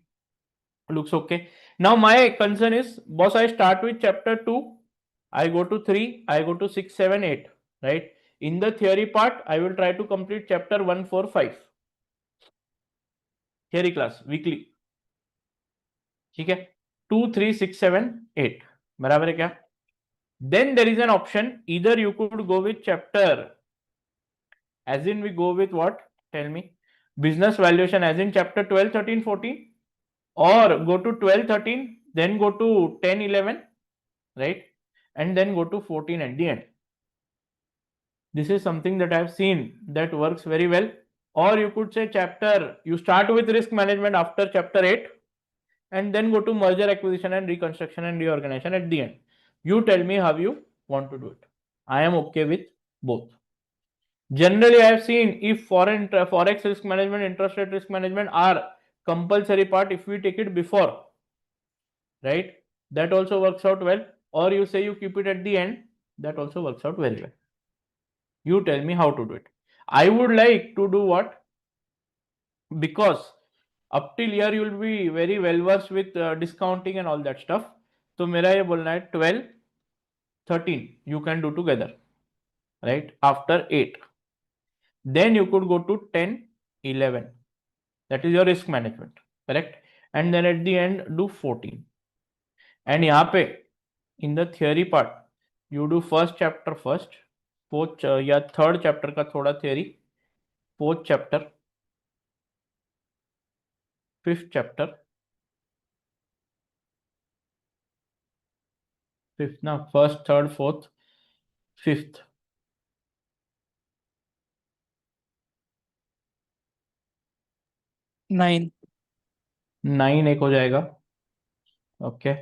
Looks okay. Now my concern is, boss, I start with chapter 2, I go to 3, I go to 6, 7, 8, right? In the theory part, I will try to complete chapter 1, 4, 5. Theory class, weekly. ठीक है? 2, 3, 6, 7, 8. बराबर है क्या? Then there is an option, either you could go with chapter, as in we go with what? Tell me. Business valuation, as in chapter 12, 13, 14. Or go to 12, 13, then go to 10, 11, right? And then go to 14 at the end. This is something that I have seen that works very well. Or you could say chapter, you start with risk management after chapter 8 and then go to merger, acquisition and reconstruction and reorganization at the end. You tell me how you want to do it. I am okay with both. Generally, I have seen if foreign forex risk management, interest rate risk management are compulsory part, if we take it before, right, that also works out well. Or you say you keep it at the end, that also works out very well. You tell me how to do it. I would like to do what? Because up till here you will be very well versed with discounting and all that stuff. So मेरा ये बोलना है 12, 13 you can do together, right? After 8. Then you could go to 10, 11. That is your risk management, correct? And then at the end do 14. And यहाँ पे in the theory part you do first chapter first, fourth या third chapter का थोड़ा theory, fourth chapter, fifth chapter, fifth ना, first, third, fourth, fifth. Nine 9 एक हो जाएगा, okay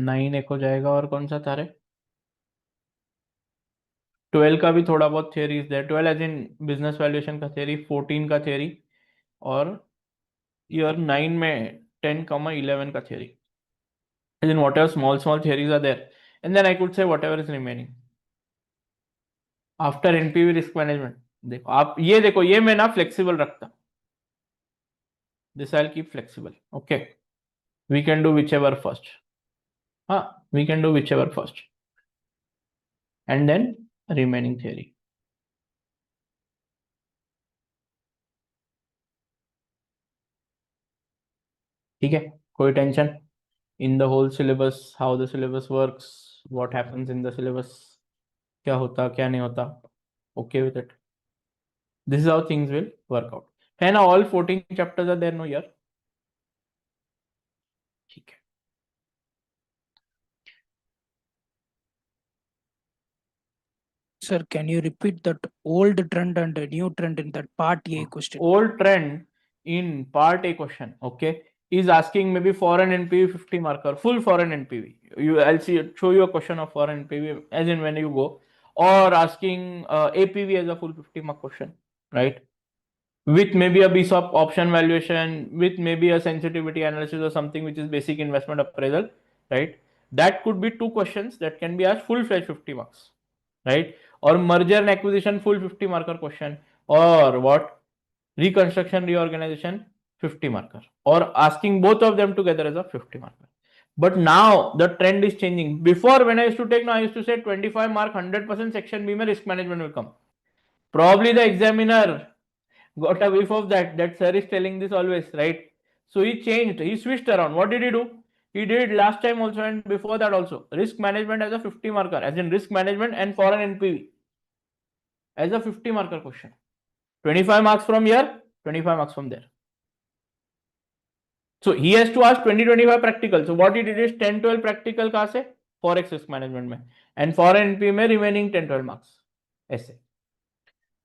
9 एक हो जाएगा। और कौन सा था रे? 12 का भी थोड़ा बहुत theory is there, 12 as in business valuation का थियरी, 14 का थियरी, और ईयर 9 में 10, 11 का theory, as in whatever small theories are there, and then I could say whatever is remaining after NPV risk management. देखो आप ये देखो, ये मैं ना फ्लेक्सिबल रखता, this I will keep flexible, okay we can do whichever first, हाँ we can do whichever first and then remaining theory. ठीक है, कोई tension? in the whole syllabus, how the syllabus works, what happens in the syllabus, क्या होता क्या नहीं होता, okay with it. This is how things will work out. है ना, all 14 chapters are there, no here. ठीक है. Sir, can you repeat that old trend and new trend in that part A question? Old trend in part A question, okay, is asking maybe foreign NPV 50 marker, full foreign NPV. I'll show you a question of foreign NPV as in when you go, or asking APV as a full 50 mark question, right? With maybe a BSOP option valuation, with maybe a sensitivity analysis or something which is basic investment appraisal, right? That could be two questions that can be asked full-fledged 50 marks, right? Or merger and acquisition full 50 marker question, or what? Reconstruction, reorganization 50 marker, or asking both of them together as a 50 marker. But now the trend is changing. Before, when I used to take, now I used to say 25 mark 100% section B mein risk management will come. Probably the examiner got a whiff of that sir is telling this always, right? So he changed, he switched around. What did he do? He did last time also and before that also. Risk management as a 50 marker, as in risk management and foreign NPV as a 50 marker question. 25 marks from here, 25 marks from there. So he has to ask 20-25 practical. So what he did is 10-12 practical kahan se? Forex risk management mein, and foreign NPV mein remaining 10-12 marks essay.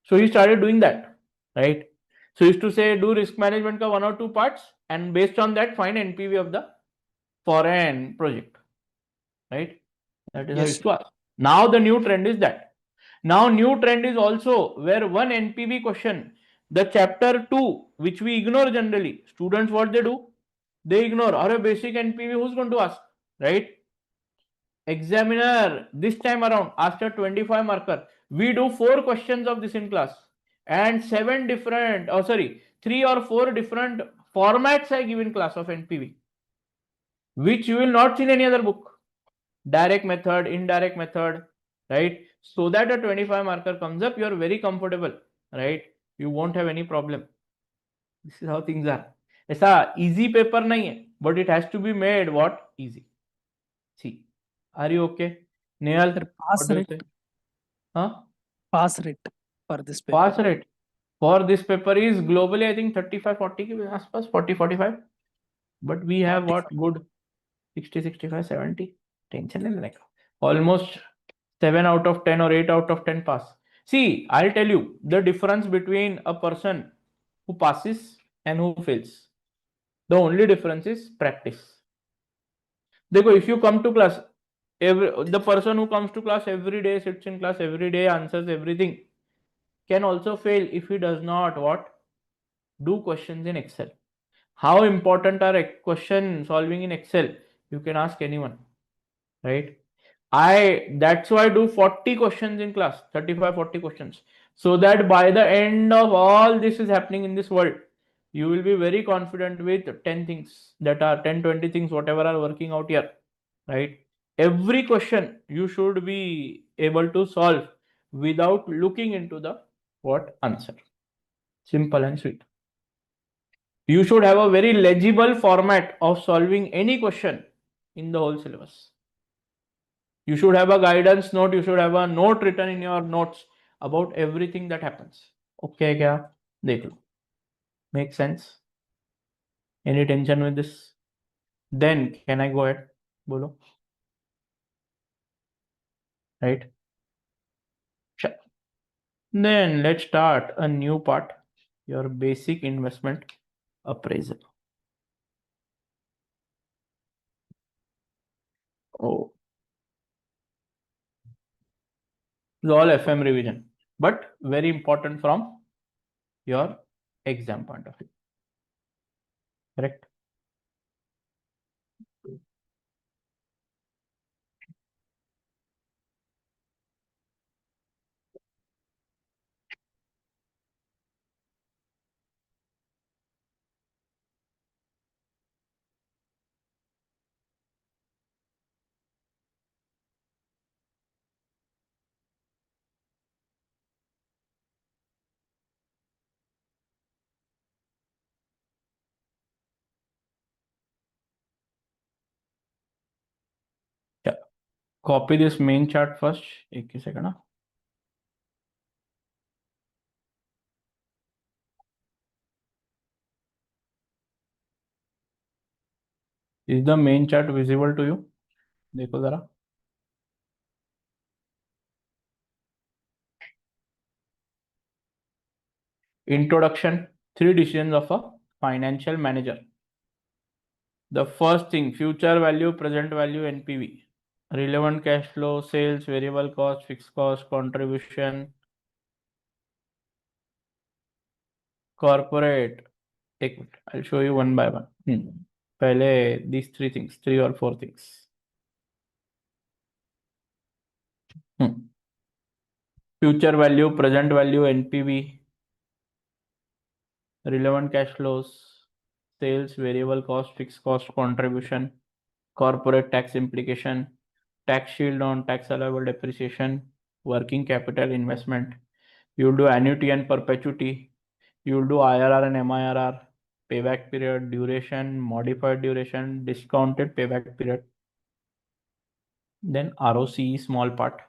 So he started doing that, right? So he used to say do risk management ka 1 or 2 parts, and based on that find NPV of the foreign project, right? That is how he used to ask. Now the new trend is that. Now new trend is also where one NPV question, the chapter 2, which we ignore generally. Students, what they do? They ignore. Or a basic NPV, who's going to ask, right? Examiner this time around after 25 marker, we do 4 questions of this in class, and 7 different, 3 or 4 different formats I give in class of NPV, which you will not see in any other book. Direct method, indirect method, right? So that a 25 marker comes up, you are very comfortable, right? You won't have any problem. This is how things are. ऐसा easy paper नहीं है, but it has to be made what? Easy. See, are you okay? Nehal, pass rate. Huh? Pass rate for this paper. Pass rate for this paper is globally I think 35-40 के आसपास, 40-45, but we have 45. What good 60-65-70. Tension नहीं लेने का. Almost 7 out of 10 or 8 out of 10 pass. See, I'll tell you the difference between a person who passes and who fails. The only difference is practice. देखो, if you come to class, the person who comes to class every day, sits in class every day, answers everything, can also fail if he does not what? Do questions in Excel. How important are question solving in Excel? You can ask anyone, right? That's why I do 40 questions in class, 35-40 questions, so that by the end of all this is happening in this world, you will be very confident with 10 things that are 10-20 things, whatever are working out here, right? Every question you should be able to solve without looking into the what answer. Simple and sweet. You should have a very legible format of solving any question in the whole syllabus. You should have a guidance note. You should have a note written in your notes about everything that happens. Okay, kya? Dekh lo. Make sense? Any tension with this? Then can I go ahead? Bolo. Right? Sure. Then let's start a new part. Your basic investment appraisal. Oh. It's all FM revision, but very important from your exam point of view. Correct? Copy this main chart first. एक ही second. Is the main chart visible to you? देखो जरा. Introduction. 3 decisions of a financial manager. The first thing, future value, present value, NPV. Relevant cash flow, sales, variable cost, fixed cost, contribution, corporate. एक minute, I'll show you one by one. पहले these 3 things, 3 or 4 things. Future value, present value, NPV, relevant cash flows, sales, variable cost, fixed cost, contribution, corporate tax implication, tax shield on tax allowable depreciation, working capital investment. You'll do annuity and perpetuity. You'll do IRR and MIRR, payback period, duration, modified duration, discounted payback period. Then ROCE, small part.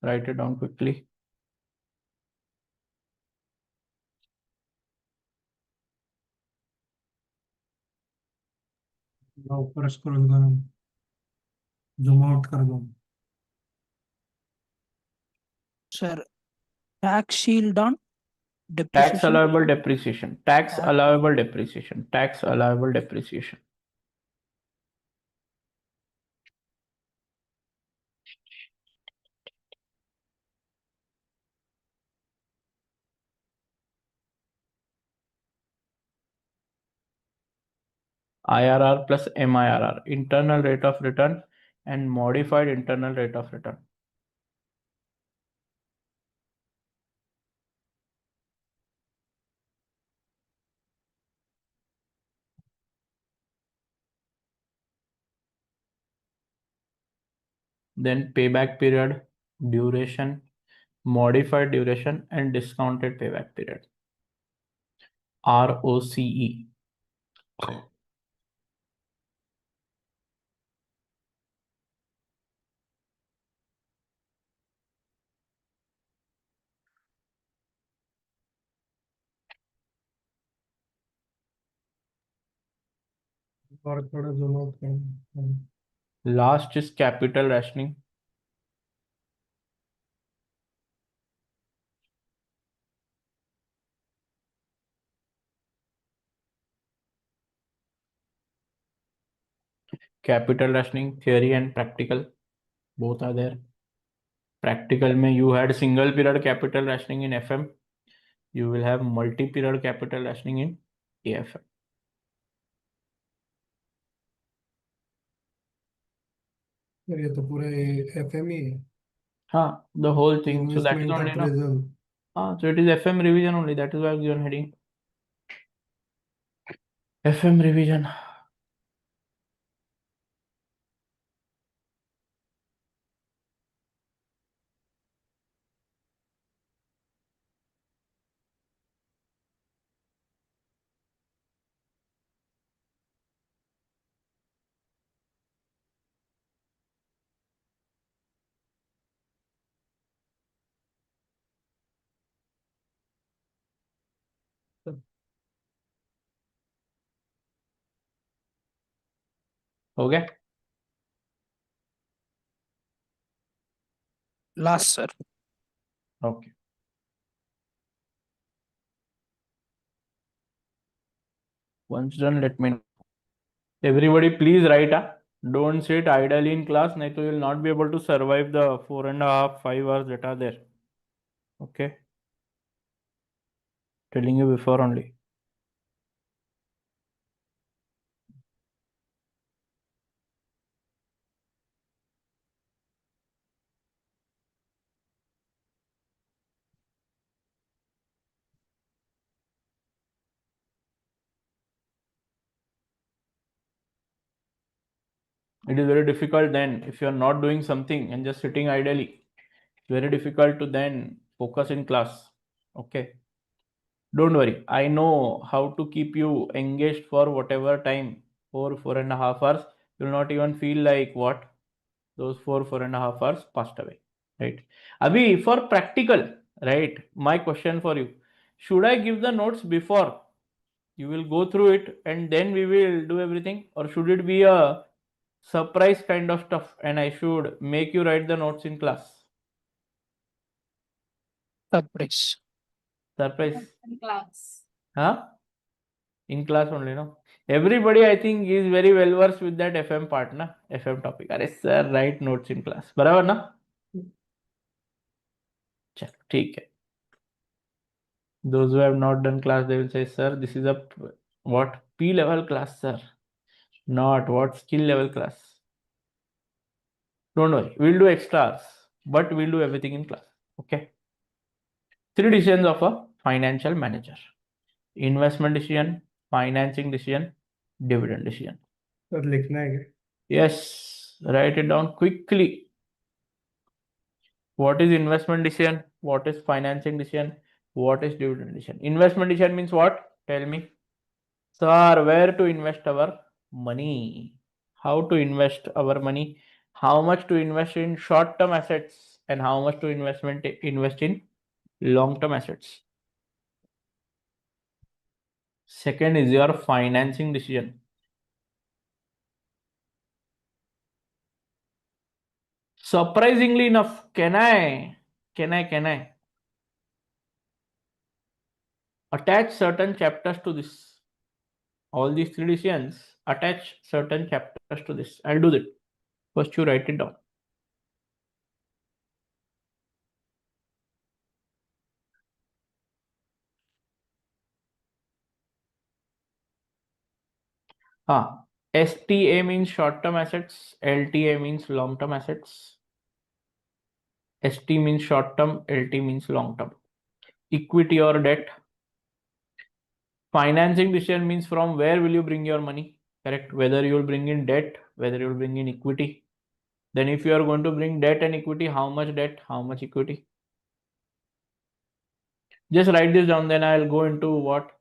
Write it down quickly. ऊपर scroll करो, zoom out कर दो. Sir, tax shield on Tax depreciation. allowable depreciation. Tax Tax- allowable depreciation. Tax allowable depreciation. IRR plus MIRR, internal rate of return and modified internal rate of return. Then payback period, duration, modified duration and discounted payback period. ROCE. और थोड़ा zoom out करो. Last is capital rationing. Capital rationing, theory and practical, both are there. Practical में you had single period capital rationing in FM. You will have multi-period capital rationing in AFM. ये तो पूरे FM ही है. हाँ, the whole thing. So that is Investment only no. appraisal. So it is FM revision only. That is why I've given heading. FM revision. हो गया? Last, sir. Okay. Once done, let me know. Everybody, please write. Don't sit idly in class. Nahi to you will not be able to survive the 4.5, 5 hours that are there. Okay. Telling you before only. It is very difficult then if you are not doing something and just sitting idly. It's very difficult to then focus in class. Okay. Don't worry. I know how to keep you engaged for whatever time, 4.5 hours. You'll not even feel like what those 4.5 hours passed away. Right. Abhi, for practical, right? My question for you: should I give the notes before? You will go through it and then we will do everything, or should it be a surprise kind of stuff and I should make you write the notes in class? Surprise. Surprise. In class. Huh? In class only, no? Everybody, I think, is very well versed with that FM part, na? FM topic. Are sir, write notes in class. बराबर ना? चल, ठीक है. Those who have not done class, they will say, sir, this is a what P level class, sir. Not what skill level class. Don't worry, we'll do extras, but we'll do everything in class. Okay. 3 decisions of a financial manager: investment decision, financing decision, dividend decision. Sir लिखना है क्या? Yes, write it down quickly. What is investment decision? What is financing decision? What is dividend decision? Investment decision means what? Tell me. Sir, where to invest our money? How to invest our money? How much to invest in short-term assets and how much to invest in long-term assets? Second is your financing decision. Surprisingly enough, can I attach certain chapters to this? All these 3 decisions, attach certain chapters to this. I'll do that. First, you write it down. STA means short-term assets. LTA means long-term assets. ST means short-term. LT means long-term. Equity or debt. Financing decision means from where will you bring your money? Correct. Whether you will bring in debt, whether you will bring in equity. Then if you are going to bring debt and equity, how much debt, how much equity? Just write this down, then I'll go into what?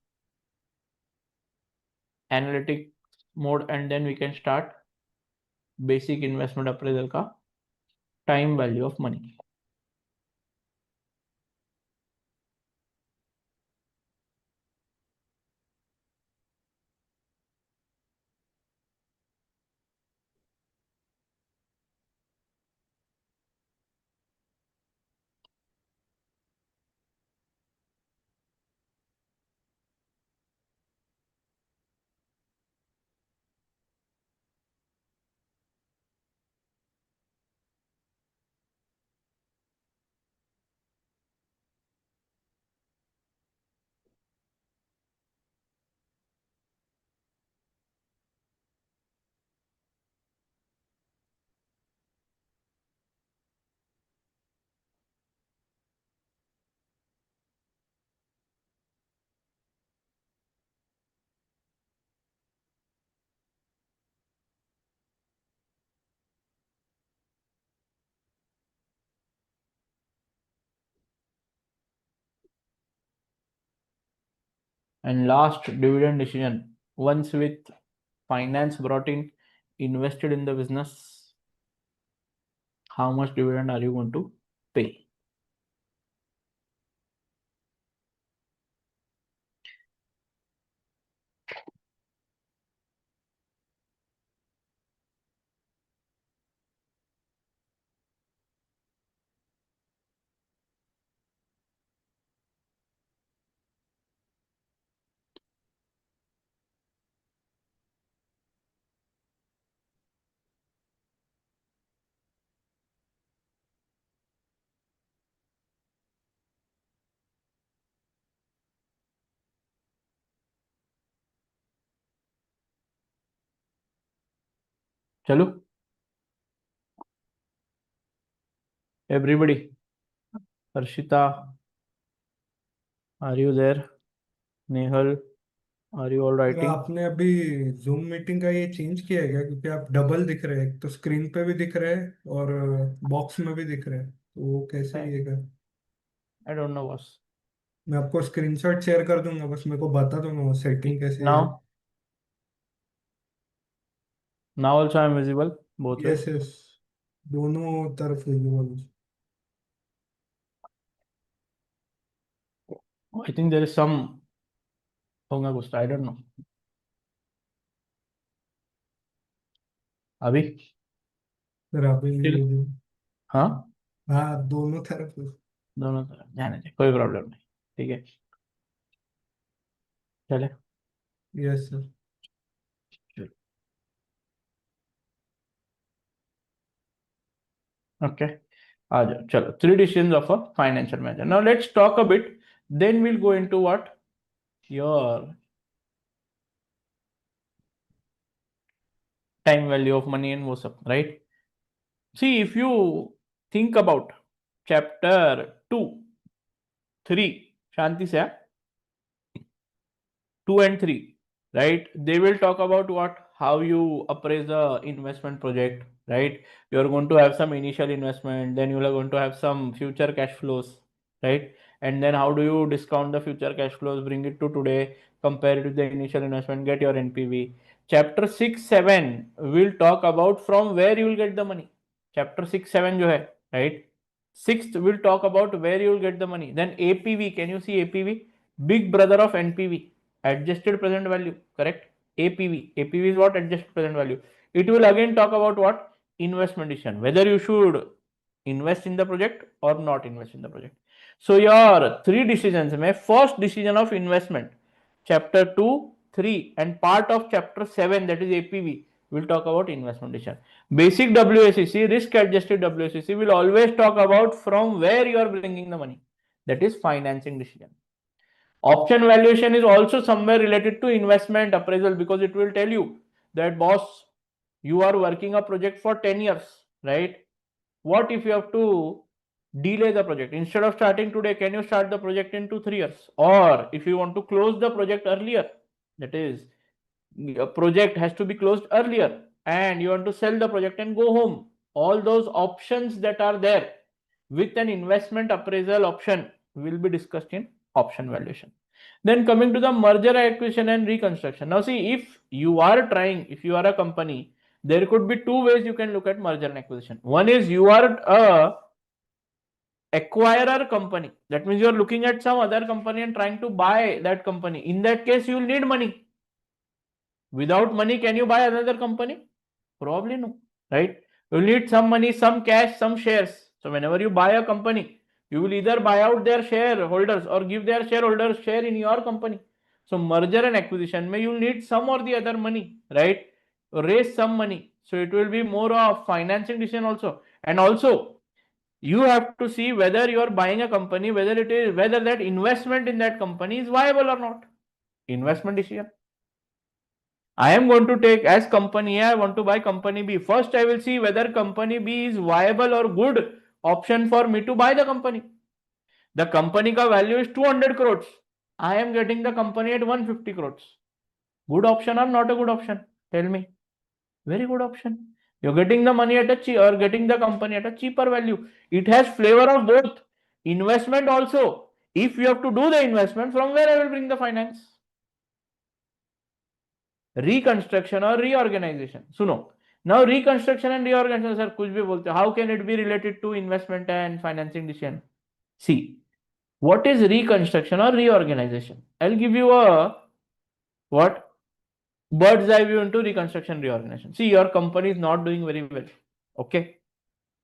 Analytic mode, and then we can start basic investment appraisal ka time value of money. And last, dividend decision. Once with finance brought in, invested in the business, how much dividend are you going to pay? चलो everybody, Harshita, are you there? Nehal, are you all तो writing? आपने अभी zoom meeting का ये change किया है क्या? क्योंकि आप डबल दिख रहे हैं, तो स्क्रीन पे भी दिख रहे हैं और बॉक्स में भी दिख रहे हैं, तो वो कैसे ये कर? I don't know boss. मैं आपको स्क्रीनशॉट शेयर कर दूंगा, बस मेरे को बता दो ना सेटिंग कैसे है। Now also I am visible both ways. Yes yes, दोनों तरफ visible. I think there is some होगा कुछ, I don't know. अभी सर आप भी हाँ हाँ, दोनों तरफ। दोनों तरफ जाने दे, कोई प्रॉब्लम नहीं, ठीक है चले। Yes sir. Okay, आ जाओ चलो। 3 decisions of a financial manager. Now let's talk a bit, then we'll go into what your time value of money and वो सब, right? See, if you think about chapter 2, 3, शांति से 2 and 3, right? They will talk about what, how you appraise a investment project, right? You are going to have some initial investment, then you are going to have some future cash flows, right? And then how do you discount the future cash flows, bring it to today, compare it with the initial investment, get your NPV. Chapter 6, 7 will talk about from where you will get the money. Chapter 6, 7 जो है, right? 6th will talk about where you will get the money. Then APV, can you see APV? Big brother of NPV, adjusted present value, correct? APV is what? Adjusted present value. It will again talk about what? Investment decision, whether you should invest in the project or not invest in the project. So your 3 decisions mein first decision of investment, chapter 2, 3 and part of chapter 7, that is APV, will talk about investment decision. Basic WACC, risk adjusted WACC, will always talk about from where you are bringing the money, that is financing decision. Option valuation is also somewhere related to investment appraisal, because it will tell you that boss, you are working a project for 10 years, right? What if you have to delay the project? Instead of starting today, can you start the project in 2-3 years? Or if you want to close the project earlier, that is, a project has to be closed earlier and you want to sell the project and go home, all those options that are there with an investment appraisal option will be discussed in option valuation. Then coming to the merger, acquisition and reconstruction. Now see, if you are trying, if you are a company, there could be 2 ways you can look at merger and acquisition. One is you are a acquirer company, that means you are looking at some other company and trying to buy that company. In that case, you will need money. Without money, can you buy another company? Probably no, right? You need some money, some cash, some shares. So whenever you buy a company, you will either buy out their shareholders or give their shareholders share in your company. So merger and acquisition, may you need some or the other money, right? Raise some money. So it will be more of financing decision also. And also you have to see whether you are buying a company, whether that investment in that company is viable or not. Investment decision. I am going to take as company A, I want to buy company B. First, I will see whether company B is viable or good option for me to buy the company. The company ka value is 200 crores. I am getting the company at 150 crores. Good option or not a good option? Tell me. Very good option. You're getting the money at or getting the company at a cheaper value. It has flavor of both. Investment also. If you have to do the investment, from where I will bring the finance? Reconstruction or reorganization. Suno. Now reconstruction and reorganization, sir, kuch bhi bolte. How can it be related to investment and financing decision? See, what is reconstruction or reorganization? I'll give you a what? Bird's eye view into reconstruction reorganization. See, your company is not doing very well. Okay.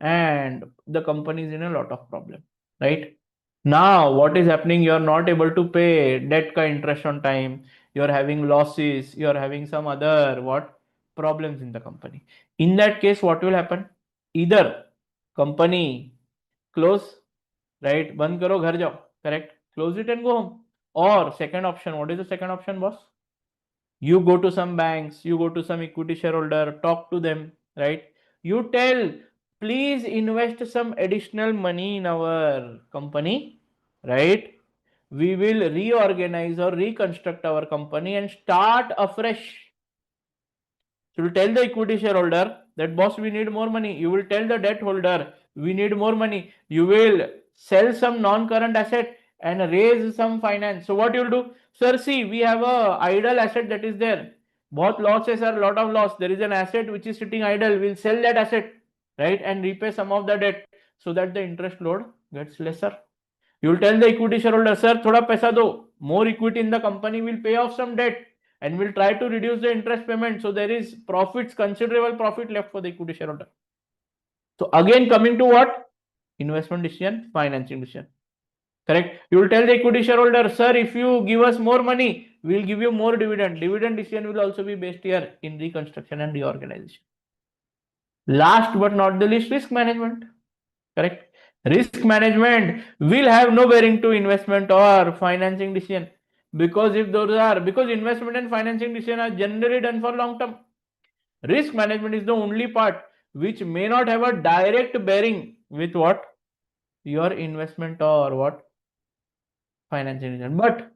And the company is in a lot of problem, right? Now what is happening? You are not able to pay debt ka interest on time. You are having losses. You are having some other what problems in the company. In that case, what will happen? Either company close, right? Band karo, ghar jao, correct? Close it and go home. Or second option. What is the second option, boss? You go to some banks, you go to some equity shareholder, talk to them, right? You tell, please invest some additional money in our company, right? We will reorganize or reconstruct our company and start afresh. So you tell the equity shareholder that, boss, we need more money. You will tell the debt holder, we need more money. You will sell some non-current asset and raise some finance. So what you'll do? Sir, see, we have a idle asset that is there. Both losses are a lot of loss. There is an asset which is sitting idle. We'll sell that asset, right, and repay some of the debt so that the interest load gets lesser. You will tell the equity shareholder, sir, thoda paisa do. More equity in the company will pay off some debt and will try to reduce the interest payment. So there is profits, considerable profit left for the equity shareholder. So again, coming to what? Investment decision, financing decision. Correct. You will tell the equity shareholder, sir, if you give us more money, we will give you more dividend. Dividend decision will also be based here in reconstruction and reorganization. Last but not the least, risk management. Correct. Risk management will have no bearing to investment or financing decision, because because investment and financing decision are generally done for long term. Risk management is the only part which may not have a direct bearing with what? Your investment or what? Financing decision. But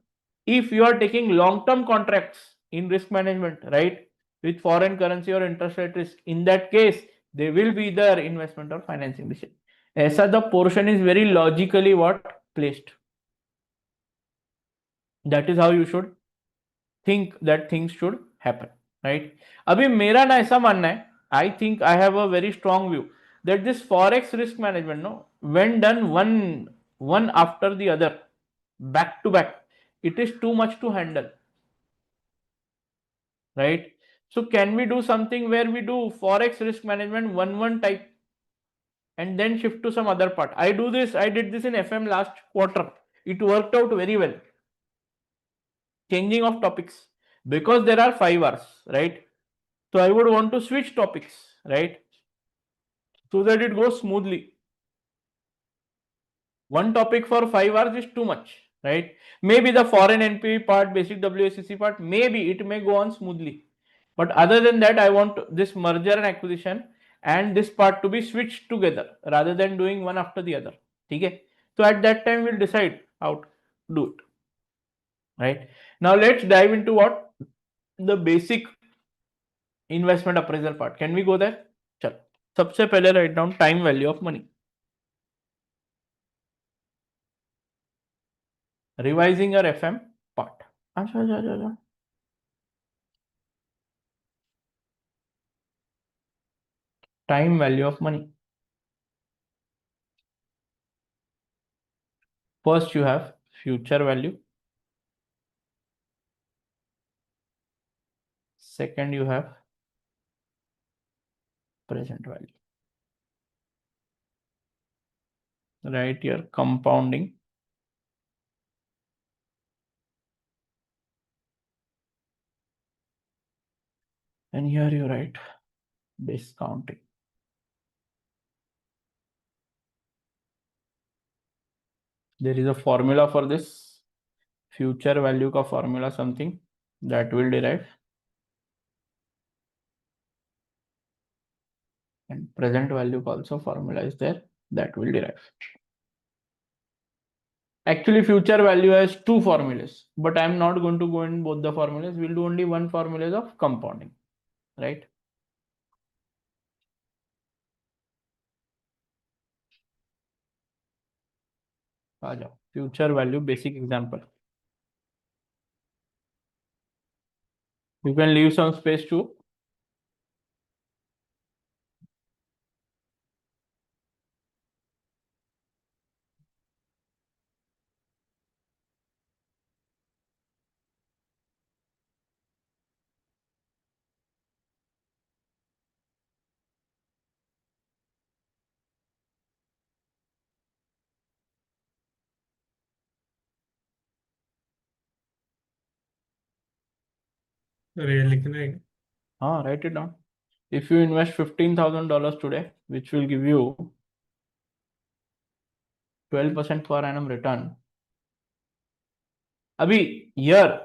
if you are taking long term contracts in risk management, right, with foreign currency or interest rate risk, in that case they will be either investment or financing decision. ऐसा the portion is very logically what placed. That is how you should think that things should happen, right? अभी मेरा ना ऐसा मानना है, I think I have a very strong view that this forex risk management, no, when done one after the other, back to back, it is too much to handle, right? So can we do something where we do forex risk management one type and then shift to some other part? I did this in FM last quarter. It worked out very well. Changing of topics, because there are 5 hours, right? So I would want to switch topics, right, so that it goes smoothly. One topic for 5 hours is too much, right? Maybe the foreign NPV part, basic WACC part, maybe it may go on smoothly, but other than that, I want this merger and acquisition and this part to be switched together rather than doing one after the other. Okay, so at that time we'll decide how to do it, right? Now let's dive into what? The basic investment appraisal part. Can we go there? चलो, सबसे पहले write down time value of money. Revising your FM part. अच्छा. Time value of money. First you have future value. Second you have present value. Right here, compounding. And here you write discounting. There is a formula for this. Future value का formula something that will derive. And present value also formula is there that will derive. Actually, future value has 2 formulas, but I'm not going to go in both the formulas. We'll do only one formula of compounding, right? Future value basic example. You can leave some space too. अरे लिखना है. Write it down. If you invest $15,000 today, which will give you 12% per annum return. Abhi, here,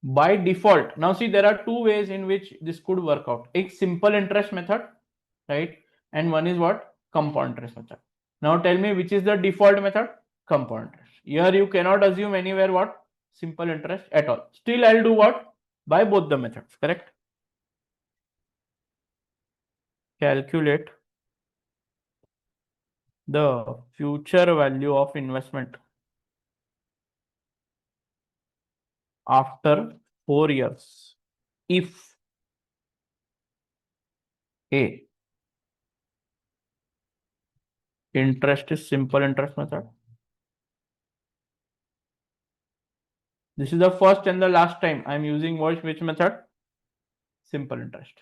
by default, now see there are 2 ways in which this could work out. A simple interest method right? And one is what? Compound interest method. Now tell me which is the default method? Compound interest. Here you cannot assume anywhere what? Simple interest at all. Still I'll do what? By both the methods, correct? Calculate the future value of investment after 4 years if A, interest is simple interest method. This is the first and the last time I'm using which method? Simple interest.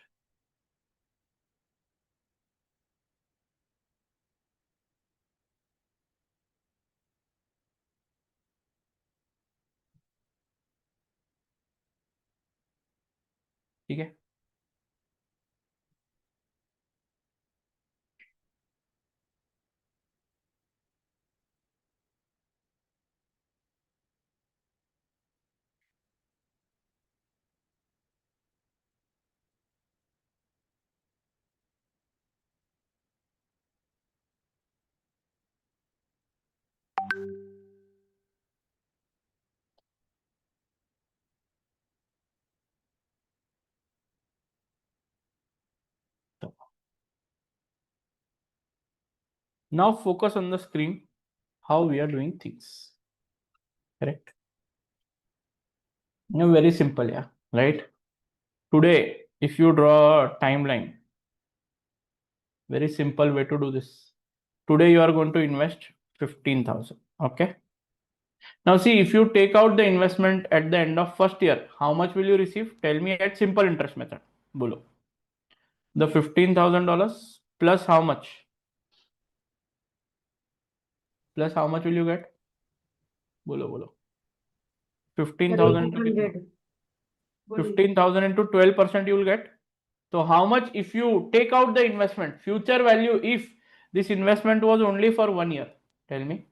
ठीक है? Now focus on the screen how we are doing things. Correct? Now very simple, yeah, right? Today, if you draw a timeline, very simple way to do this. Today you are going to invest 15,000. Okay. Now see, if you take out the investment at the end of first year, how much will you receive? Tell me at simple interest method. Bolo. The $15,000 plus how much? Plus how much will you get? Bolo. 15,000 into 100. 15,000 into 12% you will get. So how much if you take out the investment, future value if this investment was only for 1 year? Tell me.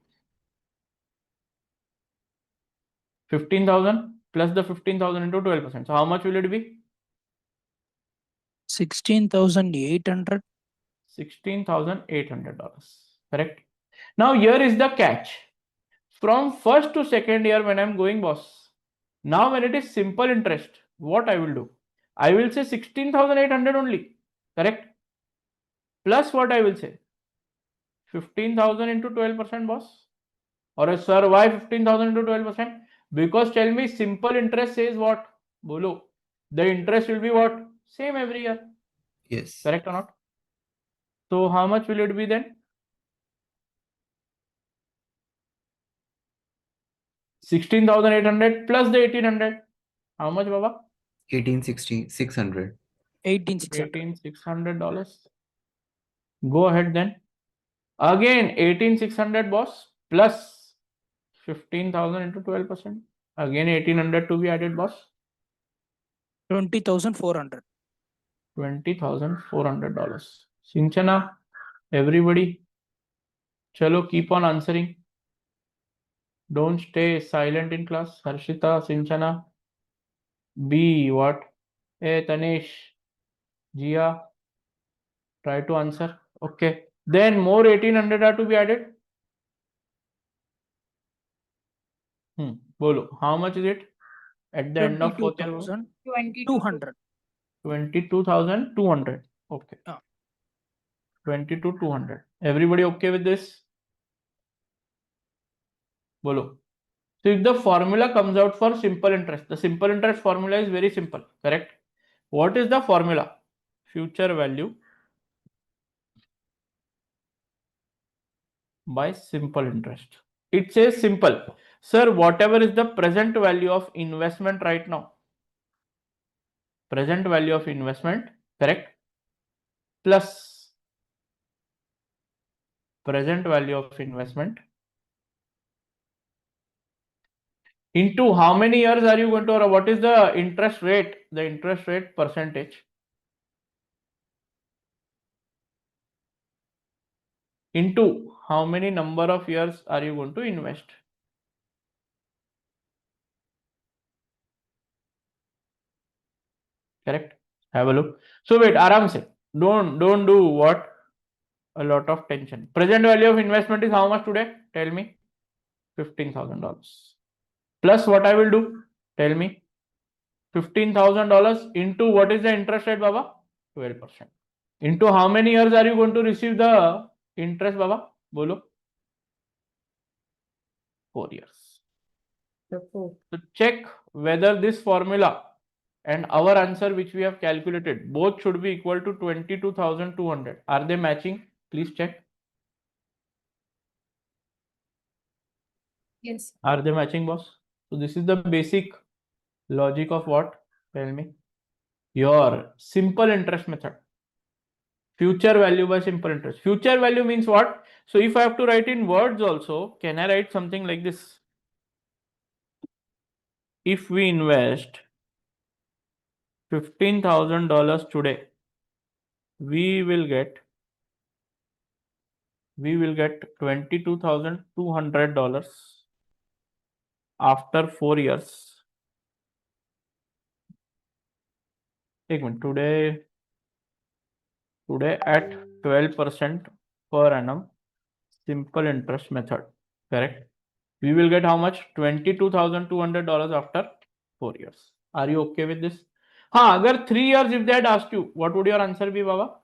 15,000 plus the 15,000 into 12%. So how much will it be? 16,800. $16,800. Correct. Now here is the catch. From first to second year when I'm going, boss, now when it is simple interest, what I will do? I will say 16,800 only. Correct. Plus what I will say? 15,000 into 12%, boss. Or sir, why 15,000 into 12%? Because tell me, simple interest says what? Bolo. The interest will be what? Same every year. Yes. Correct or not? So how much will it be then? 16,800 plus the 1,800. How much, Baba? 18,600. $18,600. Go ahead then. Again, 18,600, boss, plus 15,000 into 12%. Again, 1,800 to be added, boss. 20,400. $20,400. Sinchana, everybody, chalo, keep on answering. Don't stay silent in class. Harshita, Sinchana, B, what? Hey, Tanesh, Jia, try to answer. Okay. Then more 1,800 are to be added. Bolo. How much is it at the end of fourth year? 22,200. 22,200. Okay. 22,200. Everybody okay with this? Bolo. So if the formula comes out for simple interest, the simple interest formula is very simple, correct? What is the formula? Future value by simple interest. It says simple. Sir, whatever is the present value of investment right now? Present value of investment, correct? Plus present value of investment into how many years are you going to, or what is the interest rate? The interest rate percentage into how many number of years are you going to invest? Correct. Have a look. So wait, आराम से Don't do what? A lot of tension. Present value of investment is how much today? Tell me. $15,000. Plus what I will do? Tell me. $15,000 into what is the interest rate, Baba? 12%. Into how many years are you going to receive the interest, Baba? Bolo. 4 years. So check whether this formula and our answer which we have calculated both should be equal to 22,200. Are they matching? Please check. Yes. Are they matching, boss? So this is the basic logic of what? Tell me. Your simple interest method. Future value by simple interest. Future value means what? So if I have to write in words also, can I write something like this? If we invest $15,000 today, we will get $22,200 after 4 years. Take minute. Today at 12% per annum, simple interest method, correct? We will get how much? $22,200 after 4 years. Are you okay with this? Agar 3 years if they had asked you, what would your answer be, Baba?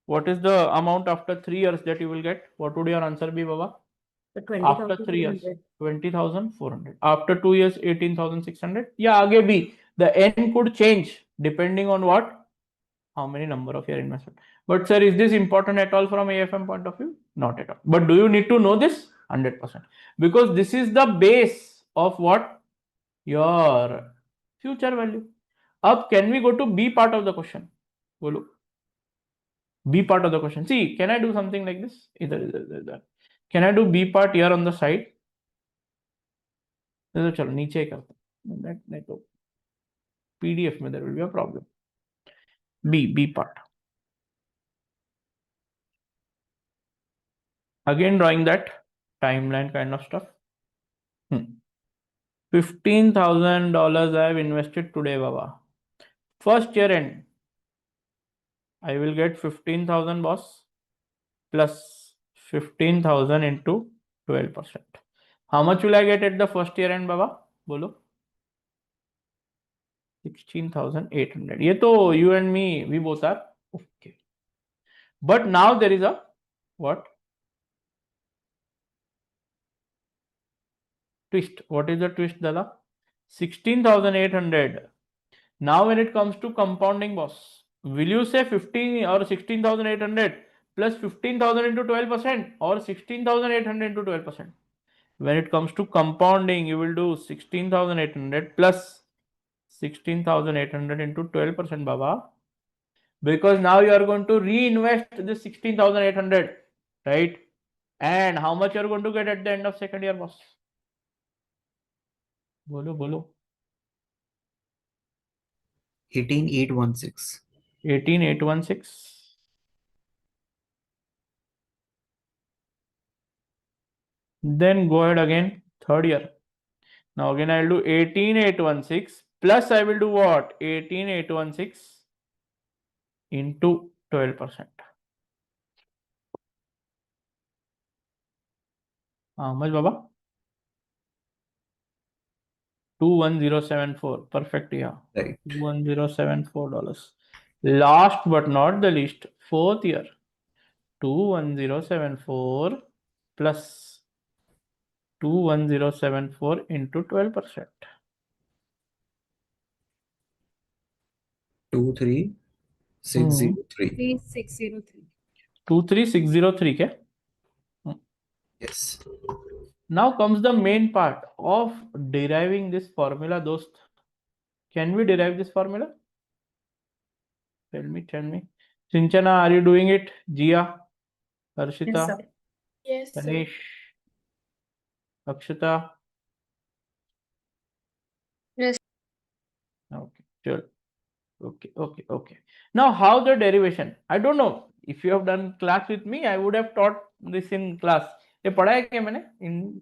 What is the amount after 3 years that you will get? What would your answer be, Baba? After 3 years, 20,400. After 2 years, 18,600. Yeah, again B. The N could change depending on what? How many number of your investment. But sir, is this important at all from AFM point of view? Not at all. But do you need to know this? 100%. Because this is the base of what? Your future value. Up, can we go to B part of the question? Bolo. B part of the question. See, can I do something like this? Either. Can I do B part here on the side? चलो नीचे करते नहीं तो PDF में there will be a problem. B part. Again drawing that timeline kind of stuff. $15,000 I have invested today, Baba. First year end, I will get 15,000, boss, plus 15,000 into 12%. How much will I get at the first year end, Baba? Bolo. 16,800. ये तो you and me, we both are okay. But now there is a what? Twist. What is the twist, Dala? 16,800. Now when it comes to compounding, boss, will you say 15 or 16,800 plus 15,000 into 12% or 16,800 into 12%? When it comes to compounding, you will do 16,800 plus 16,800 into 12%, Baba. Because now you are going to reinvest this 16,800, right? And how much you are going to get at the end of second year, boss? Bolo. 18,816. 18,816. Then go ahead again, third year. Now again I will do 18,816 plus I will do what? 18,816 into 12%. How much, Baba? 21074. Perfect, yeah. Right. $21074. Last but not the least, fourth year. 21074 plus 21074 into 12%. 23,603. 3603. 23,603, okay? Yes. Now comes the main part of deriving this formula, dost. Can we derive this formula? Tell me. Sinchana, are you doing it? Jia, Harshita, Yes, sir. Ganesh, Akshita. Yes. Okay, sure. Okay. Now, how the derivation? I don't know. If you have done class with me, I would have taught this in class. ये पढ़ा है क्या मैंने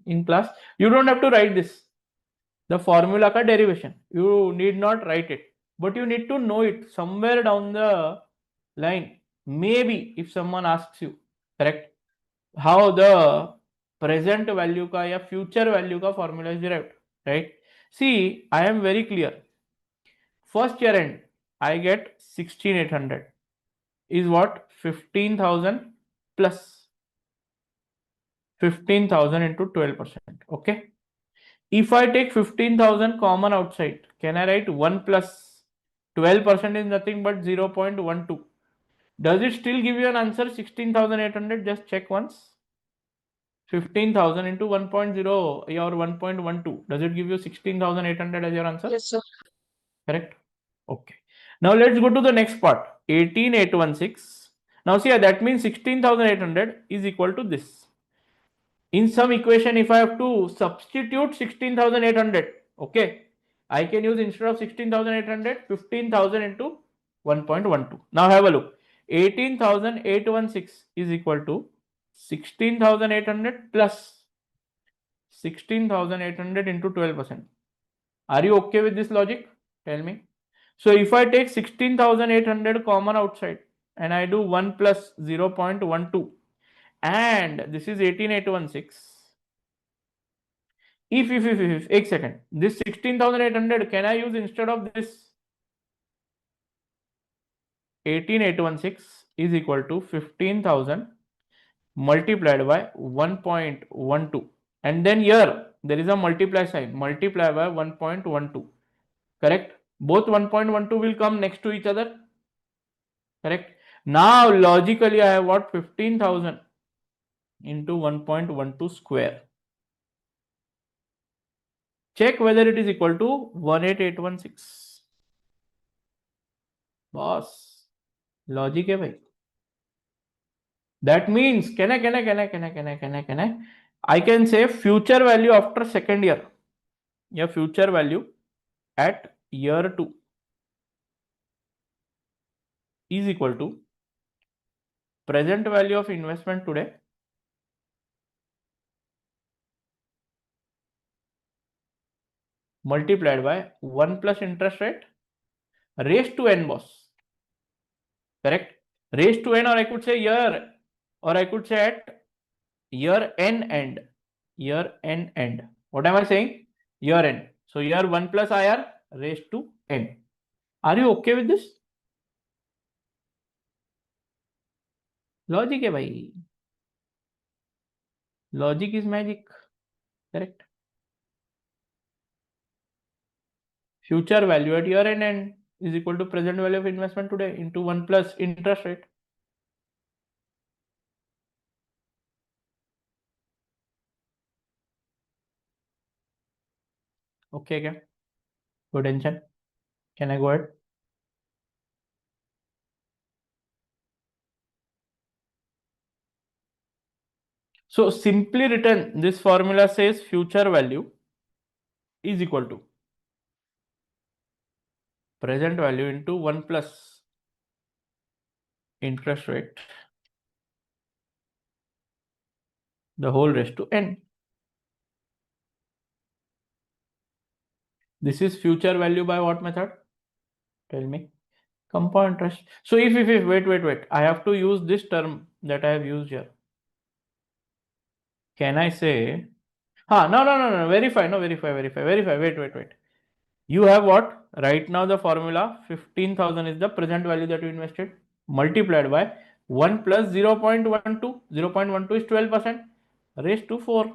in class? You don't have to write this. The formula का derivation. You need not write it, but you need to know it somewhere down the line. Maybe if someone asks you, correct, how the present value का या future value का formula is derived, right? See, I am very clear. First year end, I get 16,800 is what? 15,000 plus 15,000 into 12%. Okay. If I take 15,000 common outside, can I write 1 plus 12% is nothing but 0.12. Does it still give you an answer 16,800? Just check once. 15,000 into 1.0 or 1.12. Does it give you 16,800 as your answer? Yes, sir. Correct. Okay. Now let's go to the next part. 18,816. Now see, that means 16,800 is equal to this. In some equation, if I have to substitute 16,800, okay, I can use instead of 16,800, 15,000 into 1.12. Now have a look. 18,816 is equal to 16,800 plus 16,800 into 12%. Are you okay with this logic? Tell me. So if I take 16,800 common outside and I do 1 plus 0.12 and this is 18,816. If, एक second, this 16,800 can I use instead of this 18,816 is equal to 15,000 multiplied by 1.12, and then here there is a multiply sign, multiply by 1.12, correct? Both 1.12 will come next to each other, correct? Now logically I have what? 15,000 into 1.12 square. Check whether it is equal to 18,816. Boss, logic है भाई. That means can I can say future value after second year. Yeah, future value at year 2 is equal to present value of investment today multiplied by 1 plus interest rate raised to n, boss. Correct? Raised to n, or I could say year, or I could say at year n end. Year n end. What am I saying? Year end. So year 1 plus IR raised to n. Are you okay with this? Logic है भाई. Logic is magic. Correct? Future value at year end is equal to present value of investment today into 1 plus interest rate. Okay, क्या? Good attention. Can I go ahead? So simply written, this formula says future value is equal to present value into 1 plus interest rate, the whole raised to n. This is future value by what method? Tell me. Compound interest. So if wait, I have to use this term that I have used here. Can I say, no, verify, wait. You have what? Right now the formula 15,000 is the present value that you invested multiplied by 1 plus 0.12. 0.12 is 12% raised to 4.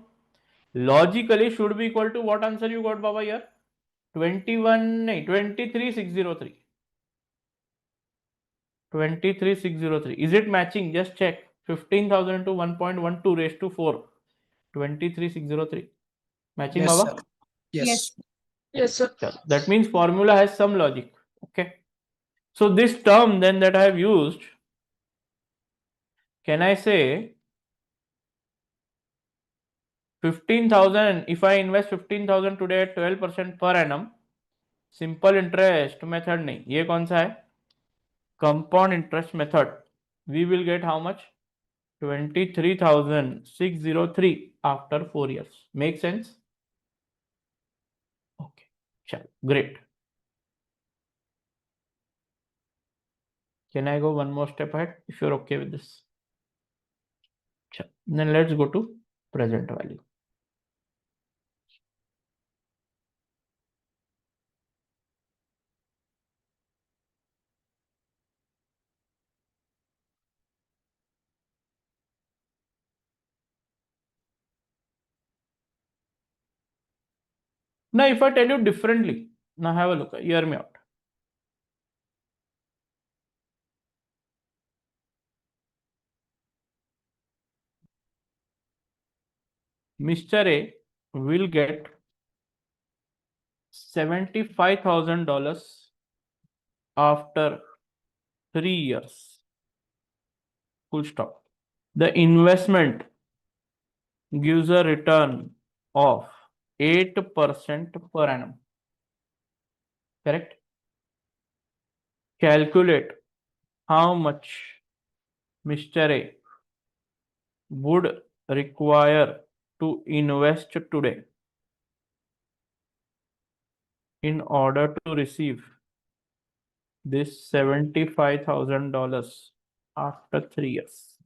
Logically should be equal to what answer you got, Baba, here? 23,603. 23,603. Is it matching? Just check. 15,000 into 1.12 raised to 4. 23,603. Matching, Yes, Baba? sir. Yes. Yes, sir. That means formula has some logic. Okay. So this term then that I have used, can I say 15,000, if I invest 15,000 today at 12% per annum, simple interest method नहीं, ये कौन सा है? Compound interest method. We will get how much? 23,603 after 4 years. Make sense? Okay, great. Can I go one more step ahead if you're okay with this? Then let's go to present value. Now, if I tell you differently, now have a look, hear me out. Mr. A will get $75,000 after 3 years. Full stop. The investment gives a return of 8% per annum. Correct? Calculate how much Mr. A would require to invest today in order to receive this $75,000 after 3 years.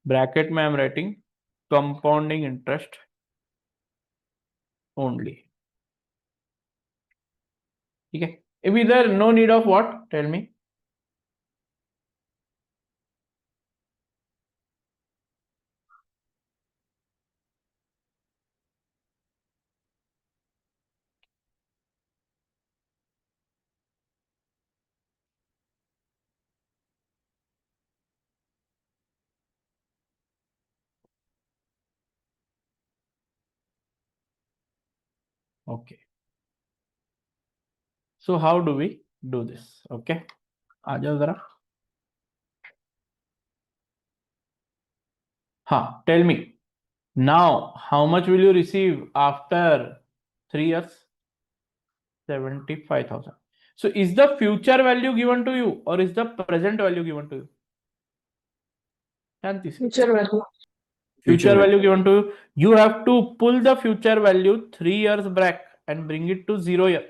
Bracket में I'm writing compounding interest only. Okay. If either no need of what? Tell me. Okay. So how do we do this? Okay. आ जाओ जरा. हाँ. Tell me. Now, how much will you receive after 3 years? 75,000. So is the future value given to you or is the present value given to you? Shanti. Future value. Future value given to you. You have to pull the future value 3 years back and bring it to 0 year.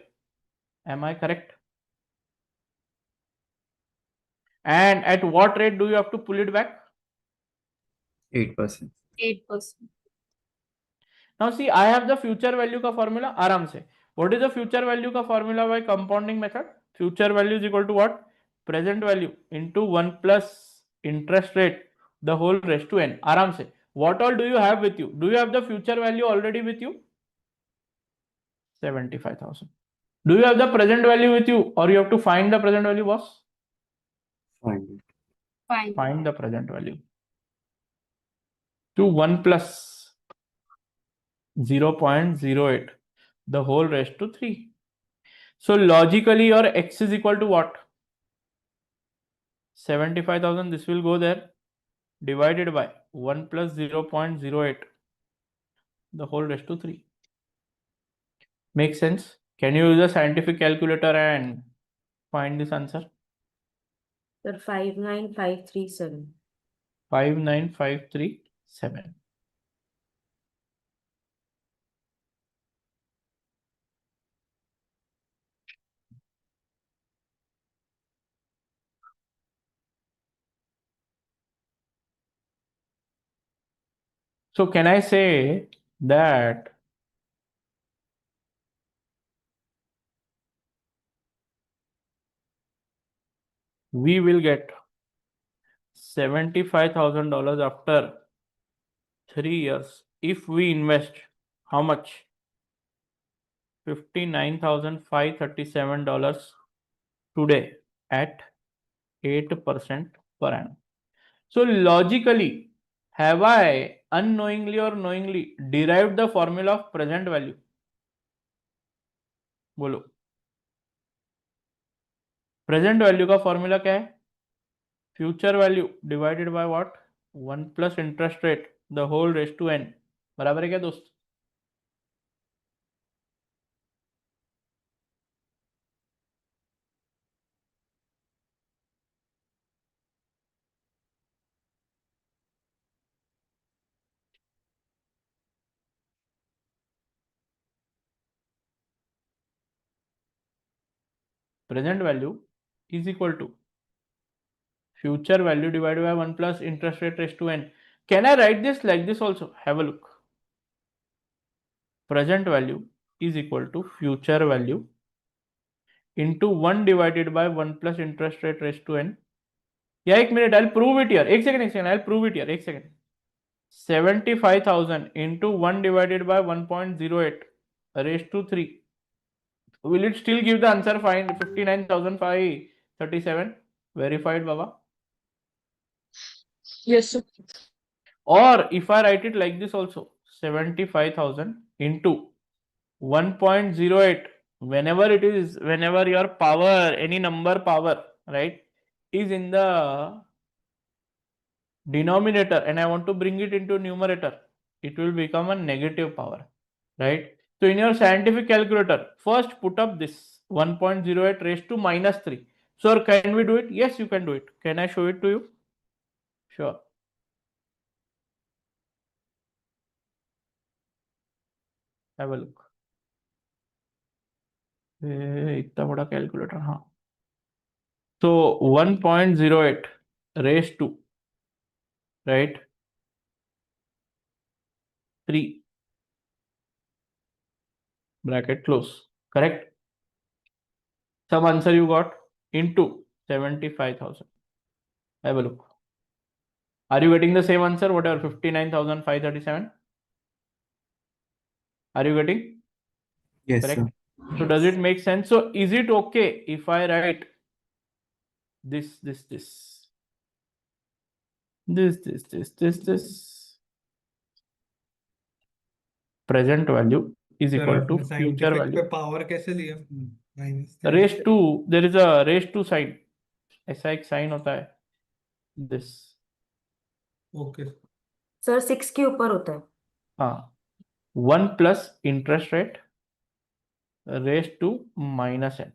Am I correct? And at what rate do you have to pull it back? 8%. 8%. Now see, I have the future value का formula आराम से. What is the future value का formula by compounding method? Future value is equal to what? Present value into 1 plus interest rate, the whole raised to n. आराम से. What all do you have with you? Do you have the future value already with you? 75,000. Do you have the present value with you or you have to find the present value, boss? Find it. Find the present value. To 1 plus 0.08, the whole raised to 3. So logically your x is equal to what? 75,000. This will go there, divided by 1 plus 0.08, the whole raised to 3. Makes sense? Can you use a scientific calculator and find this answer? Sir, 59537. 59537. So can I say that we will get $75,000 after 3 years if we invest how much? $59,537 today at 8% per annum. So logically, have I unknowingly or knowingly derived the formula of present value? बोलो. Present value का formula क्या है? Future value divided by what? 1 plus interest rate, the whole raised to n. बराबर है क्या दोस्त? Present value is equal to future value divided by 1 plus interest rate raised to n. Can I write this like this also? Have a look. Present value is equal to future value into 1 divided by 1 plus interest rate raised to n. Yeah, 1 minute, I'll prove it here. 1 second, I'll prove it here. 1 second. 75,000 into 1 divided by 1.08 raised to 3. Will it still give the answer? Find 59,537. Verified, Baba. Yes, sir. Or if I write it like this also, 75,000 into 1.08, whenever your power, any number power, right, is in the denominator and I want to bring it into numerator, it will become a negative power, right? So in your scientific calculator, first put up this 1.08 raised to minus 3. So can we do it? Yes, you can do it. Can I show it to you? Sure. Have a look. इतना बड़ा calculator, हाँ. So 1.08 raised to, right, 3 bracket close, correct? Some answer you got into 75,000. Have a look. Are you getting the same answer? Whatever, 59,537. Are you getting? Yes, Correct. sir. So does it make sense? So is it okay if I write this, present value is sir equal to आपने future scientific पे value power कैसे लिया? raised to, there is a raised to sign, ऐसा एक sign होता है, this. Okay sir 6 के ऊपर होता है. हाँ, 1 plus interest rate raised to minus n.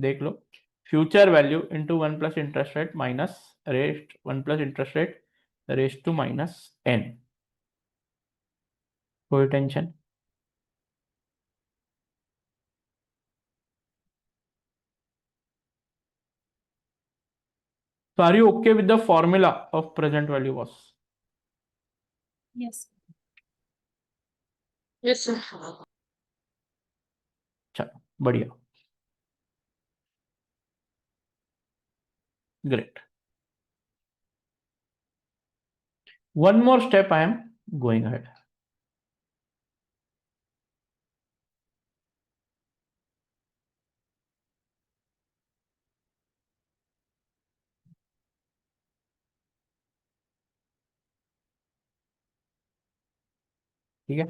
देख लो, future value into 1 plus interest rate minus raised 1 plus interest rate raised to minus n. कोई tension? So are you okay with the formula of present value was? Yes. Yes, sir. चलो बढ़िया, great. One more step I am going ahead. ठीक है.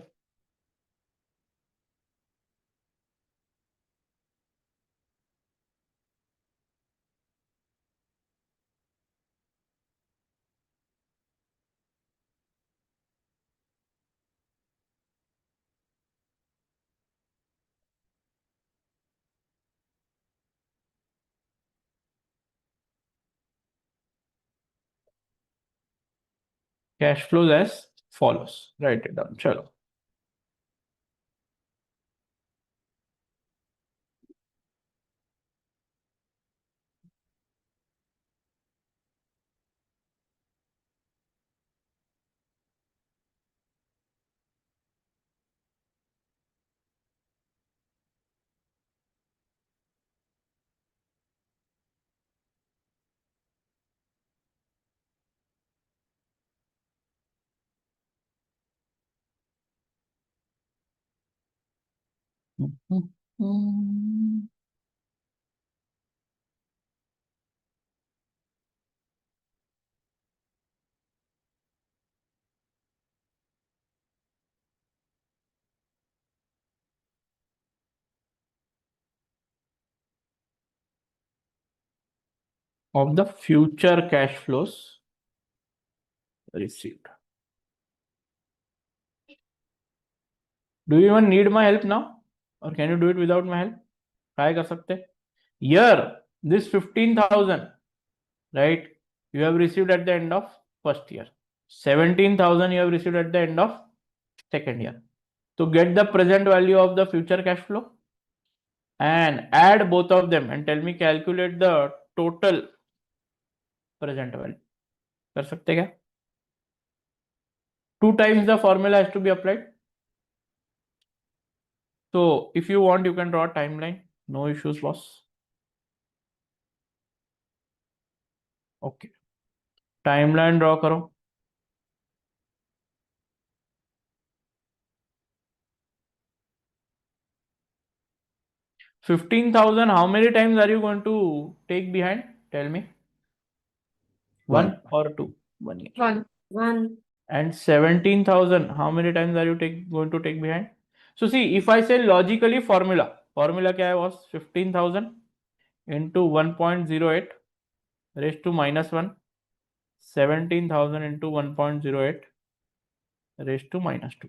Cash flows as follows. Write it down. Chalo. Of the future cash flows received. Do you even need my help now, or can you do it without my help? Try कर सकते. Here, this 15,000, right? You have received at the end of first year. 17,000 you have received at the end of second year. To get the present value of the future cash flow and add both of them and tell me calculate the total present value कर सकते क्या? 2 times the formula has to be applied. So if you want, you can draw a timeline. No issues, boss. Okay. Timeline draw करो. 15,000, how many times are you going to take behind? Tell me. One or two? 1 year. One. And 17,000, how many times are you going to take behind? So see, if I say logically formula क्या है was 15,000 into 1.08 raised to minus 1, 17,000 into 1.08 raised to minus 2.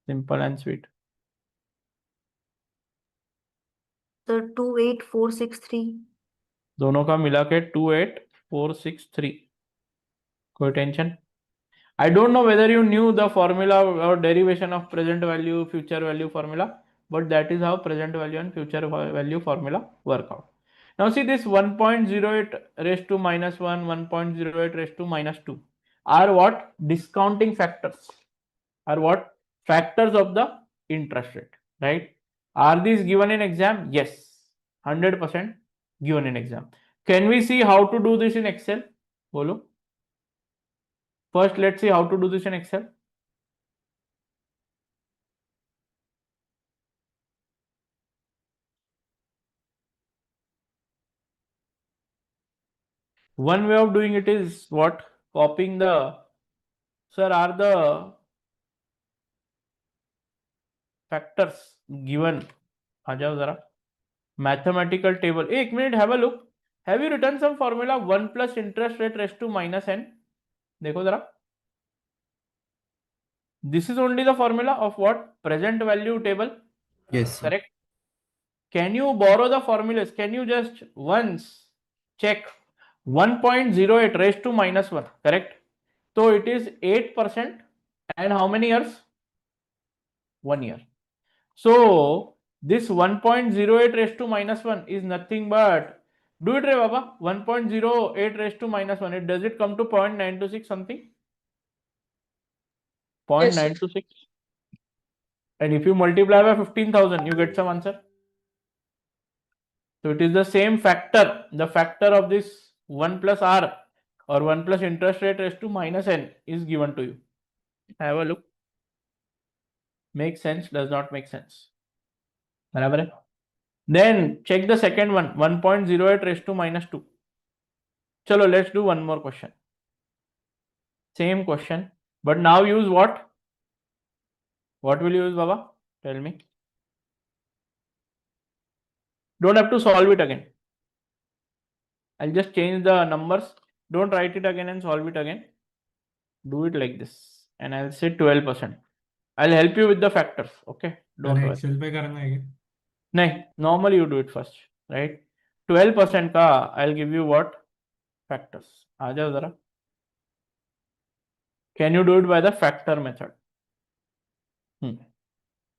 Simple and sweet. So 28463. दोनों का मिला के 28463. कोई tension? I don't know whether you knew the formula or derivation of present value, future value formula, but that is how present value and future value formula work out. Now see this 1.08 raised to minus 1, 1.08 raised to minus 2 are what? Discounting factors. Are what? Factors of the interest rate, right? Are these given in exam? Yes, 100% given in exam. Can we see how to do this in Excel? Bolo. First, let's see how to do this in Excel. One way of doing it is what? Copying the, sir, are the factors given? आ जाओ जरा. Mathematical table. एक minute, have a look. Have you written some formula 1 plus interest rate raised to minus n? देखो जरा. This is only the formula of what? Present value table. Yes, sir. Correct. Can you borrow the formulas? Can you just once check 1.08 raised to minus 1? Correct. So it is 8% and how many years? 1 year. So this 1.08 raised to minus 1 is nothing but, do it, Re Baba. 1.08 raised to minus 1. Does it come to 0.926 something? 0.926. And if you multiply by 15,000, you get some answer. So it is the same factor. The factor of this 1 plus r or 1 plus interest rate raised to minus n is given to you. Have a look. Makes sense, does not make sense. बराबर है? Then check the second one, 1.08 raised to minus 2. Chalo, let's do one more question. Same question, but now use what? What will you use, Baba? Tell me. Don't have to solve it again. I'll just change the numbers. Don't write it again and solve it again. Do it like this. And I'll say 12%. I'll help you with the factors. Okay? Don't worry. Excel पे करना है क्या? नहीं, normally you do it first, right? 12% का I'll give you what? Factors. आ जाओ जरा. Can you do it by the factor method?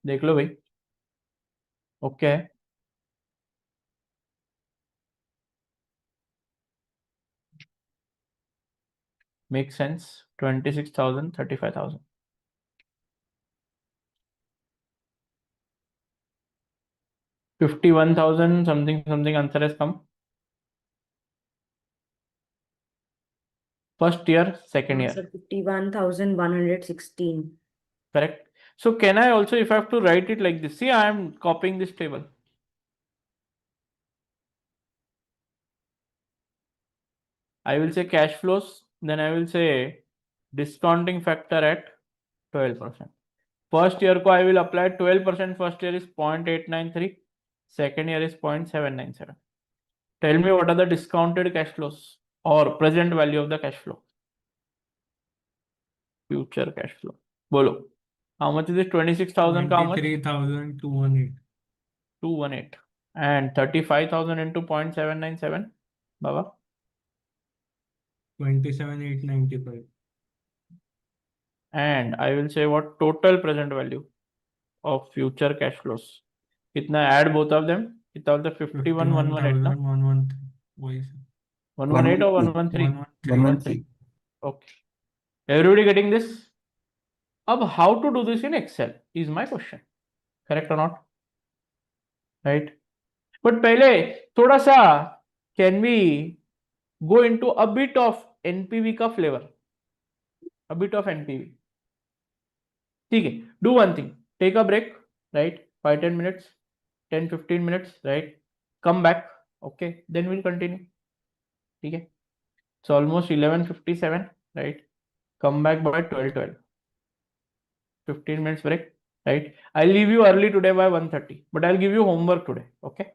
देख लो भाई. Okay. Makes sense. 26,000, 35,000. 51,000 something answer has come. First year, second year. 51,116. Correct. So can I also, if I have to write it like this, see, I am copying this table. I will say cash flows, then I will say discounting factor at 12%. First year ko I will apply 12%. First year is 0.893. Second year is 0.797. Tell me what are the discounted cash flows or present value of the cash flow. Future cash flow. Bolo. How much is it? 26,000 ka how much? 23,218. 218. And 35,000 into 0.797. Baba. 27,895. And I will say what total present value of future cash flows. Kitna, add both of them? कितना बोलते 51,118 ना 51,113 वही sir 118 or 113 113 okay everybody getting this अब how to do this in Excel is my question correct or not right but पहले थोड़ा सा can we go into a bit of NPV का flavor a bit of NPV ठीक है do one thing take a break right 5-10 minutes 10-15 minutes right come back okay then we'll continue ठीक है so almost 11:57 right come back by 12:12 15 minutes break right I'll leave you early today by 1:30 but I'll give you homework today okay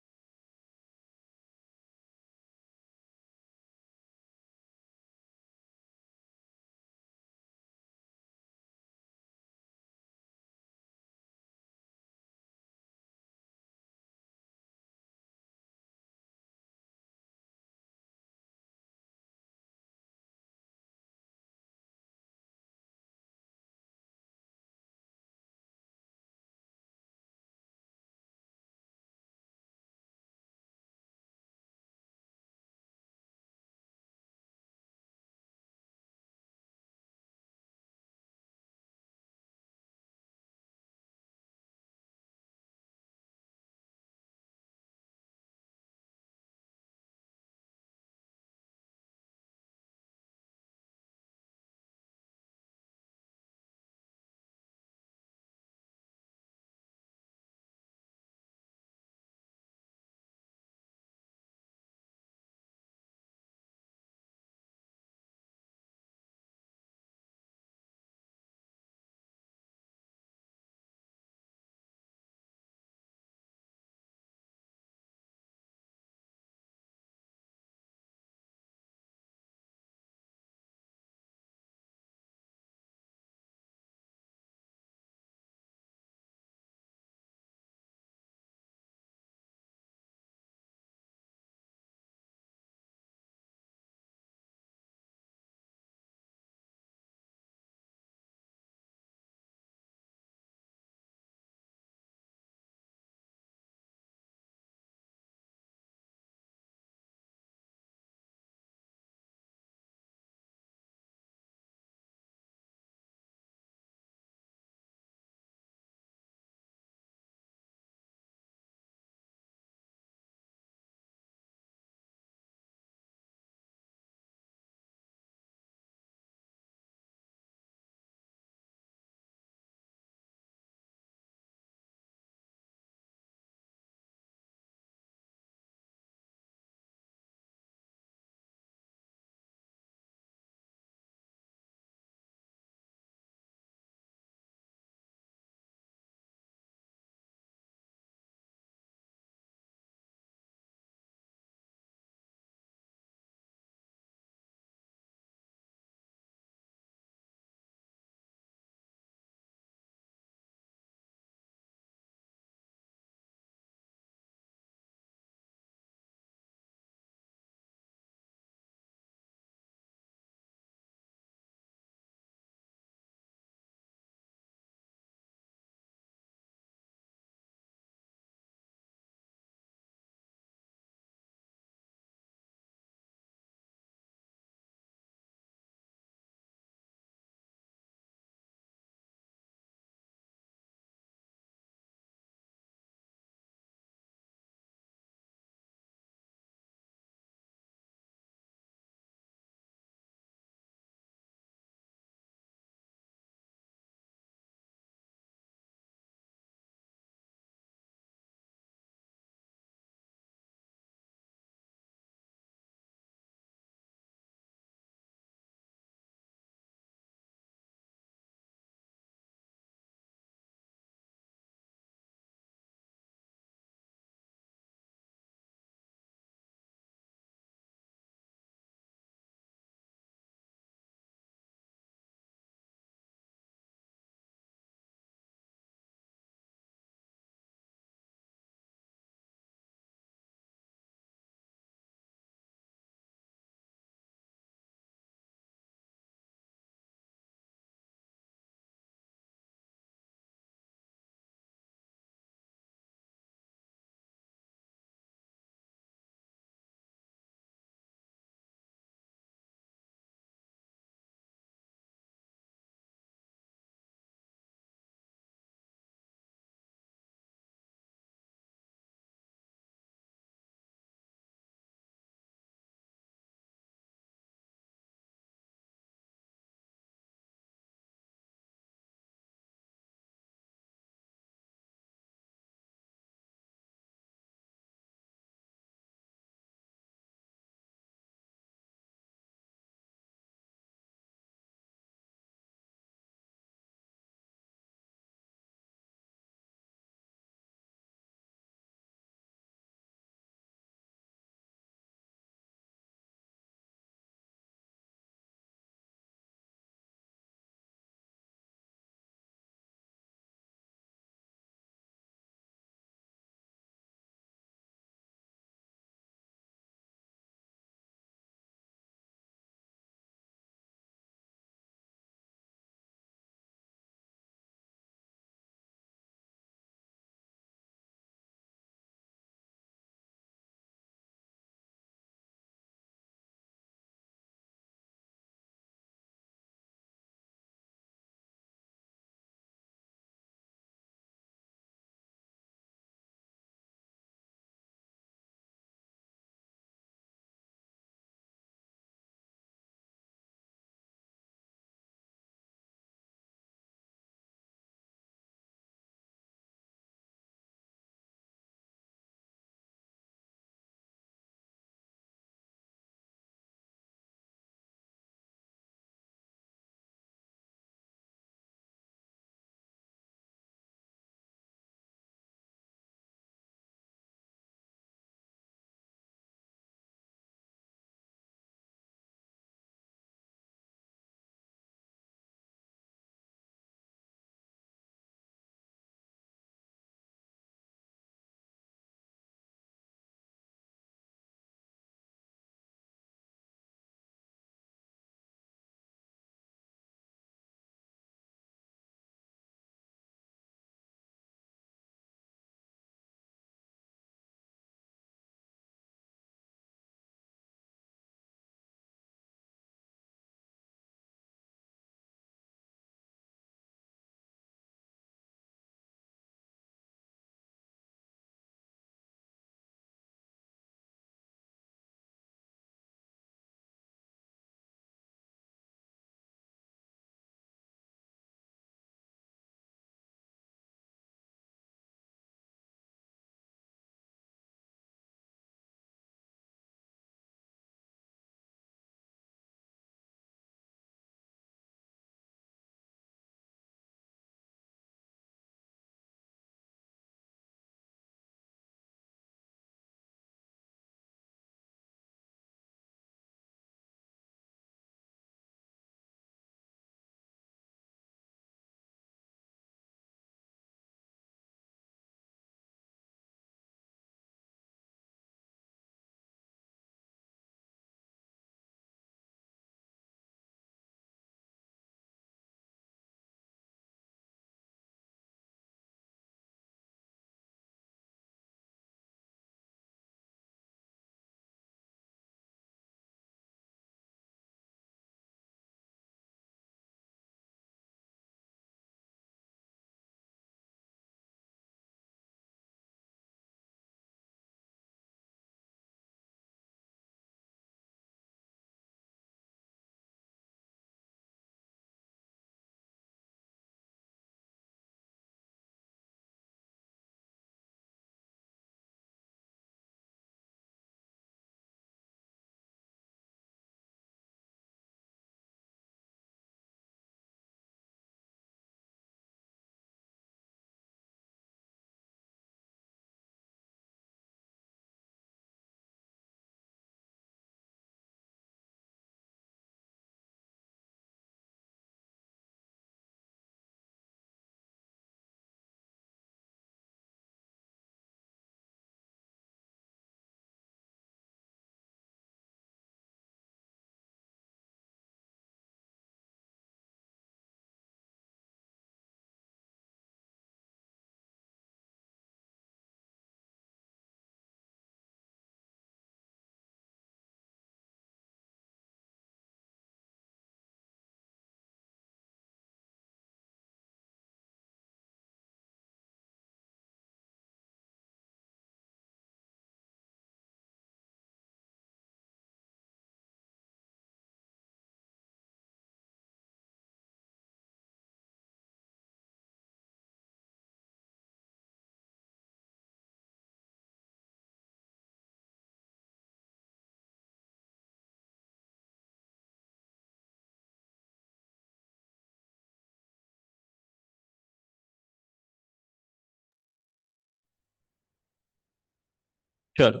चलो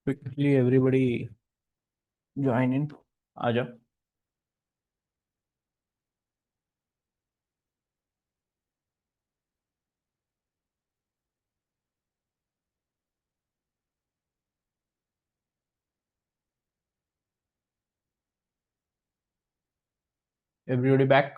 quickly everybody join in. आ जाओ. Everybody back.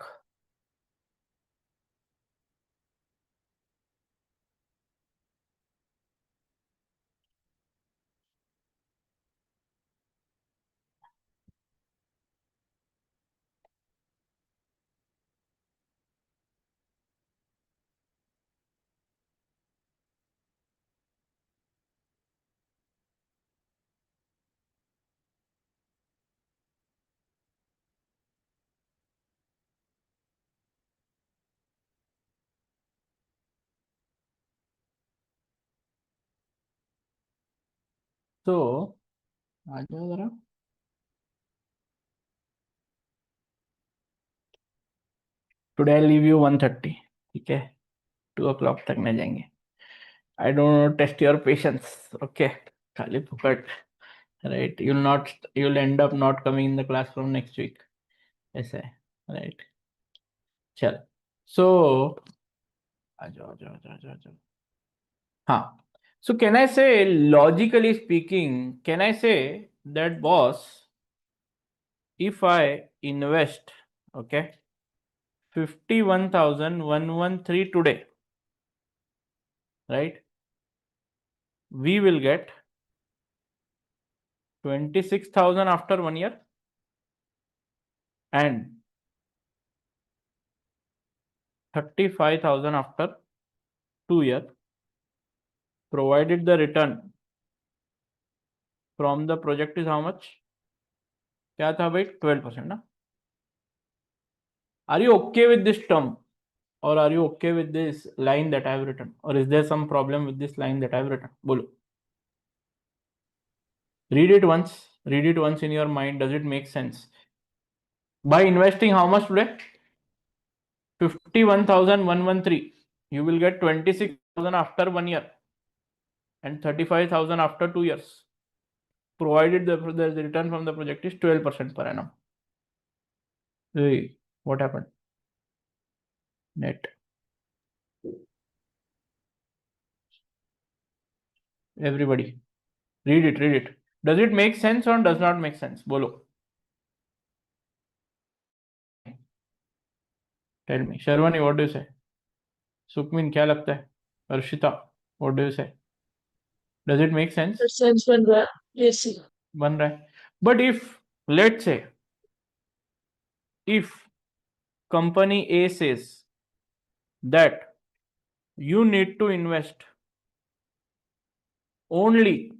So आ जाओ जरा. Today I leave you 1:30. ठीक है. 2 o'clock तक नहीं जाएंगे. I don't test your patience. Okay. खाली फुकट. Right. You'll end up not coming in the classroom next week. ऐसा है. Right. चल. So आ जाओ आ जाओ आ जाओ आ जाओ. हाँ. So can I say, logically speaking, can I say that boss, if I invest, okay, 51,113 today, right, we will get 26,000 after 1 year and 35,000 after 2 years, provided the return from the project is how much? क्या था भाई? 12% ना? Are you okay with this term? Or are you okay with this line that I have written? Or is there some problem with this line that I have written? Bolo. Read it once in your mind. Does it make sense? By investing how much today? 51,113. You will get 26,000 after 1 year and 35,000 after 2 years. Provided the return from the project is 12% per annum. Hey, what happened? Net. Everybody. Read it. Does it make sense or does not make sense? Bolo. Tell me. Sharwani, what do you say? Sukmin, क्या लगता है? Arshita, what do you say? Does it make sense? Sense बन रहा है. Yes. बन रहा है. But if, let's say, if company A says that you need to invest only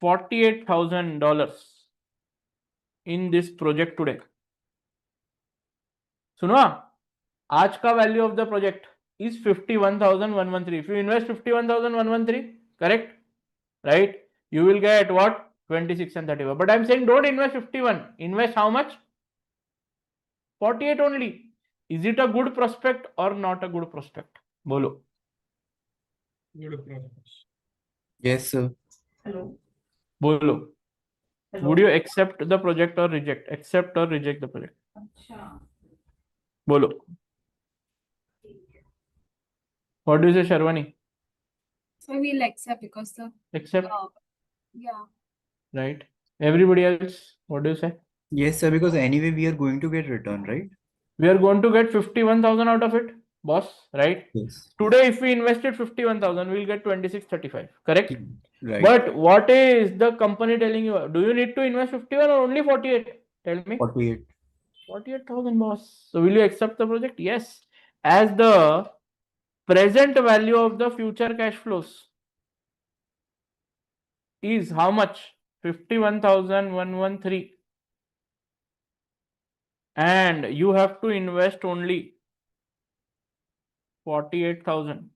$48,000 in this project today. सुनो, आज का value of the project is 51,113. If you invest 51,113, correct? Right? You will get what? 26 and 35. But I'm saying don't invest 51. Invest how much? 48 only. Is it a good prospect or not a good prospect? Bolo. Good prospect. Yes, sir. Hello. Bolo. Hello. Would you accept the project or reject? Accept or reject the project? अच्छा. Bolo. What do you say, Sharwani? So we'll accept because the Accept. yeah. Right. Everybody else, what do you say? Yes, sir, because anyway we are going to get return, right? We are going to get 51,000 out of it, boss, right? Yes. Today, if we invested 51,000, we'll get 2635, correct? Right. But what is the company telling you? Do you need to invest 51 or only 48? Tell me. 48. 48,000, boss. So will you accept the project? Yes. As the present value of the future cash flows is how much? 51,113. And you have to invest only 48,000.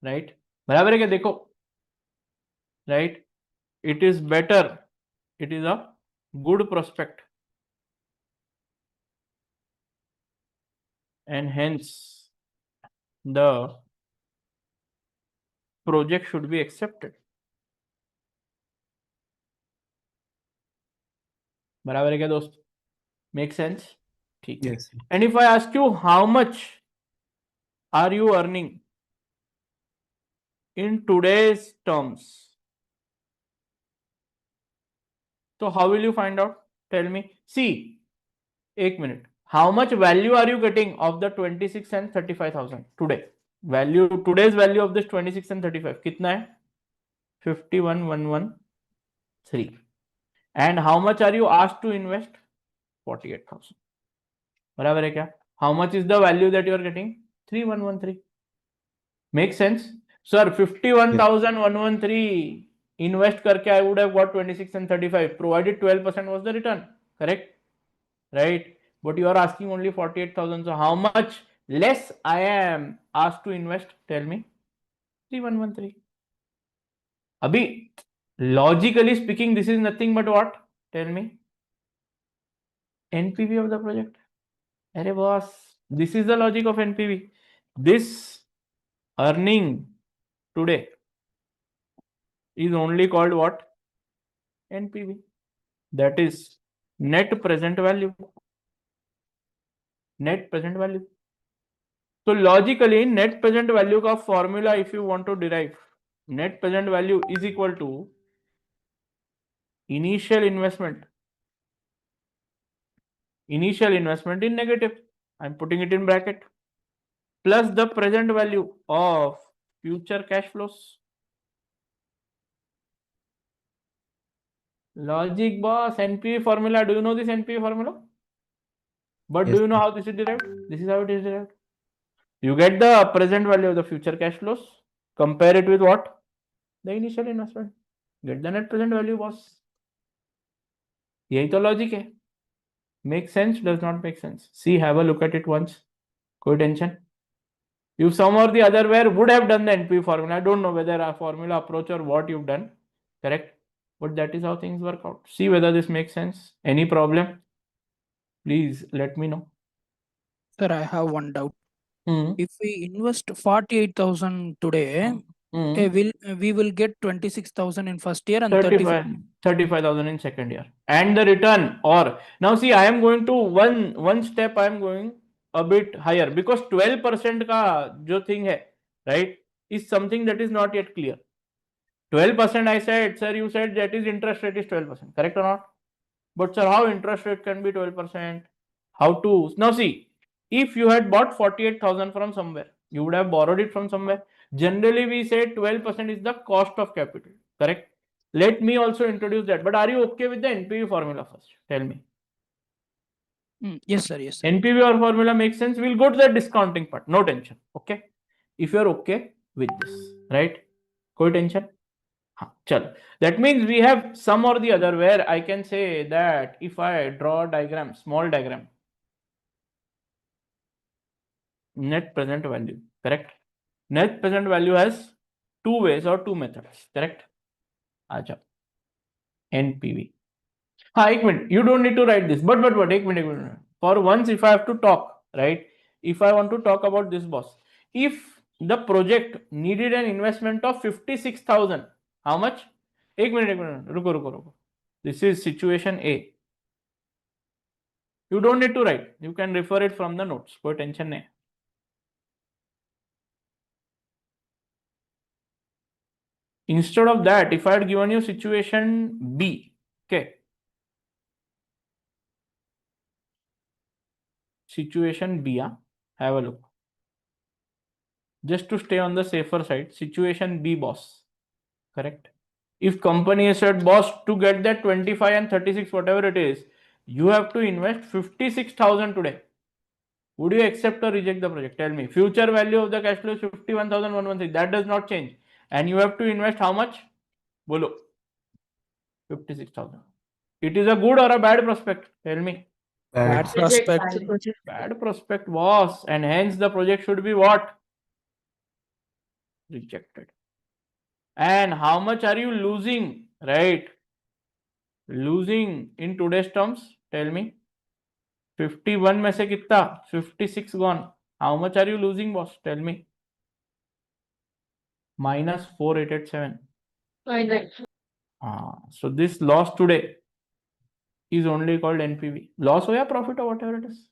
Right? बराबर है क्या? देखो. Right? It is better. It is a good prospect. And hence the project should be accepted. बराबर है क्या दोस्त? Make sense? ठीक है. Yes. And if I ask you how much are you earning in today's terms, so how will you find out? Tell me. See, 1 minute. How much value are you getting of the 26 and 35,000 today? Value, today's value of this 26 and 35 कितना है? 51,113. And how much are you asked to invest? 48,000. बराबर है क्या? How much is the value that you are getting? 3,113. Make sense? Sir, 51,113 invest करके I would have got 26 and 35 provided 12% was the return. Correct? Right? But you are asking only 48,000. So how much less I am asked to invest? Tell me. 3,113. Abhi, logically speaking, this is nothing but what? Tell me. NPV of the project. Arey boss, this is the logic of NPV. This earning today is only called what? NPV. That is net present value. Net present value. So logically, net present value का formula, if you want to derive, net present value is equal to initial investment in negative, I'm putting it in bracket, plus the present value of future cash flows. Logic boss, NPV formula. Do you know this NPV formula? But Yes. do you know how this is derived? This is how it is derived. You get the present value of the future cash flows, compare it with what? The initial investment. Get the net present value boss. यही तो logic है. Make sense? Does not make sense. See, have a look at it once. कोई tension? You some or the other where would have done the NPV formula. I don't know whether a formula approach or what you've done. Correct? But that is how things work out. See whether this makes sense. Any problem? Please let me know. Sir, I have one doubt. If we invest 48,000 today, we will get 26,000 in first year and 35,000 in second year. And the return, or now see, I am going to one step, I am going a bit higher because 12% का जो thing है, right, is something that is not yet clear. 12% I said, sir, you said that is interest rate is 12%, correct or not? But sir, how interest rate can be 12%? How to? Now see, if you had bought 48,000 from somewhere, you would have borrowed it from somewhere. Generally, we say 12% is the cost of capital, correct? Let me also introduce that. But are you okay with the NPV formula first? Tell me. Yes, sir. Yes, sir. NPV or formula makes sense. We'll go to the discounting part. No tension. Okay. If you're okay with this, right? कोई tension? चलो. That means we have some or the other where I can say that if I draw a diagram, small diagram, net present value, correct? Net present value has two ways or two methods, correct? Acha. NPV. हाँ, 1 minute. You don't need to write this. But 1 minute. For once, if I have to talk, right? If I want to talk about this boss, if the project needed an investment of 56,000, how much? 1 minute. रुको. This is situation A. You don't need to write. You can refer it from the notes. कोई tension नहीं. Instead of that, if I had given you situation B, okay. Situation B, have a look. Just to stay on the safer side, situation B, boss. Correct? If company has said, boss, to get that 25 and 36, whatever it is, you have to invest 56,000 today. Would you accept or reject the project? Tell me. Future value of the cash flow is 51,116. That does not change. And you have to invest how much? Bolo. 56,000. It is a good or a bad prospect? Tell me. Bad prospect. Bad prospect, boss. And hence the project should be what? Rejected. And how much are you losing, right? Losing in today's terms? Tell me. 51 में से कितना? 56 gone. How much are you losing, boss? Tell me. minus 4887. Right. So this loss today is only called NPV. Loss or profit or whatever it is.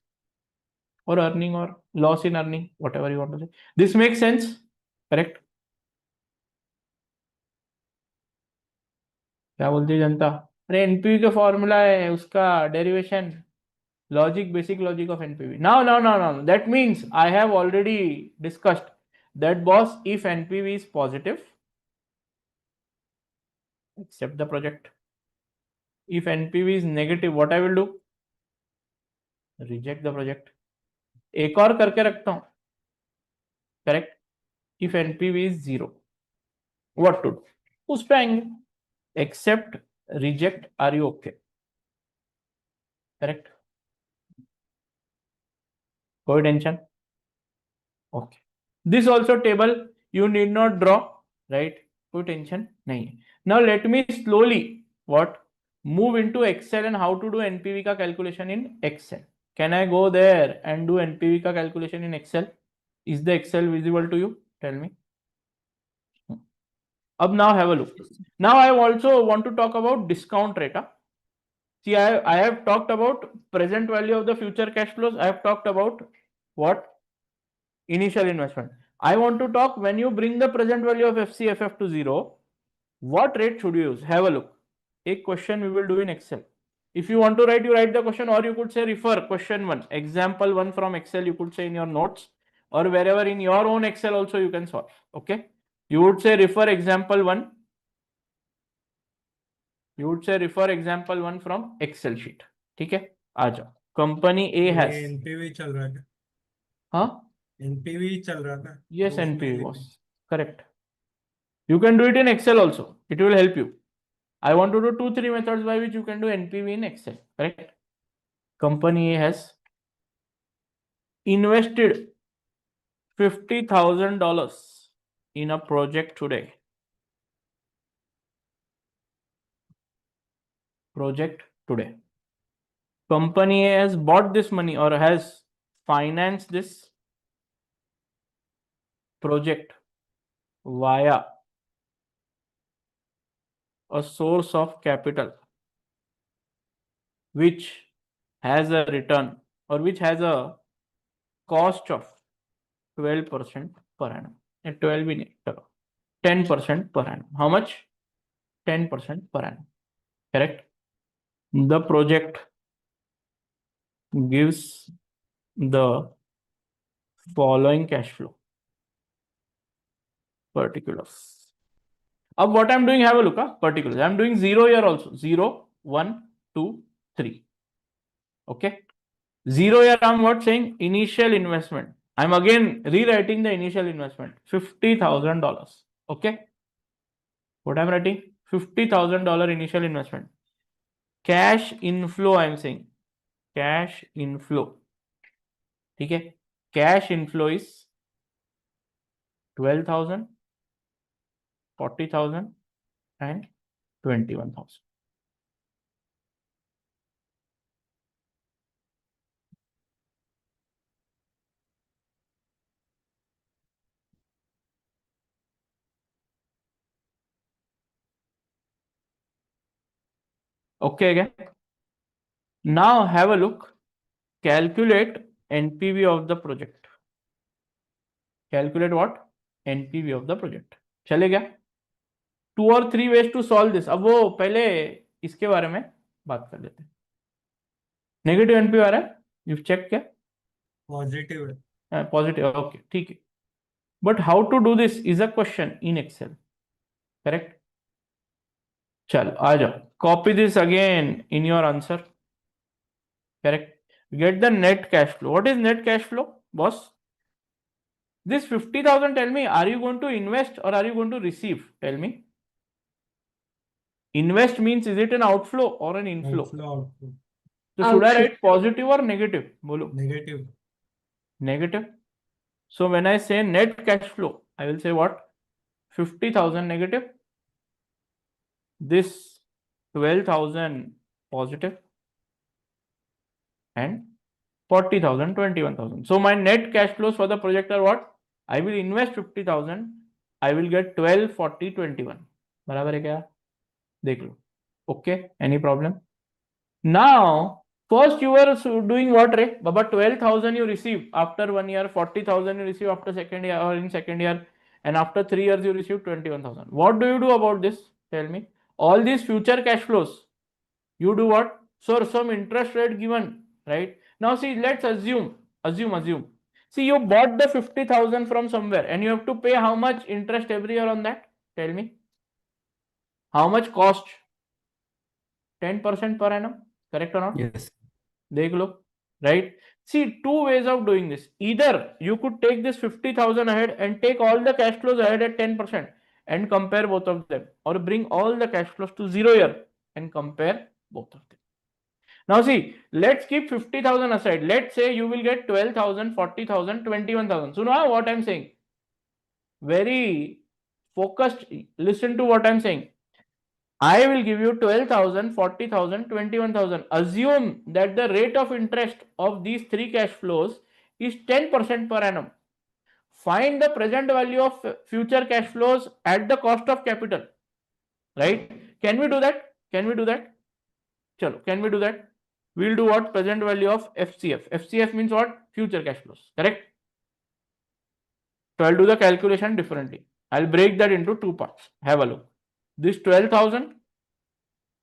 Or earning or loss in earning, whatever you want to say. This makes sense, correct? क्या बोलती है जनता? अरे NPV का formula है, उसका derivation, logic, basic logic of NPV. No. That means I have already discussed that, boss, if NPV is positive, accept the project. If NPV is negative, what I will do? Reject the project. एक और करके रखता हूं, correct? If NPV is 0, what to do? उस पे आएंगे. Accept, reject, are you okay? Correct? कोई tension? Okay. This also table you need not draw, right? कोई टेंशन नहीं है. Now let me slowly move into Excel and how to do NPV का calculation in Excel. Can I go there and do NPV का calculation in Excel? Is the Excel visible to you? Tell me. Now have a look. Now I also want to talk about discount rate. See, I have talked about present value of the future cash flows. I have talked about what? Initial investment. I want to talk when you bring the present value of FCFF to 0, what rate should you use? Have a look. A question we will do in Excel. If you want to write, you write the question, or you could say refer question 1, example 1 from Excel, you could say in your notes, or wherever in your own Excel also you can solve. Okay. You would say refer example 1. You would say refer example 1 from Excel sheet. ठीक है, आ जाओ. Company A has. NPV चल रहा है. हाँ, NPV चल रहा था. yes, NPV was correct. You can do it in Excel also. It will help you. I want to do 2-3 methods by which you can do NPV in Excel. Correct? Company A has invested $50,000 in a project today. Company A has bought this money or has financed this project via a source of capital which has a return or which has a cost of 12% per annum. 12 in 10% per annum. How much? 10% per annum. Correct? The project gives the following cash flow. Particulars. What I'm doing, have a look. Particulars. I'm doing 0 here also. 0, 1, 2, 3. Okay. 0 here, I'm saying? Initial investment. I'm again rewriting the initial investment. $50,000. Okay. What I'm writing? $50,000 initial investment. Cash inflow, I'm saying. Cash inflow. Okay. Cash inflow is 12,000, 40,000 and 21,000. Okay again. Now have a look. Calculate NPV of the project. Calculate what? NPV of the project. चलेगा? 2 or 3 ways to solve this. अब वो पहले इसके बारे में बात कर लेते हैं. नेगेटिव एनपीवी आ रहा है? यू चेक क्या? पॉजिटिव है. पॉजिटिव. ओके, ठीक है. But how to do this is a question in Excel. Correct? चल आ जाओ. Copy this again in your answer. Correct? Get the net cash flow. What is net cash flow, boss? This 50,000, tell me, are you going to invest or are you going to receive? Tell me. Invest means, is it an outflow or an inflow? Outflow. So should I write positive or negative? Bolo. Negative. Negative. So when I say net cash flow, I will say what? 50,000 negative. This 12,000 positive. And 40,000, 21,000. So my net cash flows for the project are what? I will invest 50,000 I will get 12, 40, 21. बराबर है क्या? देख लो. Okay, any problem? Now, first you were doing what, Ray? Baba, 12,000 you receive after 1 year, 40,000 you receive after second year or in second year, and after 3 years you receive 21,000. What do you do about this? Tell me. All these future cash flows, you do what? So some interest rate given, right? Now see, let's assume. See, you bought the 50,000 from somewhere and you have to pay how much interest every year on that? Tell me. How much cost? 10% per annum, correct or not? Yes. देख लो, right? See, two ways of doing this. Either you could take this 50,000 ahead and take all the cash flows ahead at 10% and compare both of them, or bring all the cash flows to 0 year and compare both of them. Now see, let's keep 50,000 aside. Let's say you will get 12,000, 40,000, 21,000. So now what I'm saying, very focused, listen to what I'm saying. I will give you 12,000, 40,000, 21,000. Assume that the rate of interest of these three cash flows is 10% per annum. Find the present value of future cash flows at the cost of capital. Right? Can we do that? Can we do that? Chalo, can we do that? We'll do what? Present value of FCF. FCF means what? Future cash flows. Correct? So I'll do the calculation differently. I'll break that into two parts. Have a look. This 12,000,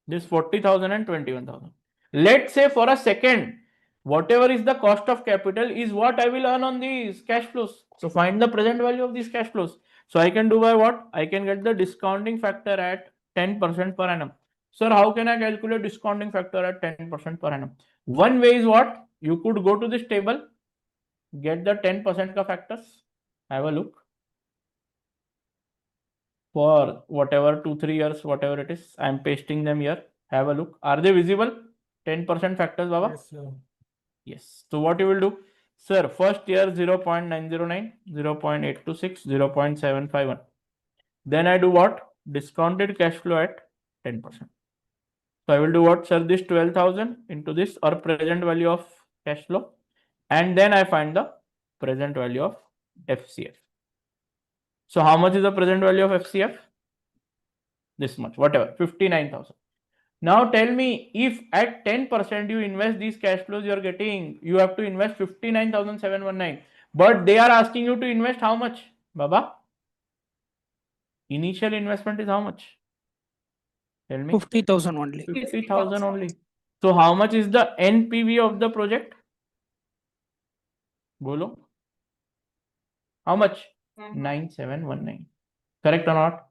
this 40,000 and 21,000. Let's say for a second, whatever is the cost of capital is what I will earn on these cash flows. So find the present value of these cash flows. So I can do by what? I can get the discounting factor at 10% per annum. Sir, how can I calculate discounting factor at 10% per annum? One way is what? You could go to this table, get the 10% ka factors, have a look. For whatever 2-3 years, whatever it is, I'm pasting them here. Have a look. Are they visible? 10% factors, Baba? Yes, sir. Yes. So what you will do? Sir, first year 0.909, 0.826, 0.751. Then I do what? Discounted cash flow at 10%. So I will do what? Sir, this 12,000 into this, or present value of cash flow. And then I find the present value of FCF. So how much is the present value of FCF? This much, whatever, 59,000. Now tell me, if at 10% you invest these cash flows, you have to invest 59,719. But they are asking you to invest how much, Baba? Initial investment is how much? Tell me. 50,000 only. 50,000 only. So how much is the NPV of the project? Bolo. How much? 9,719. Correct or not?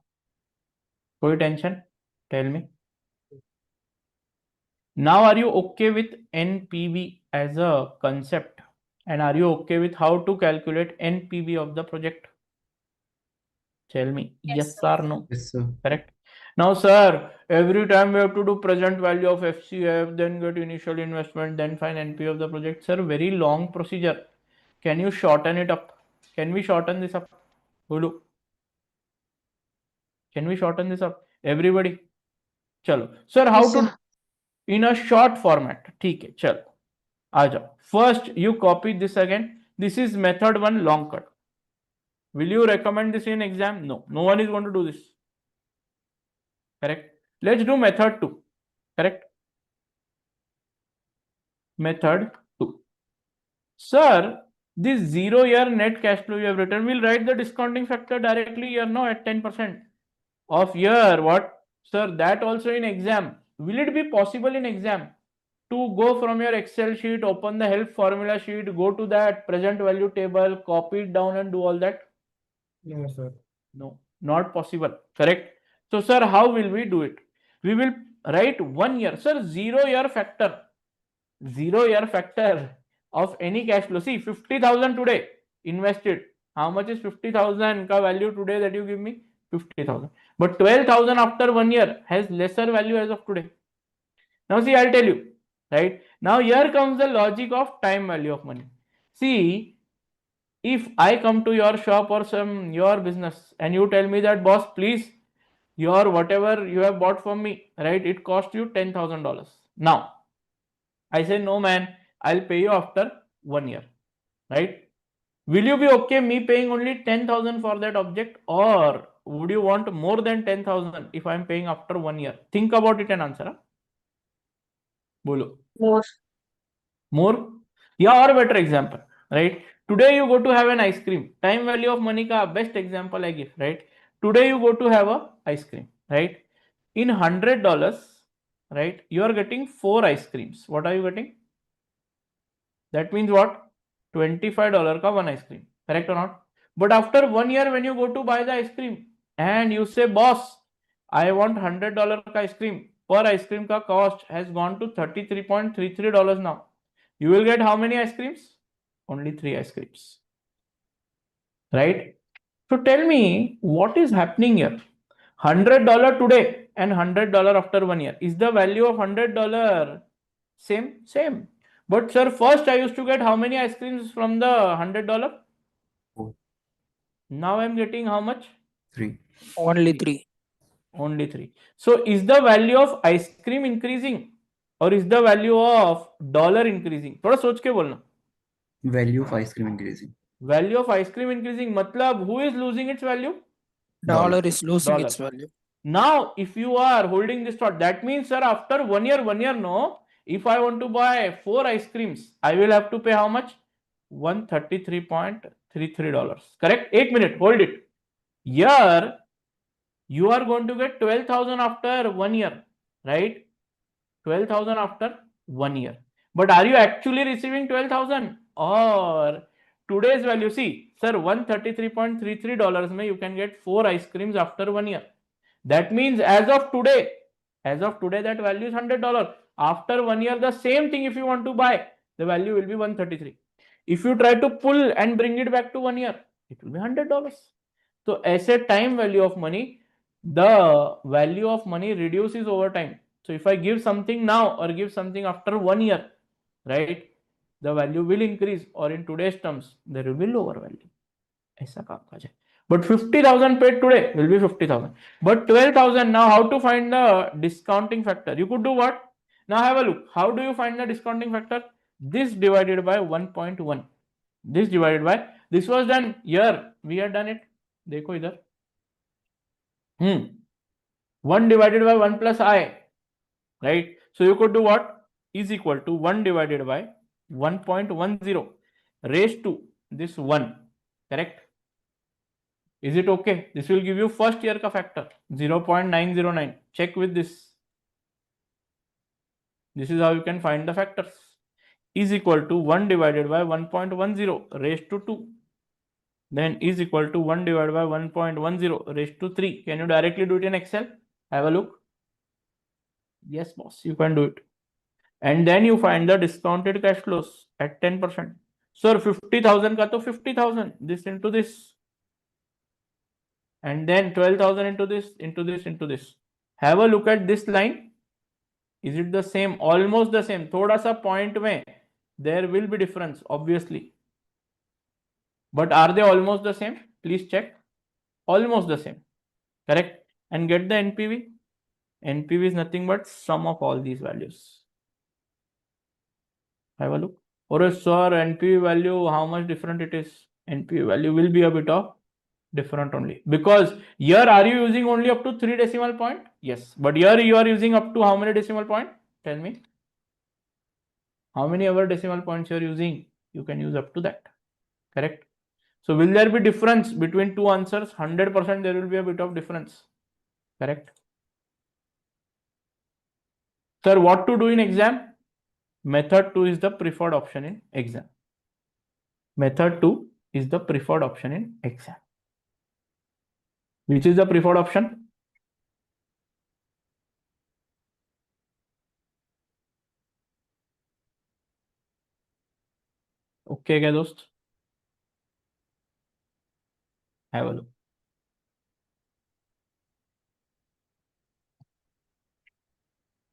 Koi tension? Tell me. Now, are you okay with NPV as a concept? And are you okay with how to calculate NPV of the project? Tell me, yes or no? Yes, sir. Correct. Now, sir, every time we have to do present value of FCF, then get initial investment, then find NPV of the project. Sir, very long procedure. Can you shorten it up? Can we shorten this up? Hulu. Can we shorten this up? Everybody. Chalo. Sir, how Yes, to sir. in a short format? ठीक है, चलो. Aja. First, you copy this again. This is method 1 long cut. Will you recommend this in exam? No. No one is going to do this. Correct. Let's do method 2. Correct. Method 2. Sir, this 0 year net cash flow you have written, we'll write the discounting factor directly here now at 10% of year. What? Sir, that also in exam. Will it be possible in exam to go from your Excel sheet, open the help formula sheet, go to that present value table, copy it down and do all that? No, sir. No, not possible. Correct. So, sir, how will we do it? We will write 1 year. Sir, 0 year factor. 0 year factor of any cash flow. See, 50,000 today invested. How much is 50,000 ka value today that you give me? 50,000. But 12,000 after 1 year has lesser value as of today. Now, see, I'll tell you. Right now, here comes the logic of time value of money. See, if I come to your shop or your business and you tell me that, boss, please, your whatever you have bought from me, right, it cost you $10,000. Now I say, no man, I'll pay you after 1 year, right? Will you be okay me paying only 10,000 for that object, or would you want more than 10,000 if I'm paying after 1 year? Think about it and answer. Huh? Bolo. More. More? Yeah, or better example, right? Today you go to have an ice cream. Time value of money ka best example I give, right? Today you go to have a ice cream, right? In $100, right? You are getting 4 ice creams. What are you getting? That means what? $25 ka one ice cream. Correct or not? But after 1 year, when you go to buy the ice cream and you say, boss, I want $100 ka ice cream. Per ice cream ka cost has gone to $33.33 now. You will get how many ice creams? Only 3 ice creams. Right? So tell me what is happening here? $100 today and $100 after 1 year. Is the value of $100 same? Same. But sir, first I used to get how many ice creams from the $100? 4, Now I'm getting how much? 3. Only 3. Only 3. So is the value of ice cream increasing or is the value of dollar increasing? थोड़ा सोच के बोलना. Value of ice cream increasing. Value of ice cream increasing. मतलब who is losing its value? Dollar is losing Dollar. its value. Now, if you are holding this thought, that means, sir, after 1 year, no, if I want to buy 4 ice creams, I will have to pay how much? $133.33. Correct? 8 minutes, hold it. Here, you are going to get 12,000 after 1 year, right? 12,000 after 1 year. But are you actually receiving 12,000? Or today's value, see, sir, $133.33 mein you can get 4 ice creams after 1 year. That means as of today, that value is $100. After 1 year, the same thing if you want to buy, the value will be 133. If you try to pull and bring it back to 1 year, it will be $100. So as a time value of money, the value of money reduces over time. So if I give something now or give something after 1 year, right, the value will increase, or in today's terms, there will be lower value. ऐसा काम का जाए. But 50,000 paid today will be 50,000. But 12,000 now, how to find the discounting factor? You could do what? Now have a look. How do you find the discounting factor? This divided by 1.1. This divided by, this was done here. We had done it. देखो इधर. 1 divided by 1 plus I. Right? So you could do what? Is equal to 1 divided by 1.10 raised to this 1. Correct? Is it okay? This will give you first year ka factor 0.909. Check with this. This is how you can find the factors. Is equal to 1 divided by 1.10 raised to 2. Then is equal to 1 divided by 1.10 raised to 3. Can you directly do it in Excel? Have a look. Yes, boss, you can do it. And then you find the discounted cash flows at 10%. Sir, 50,000 ka to 50,000. This into this. And then 12,000 into this, into this, into this. Have a look at this line. Is it the same? Almost the same. Thoda sa point mein there will be difference, obviously. But are they almost the same? Please check. Almost the same. Correct? And get the NPV. NPV is nothing but sum of all these values. Have a look. Or sir, NPV value, how much different it is? NPV value will be a bit of different only, because here are you using only up to 3 decimal point? Yes, but here you are using up to how many decimal point? Tell me. How many ever decimal points you are using? You can use up to that. Correct? So will there be difference between two answers? 100% there will be a bit of difference. Correct? Sir, what to do in exam? Method 2 is the preferred option in exam. Method 2 is the preferred option in exam. Which is the preferred option? Okay, क्या दोस्त? Have a look.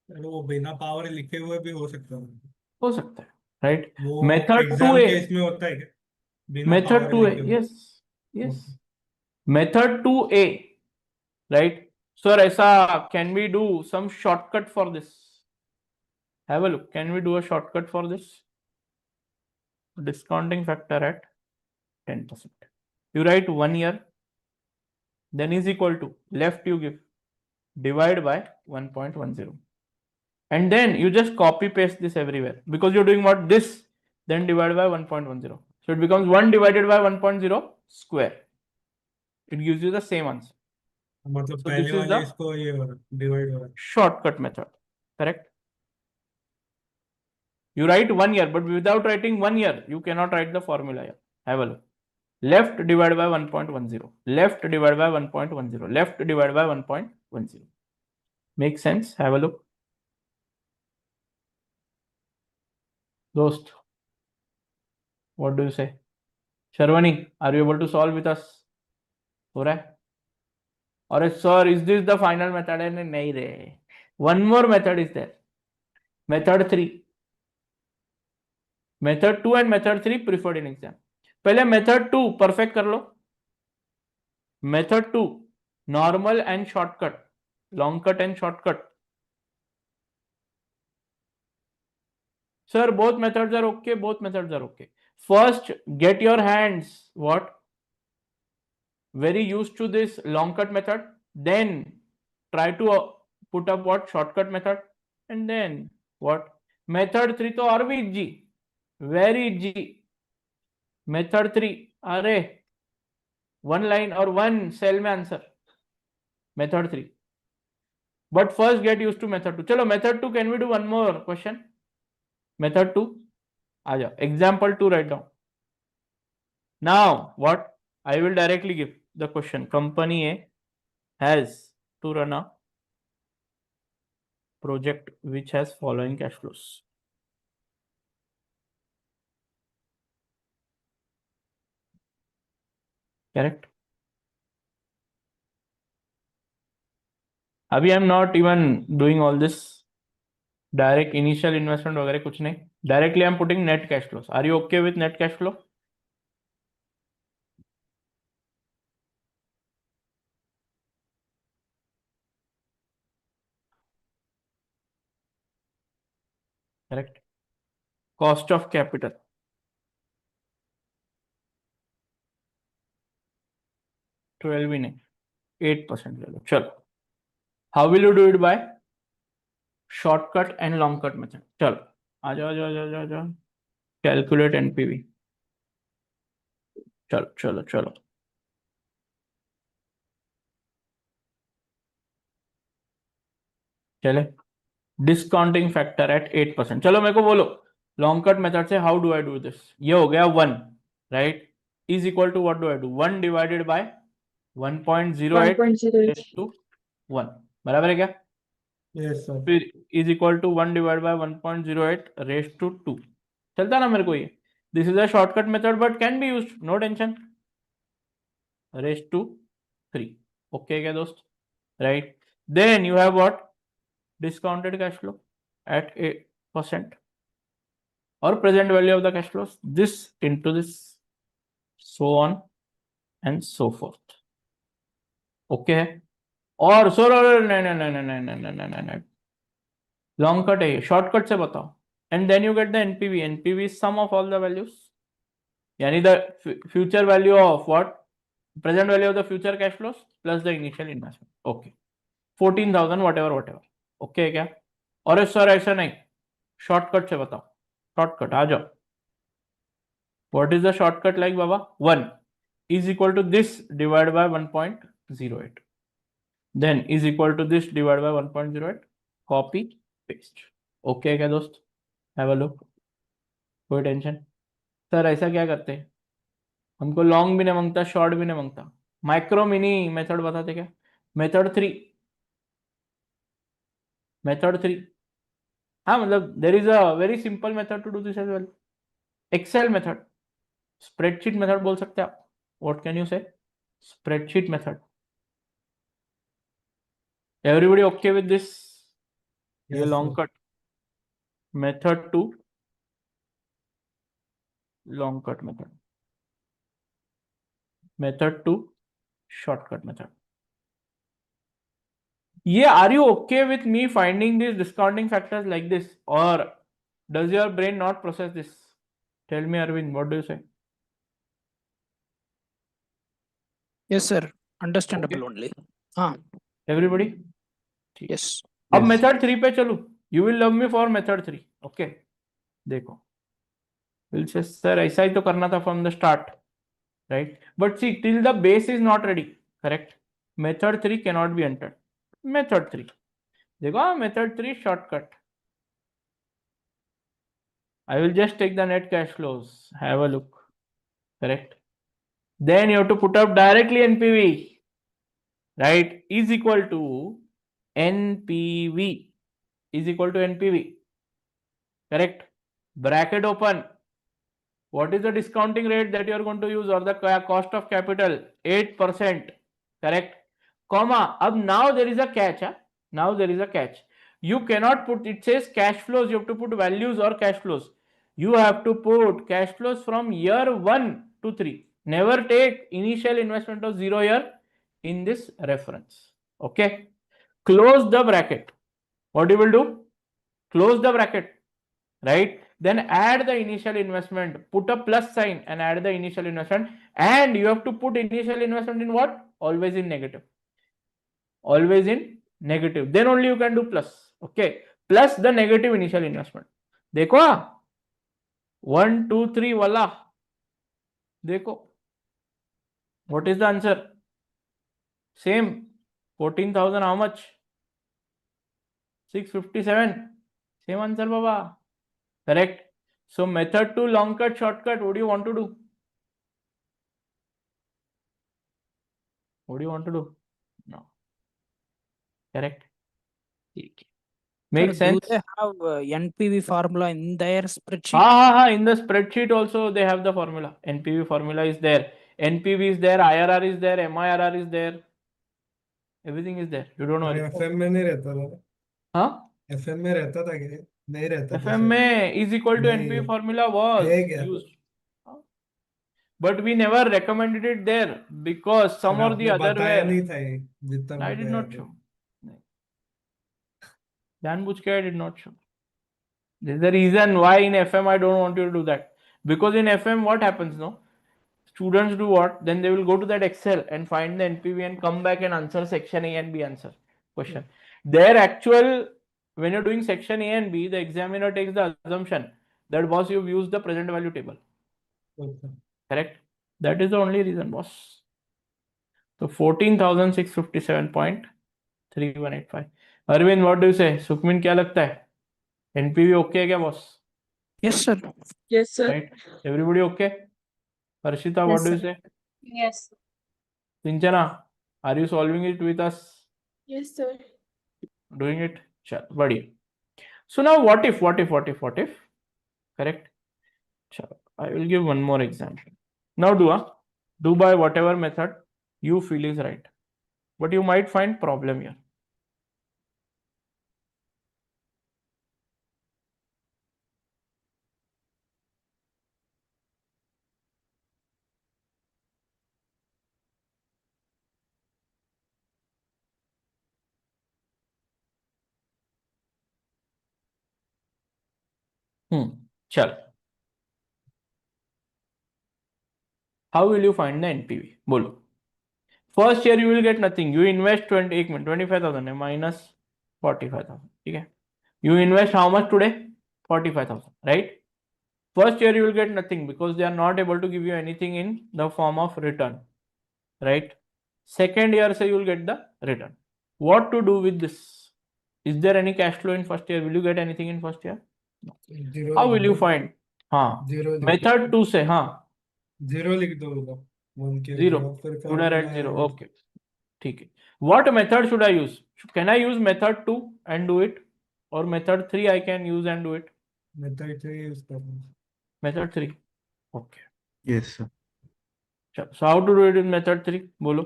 वो बिना power लिखे हुए भी हो सकता है. हो सकता है, राइट? वो मेथड एग्जाम 2A. केस में होता है क्या? बिना Method पावर 2A. लिखे हुए. Yes. Yes. Method 2A. Right? Sir, ऐसा can we do some shortcut for this? Have a look. Can we do a shortcut for this? Discounting factor at 10%. You write 1 year, then is equal to, left you give, divide by 1.10. And then you just copy paste this everywhere because you're doing what? This, then divide by 1.10. So it becomes 1 divided by 1.0 square. It gives you the same answer. मतलब So पहले this is वाले the इसको ये हो रहा divide हो रहा shortcut method. Correct? You write 1 year, but without writing 1 year, you cannot write the formula here. Have a look. Left divided by 1.10. Left divided by 1.10. Left divided by 1.10. Makes sense? Have a look. Dost, what do you say? Sharwani, are you able to solve with us? हो रहा है? Or sir, is this the final method? नहीं रे. One more method is there. Method 3. Method 2 and method 3 preferred in exam. पहले method 2 perfect कर लो. Method 2, normal and shortcut. Long cut and shortcut. Sir, both methods are okay. Both methods are okay. First, get your hands what? Very used to this long cut method. Then try to put up what? Shortcut method. And then what? Method 3 तो और भी easy. Very easy. Method 3. अरे one line or one cell में answer. Method 3. But first get used to method 2. चलो method 2, can we do one more question? Method 2. आ जाओ. Example 2 write down. Now what? I will directly give the question. Company A has to run a project which has following cash flows. Correct? अभी I am not even doing all this direct initial investment वगैरह कुछ नहीं. Directly I am putting net cash flows. Are you okay with net cash flow? Correct. Cost of capital. 12 भी नहीं, 8% ले लो. चलो. How will you do it? By shortcut and long cut method. चलो आ जाओ जाओ जाओ जाओ जाओ. Calculate NPV. चलो चलो चलो. चले. Discounting factor at 8%. चलो मेरे को बोलो लॉन्ग कट मेथड से how do I do this. ये हो गया 1, right? Is equal to what do I do? 1 divided by 1.08 raise to 1. बराबर है क्या? Yes sir. फिर is equal to 1 divide by 1.08 raise to 2. चलता ना मेरे को ये. This is a shortcut method but can be used, no tension. Raise to 3. Okay क्या दोस्त? Right. Then you have what? Discounted cash flow at 8% or present value of the cash flows, this into this, so on and so forth. Okay. और sir नहीं नहीं नहीं नहीं नहीं नहीं नहीं नहीं, लॉन्ग कट है ये. शॉर्टकट से बताओ. And then you get the NPV. NPV is sum of all the values, यानी the future value of what? Present value of the future cash flows plus the initial investment. Okay. 14,000 whatever. Okay क्या? और sir ऐसा नहीं, shortcut से बताओ. Shortcut आ जाओ. What is the shortcut like बाबा? 1 is equal to this divide by 1.08, then is equal to this divide by 1.08, copy paste. Okay क्या दोस्त? Have a look. कोई टेंशन? सर ऐसा क्या करते हैं? हमको लॉन्ग भी नहीं मांगता, शॉर्ट भी नहीं मांगता. माइक्रो मिनी मेथड बताते क्या? मेथड 3. मेथड 3. हाँ मतलब there is a very simple method to do this as well. Excel method, spreadsheet method बोल सकते हैं आप. What can you say? Spreadsheet method. Everybody okay with this? ये long cut method 2, long cut method. Method 2, shortcut method. ये are you okay with me finding this discounting factors like this, और does your brain not process this? Tell me Arvind, what do you say? Yes, sir. Understandable Okay. only. हाँ. Everybody? Yes. अब Yes. Method 3 पे चलूं. You will love me for method 3. Okay. देखो. Will say sir ऐसा ही तो करना था from the start, right? But see till the base is not ready, correct? Method 3 cannot be entered. Method 3. देखो method 3 shortcut. I will just take the net cash flows. Have a look. Correct. Then you have to put up directly NPV. Right? Is equal to NPV. Is equal to NPV. Correct. Bracket open. What is the discounting rate that you are going to use or the cost of capital? 8%. Correct. Comma. Now there is a catch. Huh? Now there is a catch. You cannot put, it says cash flows. You have to put values or cash flows. You have to put cash flows from year 1 to 3. Never take initial investment of 0 year in this reference. Okay. Close the bracket. What you will do? Close the bracket. Right? Then add the initial investment. Put a plus sign and add the initial investment. And you have to put initial investment in what? Always in negative. Always in negative. Then only you can do plus. Okay. Plus the negative initial investment. देखो 1 2 3 वाला देखो. What is the answer? Same. 14,000 how much? 657. Same answer, Baba. Correct. So method 2 long cut, shortcut. What do you want to do? What do you want to do? No. Correct. Makes Sir, do sense? they have NPV formula in their spreadsheet? In the spreadsheet also they have the formula. NPV formula is there. NPV is there. IRR is there. MIRR is there. Everything is there. You don't अरे worry. FM में नहीं रहता था. हाँ? FM में रहता था क्या? नहीं रहता था FM शायद. में is equal to नहीं NPV formula was है क्या? used. But we never recommended it there because some फिर or the आपने other बताया were. नहीं था ये, जितना I मेरे did को not याद है. show. जानबूझ के I did not show. There's a reason why in FM I don't want you to do that. Because in FM what happens, no? Students do what? Then they will go to that Excel and find the NPV and come back and answer section A and B answer question. Their actual, when you're doing section A and B, the examiner takes the assumption that boss you've used the present value table. Okay. Correct? That is the only reason, boss. So 14,657.3185. Arvind, what do you say? Sukhmin, क्या लगता है? NPV okay है क्या, boss? Yes, sir. Yes, sir. Right? Everybody okay? Harshita, what Yes, do you sir. say? Yes. Sinchana, are you solving it with us? Yes, sir. Doing it? Chal, बढ़िया. So now what if? Correct? Chal, I will give one more example. Now do by whatever method you feel is right. But you might find problem here. Chal. How will you find the NPV? Bolo. First year you will get nothing. You invest 25,000 minus 45,000. Okay. You invest how much today? 45,000. Right? First year you will get nothing because they are not able to give you anything in the form of return. Right? Second year say you will get the return. What to do with this? Is there any cash flow in first year? Will you get anything in first year? No. Zero How लिख will you दो. find? Zero लिख दो. Method 2 say zero लिख दो. 1 के 0. Zero फिर Should I write formula 0? Add. Okay. ठीक है. What method should I use? Can I use method 2 and do it? Or method 3 I can use and do it? Method 3 use करना. Method 3. Okay. Yes, sir. So how to do it in method 3? बोलो.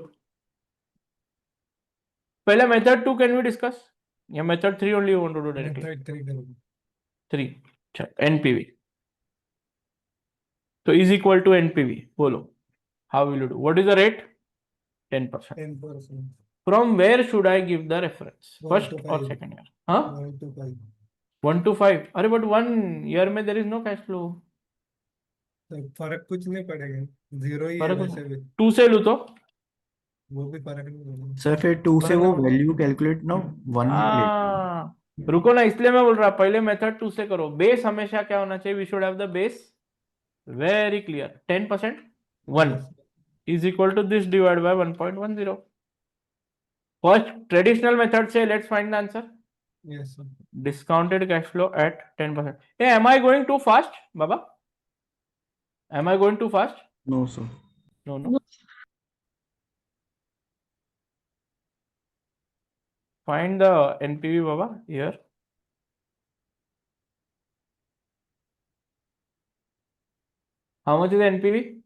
पहले method 2 can we discuss? या method 3 only you want to do directly? Method 3 करो. 3. NPV. So is equal to NPV. बोलो. How will you do? What is the rate? 10%. 10%. From where should I give the reference? 1 First to or 5. second year? Huh? 1 to 5. 1 to 5. अरे but 1 year में there is no cash flow. तो फर्क कुछ नहीं पड़ेगा. Zero ही है फर्क वैसे भी. 2 से लूँ तो वो भी फर्क नहीं पड़ेगा। सर फिर 2 से फर्क वो नहीं वैल्यू कैलकुलेट ना 1 में ले। हाँ रुको ना, इसलिए मैं बोल रहा पहले मेथड 2 से करो। बेस हमेशा क्या होना चाहिए? We should have the base very clear. 10% 1 Yes, is equal to this divided by 1.10. First traditional method say let's find the answer. yes, sir. Discounted cash flow at 10%. Hey, am I going too fast, Baba? Am I going too fast? No sir. No. Find the NPV, Baba, here. How much is the NPV?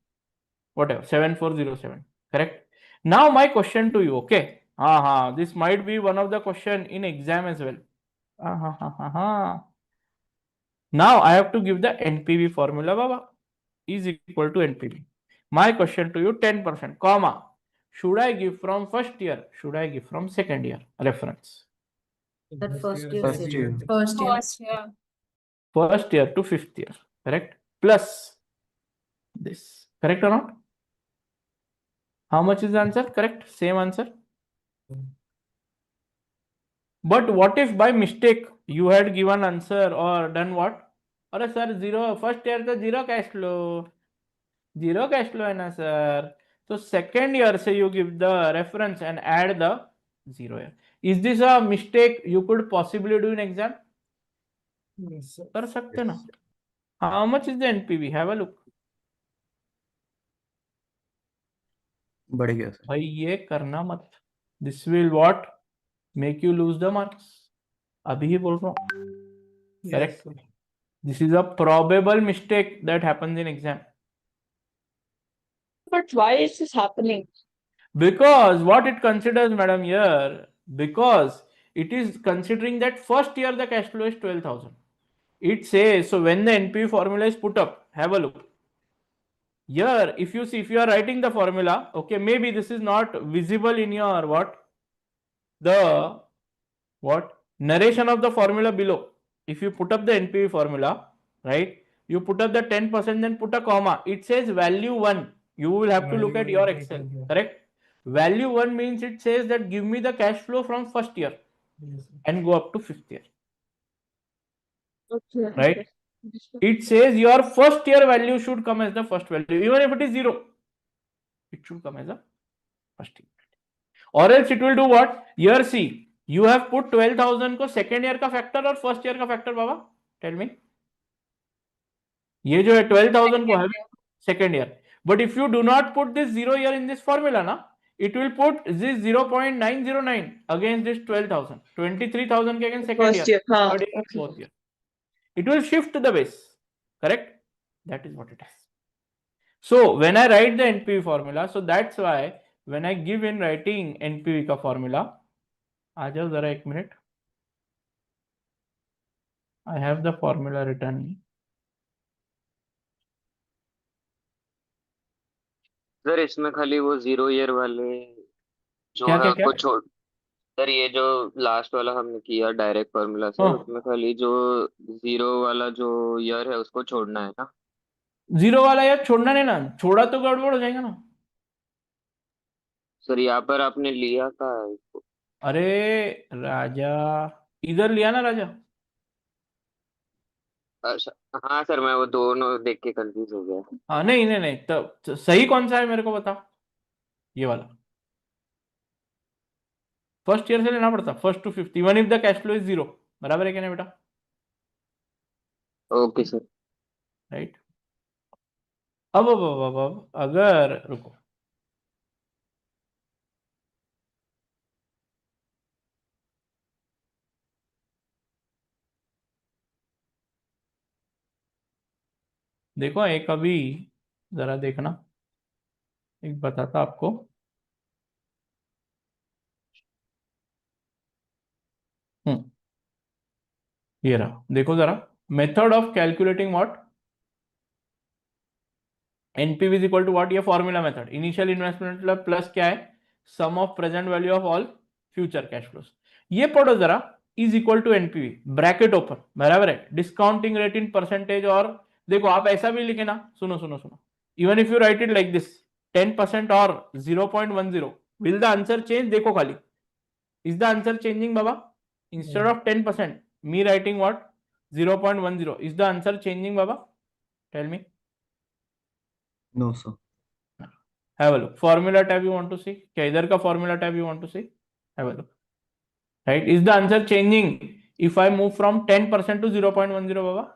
Whatever, 7407. Correct. Now my question to you, okay? This might be one of the question in exam as well. Now I have to give the NPV formula, Baba, is equal to NPV. My question to you, 10%, comma. Should I give from first year? Should I give from second year? Reference. That first year First से year. First year. First year. First year to fifth year. Correct? Plus this. Correct or not? How much is the answer? Correct? Same answer. But what if by mistake you had given answer or done what? अरे sir zero first year तो zero cash flow है ना sir. So second year say you give the reference and add the 0 year. Is this a mistake you could possibly do in exam? Yes, sir. कर सकते ना. How much is the NPV? Have a look. बढ़ गया sir. भाई ये करना मत. This will what make you lose the marks. अभी ही बोल रहा हूँ. Correct. Yes, sir. This is a probable mistake that happens in exam. But why is this happening? Because what it considers, madam, here, because it is considering that first year the cash flow is 12,000. It says, so when the NPV formula is put up, have a look. Here, if you see, if you are writing the formula, okay, maybe this is not visible in your the narration of the formula below. If you put up the NPV formula, right, you put up the 10%, then put a comma. It says value 1. You will have to look at your Excel, correct? Value 1 means it says that give me the cash flow from first year Yes, sir. and go up to fifth year, Okay. right? It says your first year value should come as the first value. Even if it is 0, it should come as a first year. Or else it will do what? Year C, you have put 12,000 को second year का factor और first year का factor, बाबा? Tell me. ये जो है 12,000 को है second year. But if you do not put this 0 year in this formula, na, it will put this 0.909 against this 12,000. 23,000 के against second First year. year. हाँ. Third year, Okay. fourth year. It will shift the base. Correct? That is what it is. So when I write the NPV formula, so that's why when I give in writing NPV का formula, आ जाओ जरा एक minute. I have the formula written. Sir इसमें खाली वो 0 year वाले जो क्या है क्या क्या? उसको छोड़। सर ये जो लास्ट वाला हमने किया डायरेक्ट फॉर्मूला सर, हाँ. उसमें खाली जो 0 वाला जो ईयर है उसको छोड़ना है ना। 0 वाला यार छोड़ना नहीं ना. छोड़ा तो गड़बड़ हो जाएगा ना. सर यहाँ पर आपने लिया था इसको। अरे राजा, इधर लिया ना राजा. अच्छा हाँ सर, मैं वो दोनों देख के कंफ्यूज हो गया। हाँ नहीं नहीं नहीं, तो सही कौन सा है मेरे को बता. ये वाला फर्स्ट ईयर से लेना पड़ता. First to fifth, even if the cash flow is 0. बराबर है क्या नहीं बेटा? Okay sir. राइट. अब अगर रुको, देखो एक अभी जरा देखना, एक बताता आपको. ये रहा, देखो जरा. Method of calculating what NPV is equal to what. ये फॉर्मूला मेथड. इनिशियल इन्वेस्टमेंट मतलब प्लस क्या है? Sum of present value of all future cash flows. ये पढ़ो जरा. Is equal to NPV bracket open. बराबर है. Discounting rate in percentage. और देखो आप ऐसा भी लिखे ना. सुनो सुनो सुनो. Even if you right it like this 10% और 0.10, Will the answer change? देखो खाली. Is the answer changing, Baba? Instead of 10%, me writing what? 0.10. Is the answer changing, Baba? Tell me. No, sir. Have a look. Formula tab you want to see? क्या इधर का formula tab you want to see? Have a look. Right? Is the answer changing if I move from 10% to 0.10, Baba?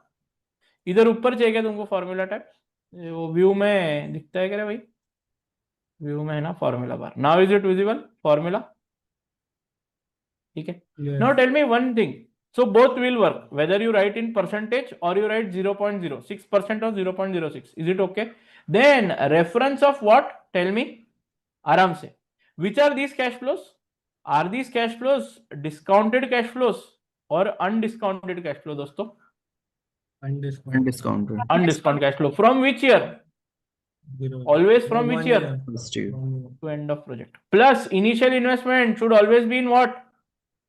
इधर ऊपर चाहिए क्या तुमको formula type? वो view में दिखता है क्या रे भाई? व्यू में है ना formula bar. Now is it visible formula? ठीक है. Now tell me one thing. So both will work whether you write in percentage or you write 0.06% or 0.06. Is it okay? Then reference of what? Tell me. आराम से. Which are these cash flows? Are these cash flows discounted cash flows or undiscounted cash flow दोस्तों? Undiscounted. Undiscounted cash flow. From which year? Always from which year? First year. To end of project. Plus initial investment should always be in what?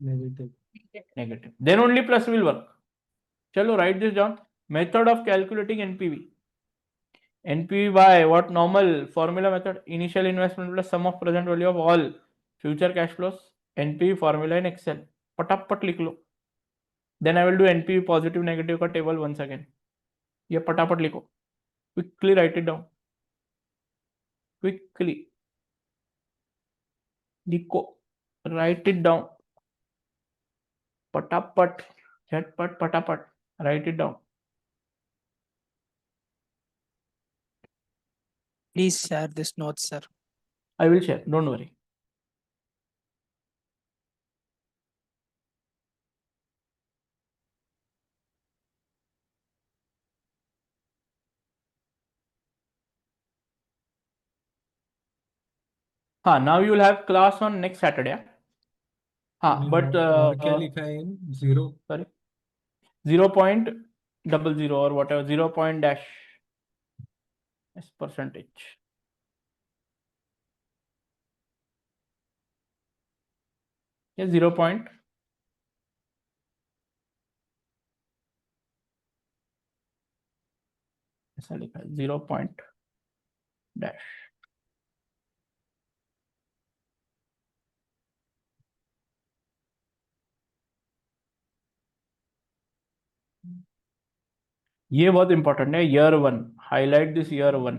Negative. Negative. Then only plus will work. Chalo, write this down. Method of calculating NPV. NPV by what? Normal formula method. Initial investment plus sum of present value of all future cash flows. NPV formula in Excel. पटापट लिख लो. Then I will do NPV positive negative का table once again. ये पटापट लिखो. Quickly write it down. Quickly. लिखो. Write it down. पटापट. झटपट पटापट. Write it down. Please share this note, sir. I will share. Don't worry. Now you will have class on next Saturday. But और क्या लिखा है? 0. sorry, 0.00 or whatever, 0 point dash is percentage. Yeah, 0 point. ऐसा लिखा है 0 point dash. ये बहुत important है. year 1. Highlight this year 1.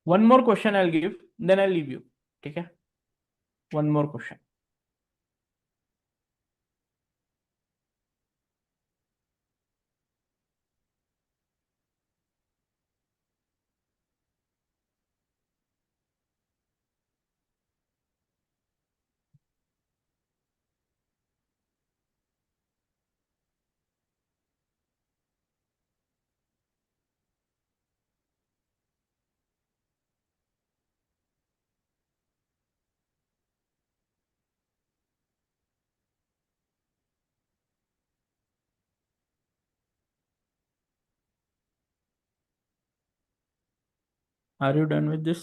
One more question I'll give, then I'll leave you. ठीक है? One more question. Are you done with this?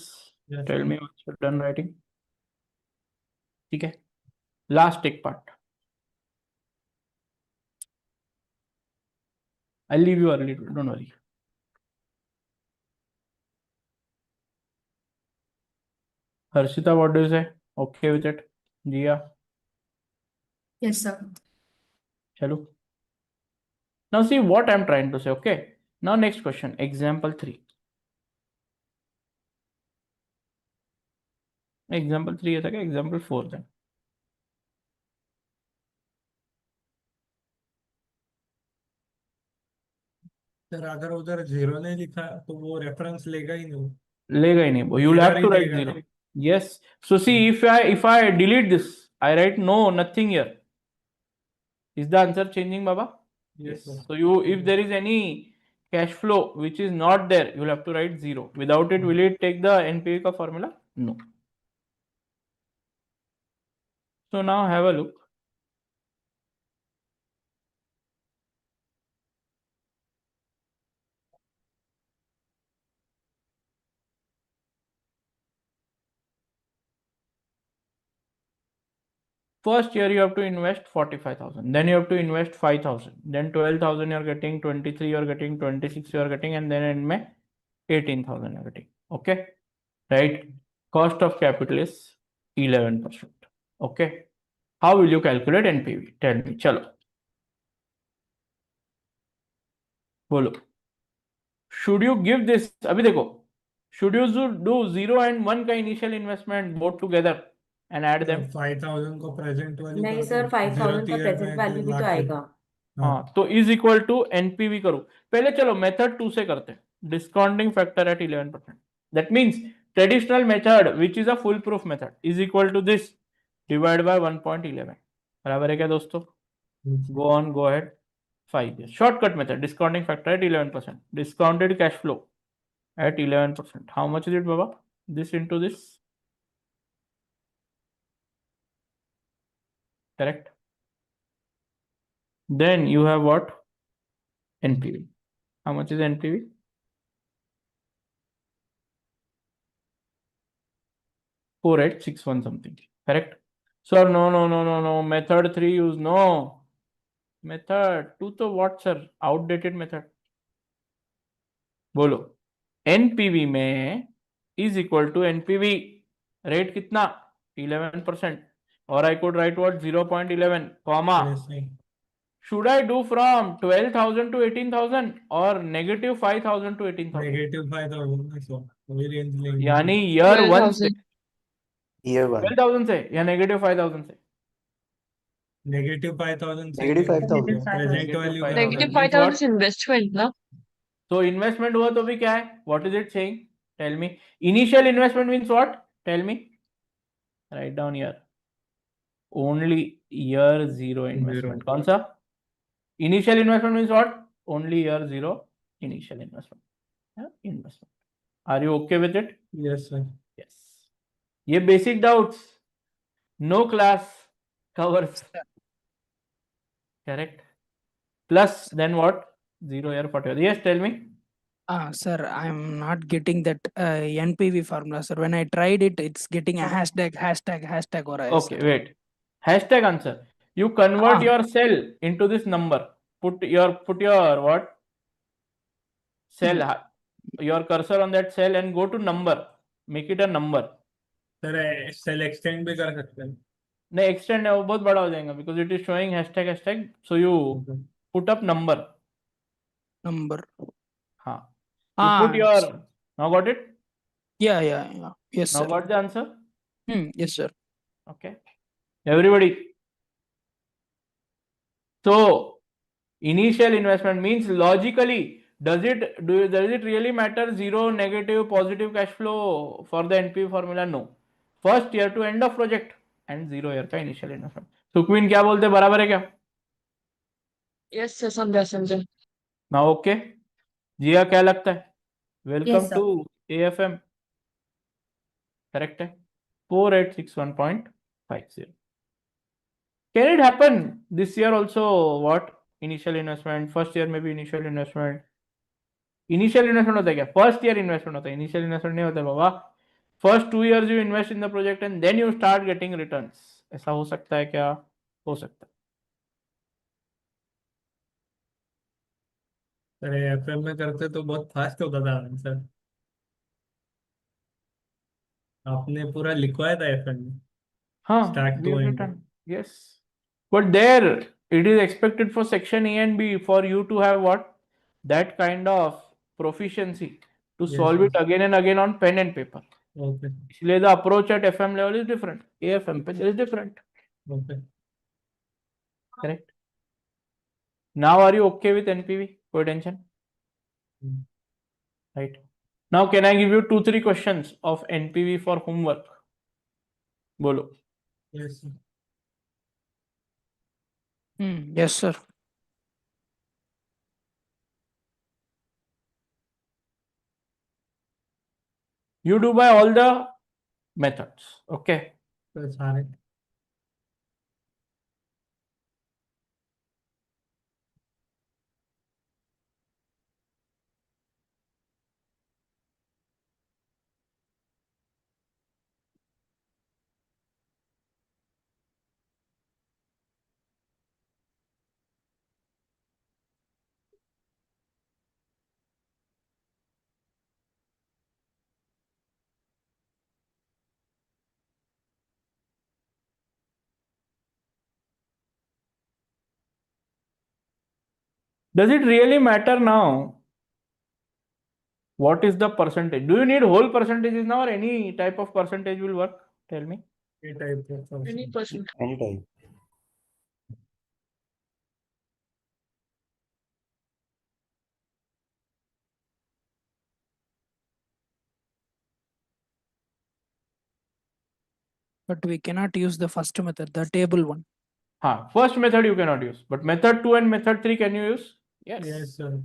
Yes. Tell me once you're done writing. ठीक है? Last एक part. I'll leave you early. Don't worry. Harshita, what do you say? Okay with it? Jia? Yes, sir. Chalo. Now see what I'm trying to say. Okay. Now next question. Example 3. Example 3 है था क्या? Example 4 then. Sir अगर उधर 0 नहीं लिखा तो वो reference लेगा ही नहीं. लेगा ही नहीं. You will have Error to he write देगा. 0. Yes. So see if I delete this, I write no, nothing here. Is the answer changing, Baba? Yes, sir. So if there is any cash flow which is not there, you will have to write 0. Without it, will it take the NPV का formula? No. So now have a look. First year you have to invest 45,000. Then you have to invest 5,000. Then 12,000 you are getting, 23 you are getting, 26 you are getting, and then end में 18,000 you are getting. Okay, right? Cost of capital is 11%. Okay. How will you calculate NPV? Tell me. चलो बोलो. Should you give this? अभी देखो. Should you do 0 and 1 का initial investment both together and add them? 5,000 को present value नहीं कर दो, sir, 5,000 का जीरो ईयर प्रेजेंट में वैल्यू भी तो लाके। आएगा। हाँ, तो इज इक्वल टू एनपीवी करो। पहले चलो मेथड 2 से करते हैं। Discounting factor at 11%। That means traditional method which is a full proof method is equal to this divide by 1.11 बराबर है क्या दोस्तों? Go on, go ahead. 5 years shortcut method discounting factor at 11%, discounted cash flow at 11%. How much is it, Baba? This into this. Correct. Then you have what? NPV. How much is NPV? 4861 something. Correct. Sir, no. Method 3 use no. Method 2 तो what sir? Outdated method. बोलो. NPV में is equal to NPV. Rate कितना? 11%. Or I could write what? 0.11 comma. Should I do from 12,000 to 18,000 or negative 5,000 to 18,000? Negative 5,000 सो वही range लेंगे। यानी year 1 से 12,000. Year 1 12,000 से या नेगेटिव 5,000 से? नेगेटिव 5,000 से negative 5,000 present Negative value 5,000 Negative बराबर। means 5,000 what? is investment, ना? So investment हुआ तो भी क्या है? What is it saying? Tell me. Initial investment means what? Tell me. Write down here. Only year 0 investment. कौन सा? Initial investment means what? Only year 0 initial investment. Yeah, investment. Are you okay with it? Yes sir. Yes. ये basic doubts. No class covers. Correct. Plus then what? 0 year 40. Yes, tell me. Sir, I'm not getting that NPV formula, sir. When I tried it, it's getting a hashtag or a Okay, wait. Hashtag answer. You convert your cell into this number. Put your what? Cell. Your cursor on that cell and go to number. Make it a number. Sir cell extend भी कर सकते हैं। नहीं extend है वो बहुत बड़ा हो जाएगा because it is showing hashtag. So you put up number. number. हाँ. You put your. Now got it? Yeah. Yes, Now sir. got the answer? Yes, sir. Okay. Everybody. So initial investment means logically, does it really matter 0, negative, positive cash flow for the NPV formula? No. First year to end of project and 0 year का initial investment. सुखविन क्या बोलते हैं, बराबर है क्या? Yes, sir, समझा. Now okay. जिया क्या लगता है? Welcome Yes, sir. to AFM. Correct है? 4861.50. Can it happen this year also? What? Initial investment, first year maybe initial investment. Initial investment होता है क्या? फर्स्ट ईयर इन्वेस्टमेंट होता है, इनिशियल इन्वेस्टमेंट नहीं होता है बाबा। First 2 years you invest in the project and then you start getting returns. ऐसा हो सकता है क्या? हो सकता है। अरे एफएम में करते तो बहुत फास्ट होता था आंसर। आपने पूरा लिखवाया था एफएम में हाँ, start we to have and. Return, yes, but there it is expected for section A and B for you to have what, that kind of proficiency to solve it again and again on pen and paper. Okay इसलिए the approach at FM level is different, AFM पे is different. Okay. Correct. Now are you okay with NPV? कोई tension? Right. Now, can I give you 2-3 questions of NPV for homework? Bolo. Yes Yes, sir. You do by all the methods. Okay. सारे। Does it really matter now? What is the percentage? Do you need whole percentages now, or any type of percentage will work? Tell me. Any type of Any person. percent. Any type. But we cannot use the first method, the table one. First method you cannot use, but method 2 and method 3 can you use? Yes. Yes, sir.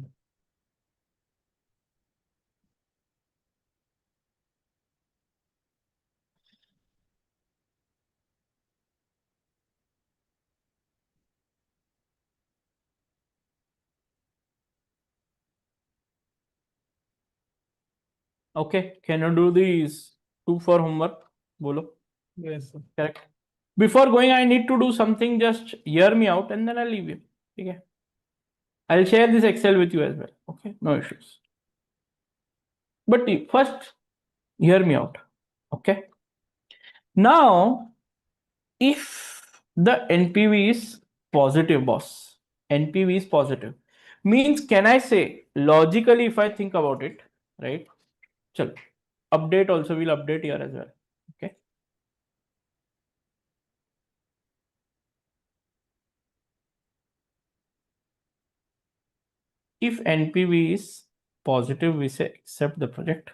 Okay, can you do these 2 for homework? Bolo. Yes, sir. Correct. Before going, I need to do something. Just hear me out, and then I'll leave you. Okay. I'll share this Excel with you as well. Okay, no issues. But first, hear me out. Okay. Now, if the NPV is positive, boss, NPV is positive, means can I say logically, if I think about it, right? Chalo, update also will update here as well. Okay. If NPV is positive, we say accept the project.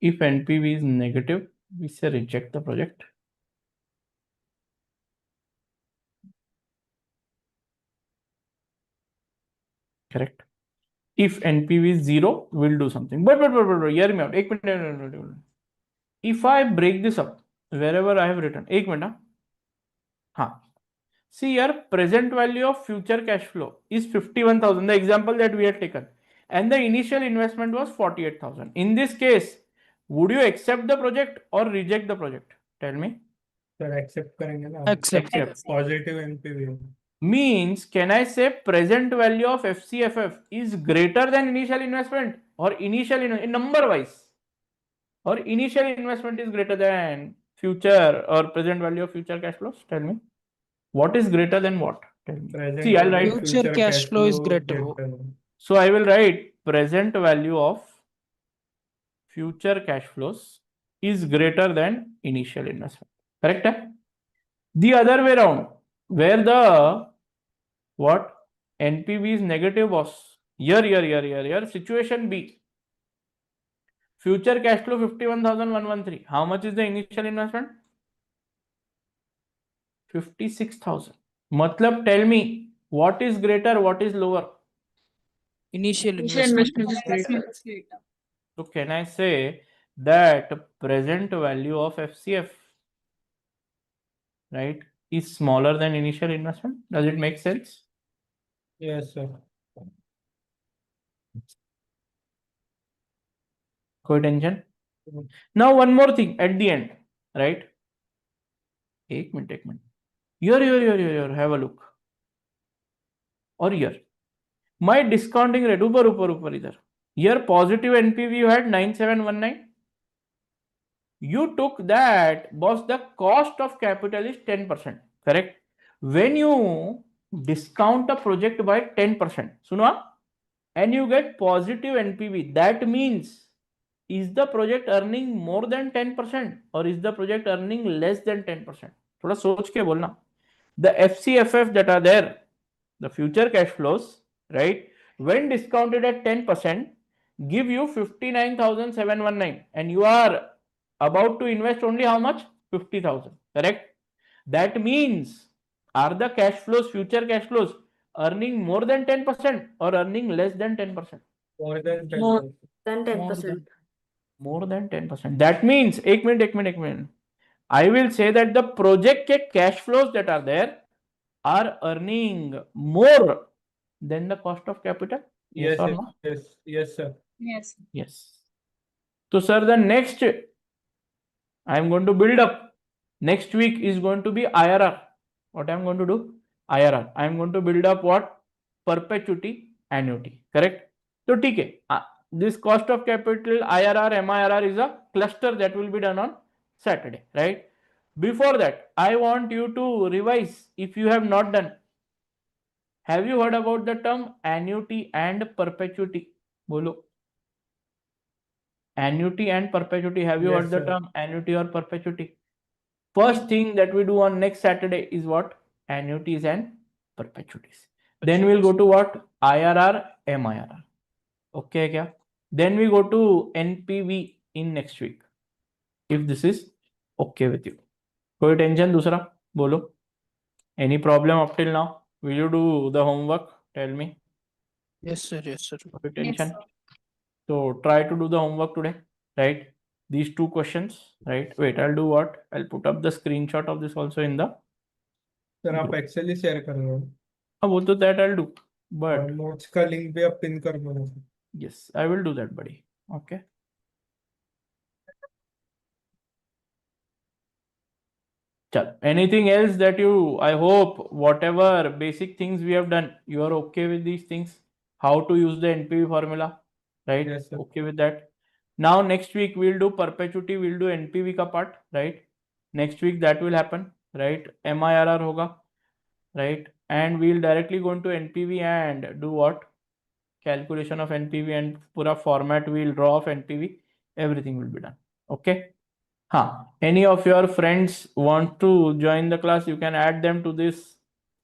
If NPV is negative, we say reject the project. Correct. If NPV is 0, we'll do something. But hear me out. एक minute. If I break this up, wherever I have written, एक minute. See here, present value of future cash flow is 51,000, the example that we had taken. And the initial investment was 48,000. In this case, would you accept the project or reject the project? Tell me. Sir, accept करेंगे ना. Accept. Positive NPV. Means, can I say present value of FCFF is greater than initial investment, or initial in number wise, or initial investment is greater than future or present value of future cash flows? Tell me. What is greater than what? Tell me. Present See, I'll value write of Future cash flow is greater. So I will write present value of future cash flows is greater than initial investment. Correct? The other way around, where the what NPV is negative, was here. Situation B. Future cash flow 51,113. How much is the initial investment? 56,000. Matlab, tell me what is greater, what is lower? Initial Initial investment. investment is greater. So can I say that present value of FCF, right, is smaller than initial investment? Does it make sense? Yes, sir. Koई tension? Now one more thing at the end, right? एक minute. Here, have a look. Or here. My discounting rate, ऊपर इधर. Here positive NPV you had 9719. You took that, boss, the cost of capital is 10%. Correct? When you discount a project by 10%, suno, and you get positive NPV, that means, is the project earning more than 10% or is the project earning less than 10%? थोड़ा सोच के बोलना. The FCFF that are there, the future cash flows, right, when discounted at 10%, give you 59,719, and you are about to invest only how much? 50,000. Correct? That means, are the cash flows, future cash flows, earning more than 10% or earning less than 10%? More than 10%. More Than 10%. More than 10%. That means, एक minute. I will say that the project के cash flows that are there are earning more than the cost of capital. Yes or no? Yes, sir. Yes. Yes. So, sir, the next I am going to build up. Next week is going to be IRR. What I am going to do? IRR. I am going to build up what? Perpetuity annuity. Correct? So, okay. This cost of capital, IRR, MIRR is a cluster that will be done on Saturday, right? Before that, I want you to revise if you have not done. Have you heard about the term annuity and perpetuity? Bolo. Annuity and perpetuity. Have you heard Yes, the sir. term annuity or perpetuity? First thing that we do on next Saturday is what? Annuities and perpetuities. Then we'll go to what? IRR, MIRR. Okay, kya? Then we go to NPV in next week. If this is okay with you. कोई tension दूसरा बोलो. Any problem up till now? Will you do the homework? Tell me. Yes, sir. Yes, sir. कोई tension? So try to do the homework today, right? These two questions, right? Wait, I'll do what? I'll put up the screenshot of this also in the. Sir आप Excel ही share कर रहे हो हाँ वो तो that I'll do, और but notes का link भी आप पिन कर दो yes, I will do that, buddy. Okay. Chal. Anything else that you? I hope whatever basic things we have done, you are okay with these things. How to use the NPV formula, right? Yes, sir. Okay with that. Now next week we'll do perpetuity, we'll do NPV ka part, right? Next week that will happen, right? MIRR hoga, right? And we'll directly go into NPV and do what? Calculation of NPV and pura format we'll draw of NPV. Everything will be done. Okay. Any of your friends want to join the class, you can add them to this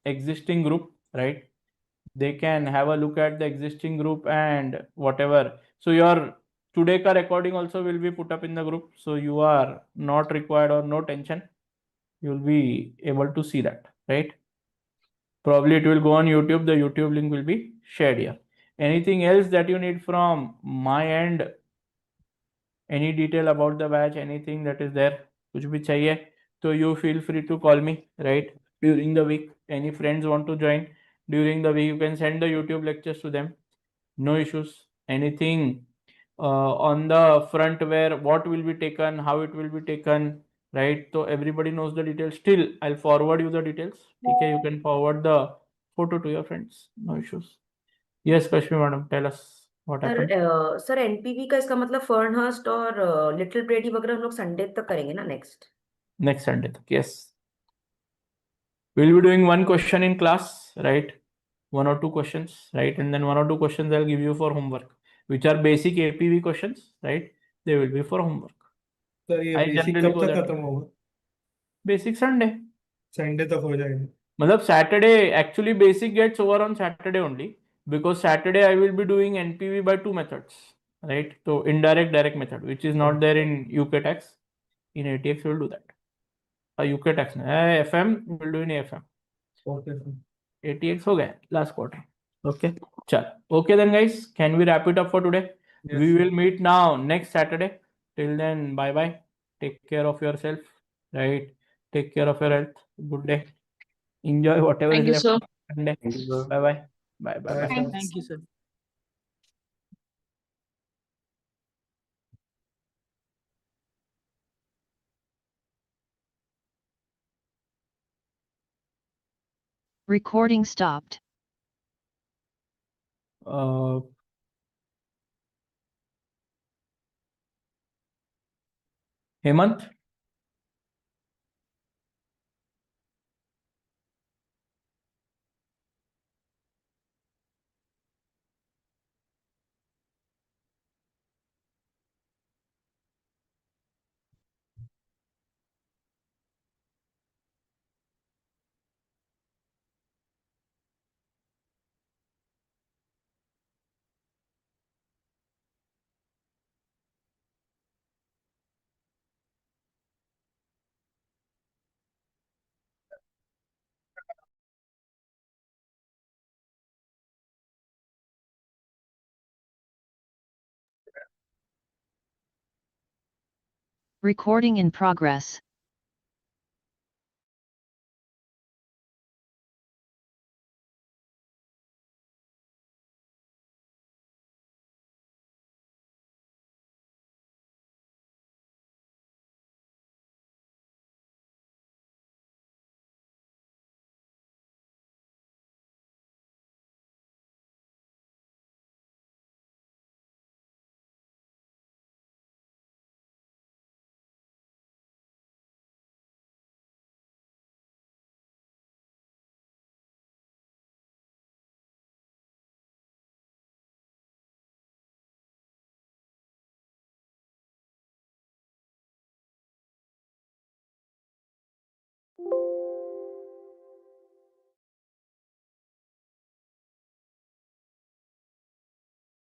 existing group, right? They can have a look at the existing group and whatever. So your today ka recording also will be put up in the group. So you are not required or no tension. You'll be able to see that, right? Probably it will go on YouTube. The YouTube link will be shared here. Anything else that you need from my end? Any detail about the batch, anything that is there, कुछ भी चाहिए तो you feel free to call me, right? During the week, any friends want to join during the week, you can send the YouTube lectures to them. No issues. Anything on the front where what will be taken, how it will be taken, right? So everybody knows the details. Still, I'll forward you the details. Okay, you can forward the photo to your friends. No issues. Yes, Kashmi madam, tell us what happened. Sir NPV का इसका मतलब फर्नहर्स्ट और little pretty वगैरह हम लोग Sunday तक करेंगे ना next Next Sunday. Yes. We'll be doing one question in class, right? One or two questions, right? And then one or two questions I'll give you for homework, which are basic APV questions, right? They will be for homework. Sir ये I basic generally कब go तक that खत्म way. होगा Basic Sunday. Sunday तक हो जाएगा मतलब Saturday, actually basic gets over on Saturday only because Saturday I will be doing NPV by two methods, right? So indirect, direct method, which is not there in UK tax. In ATX we'll do that. UK tax, FM we'll do in AFM. Okay sir ATX हो गया last quarter. Okay. Chal. Okay then guys, can we wrap it up for today? Yes, We sir. will meet now next Saturday. Till then, bye bye. Take care of yourself, right? Take care of your health. Good day. Enjoy whatever Thank is you, left sir. of the day. Thank you, sir. Bye bye. Bye bye Bye, bye. sir. Thank you, sir. Recording stopped. Hemant. Recording in progress.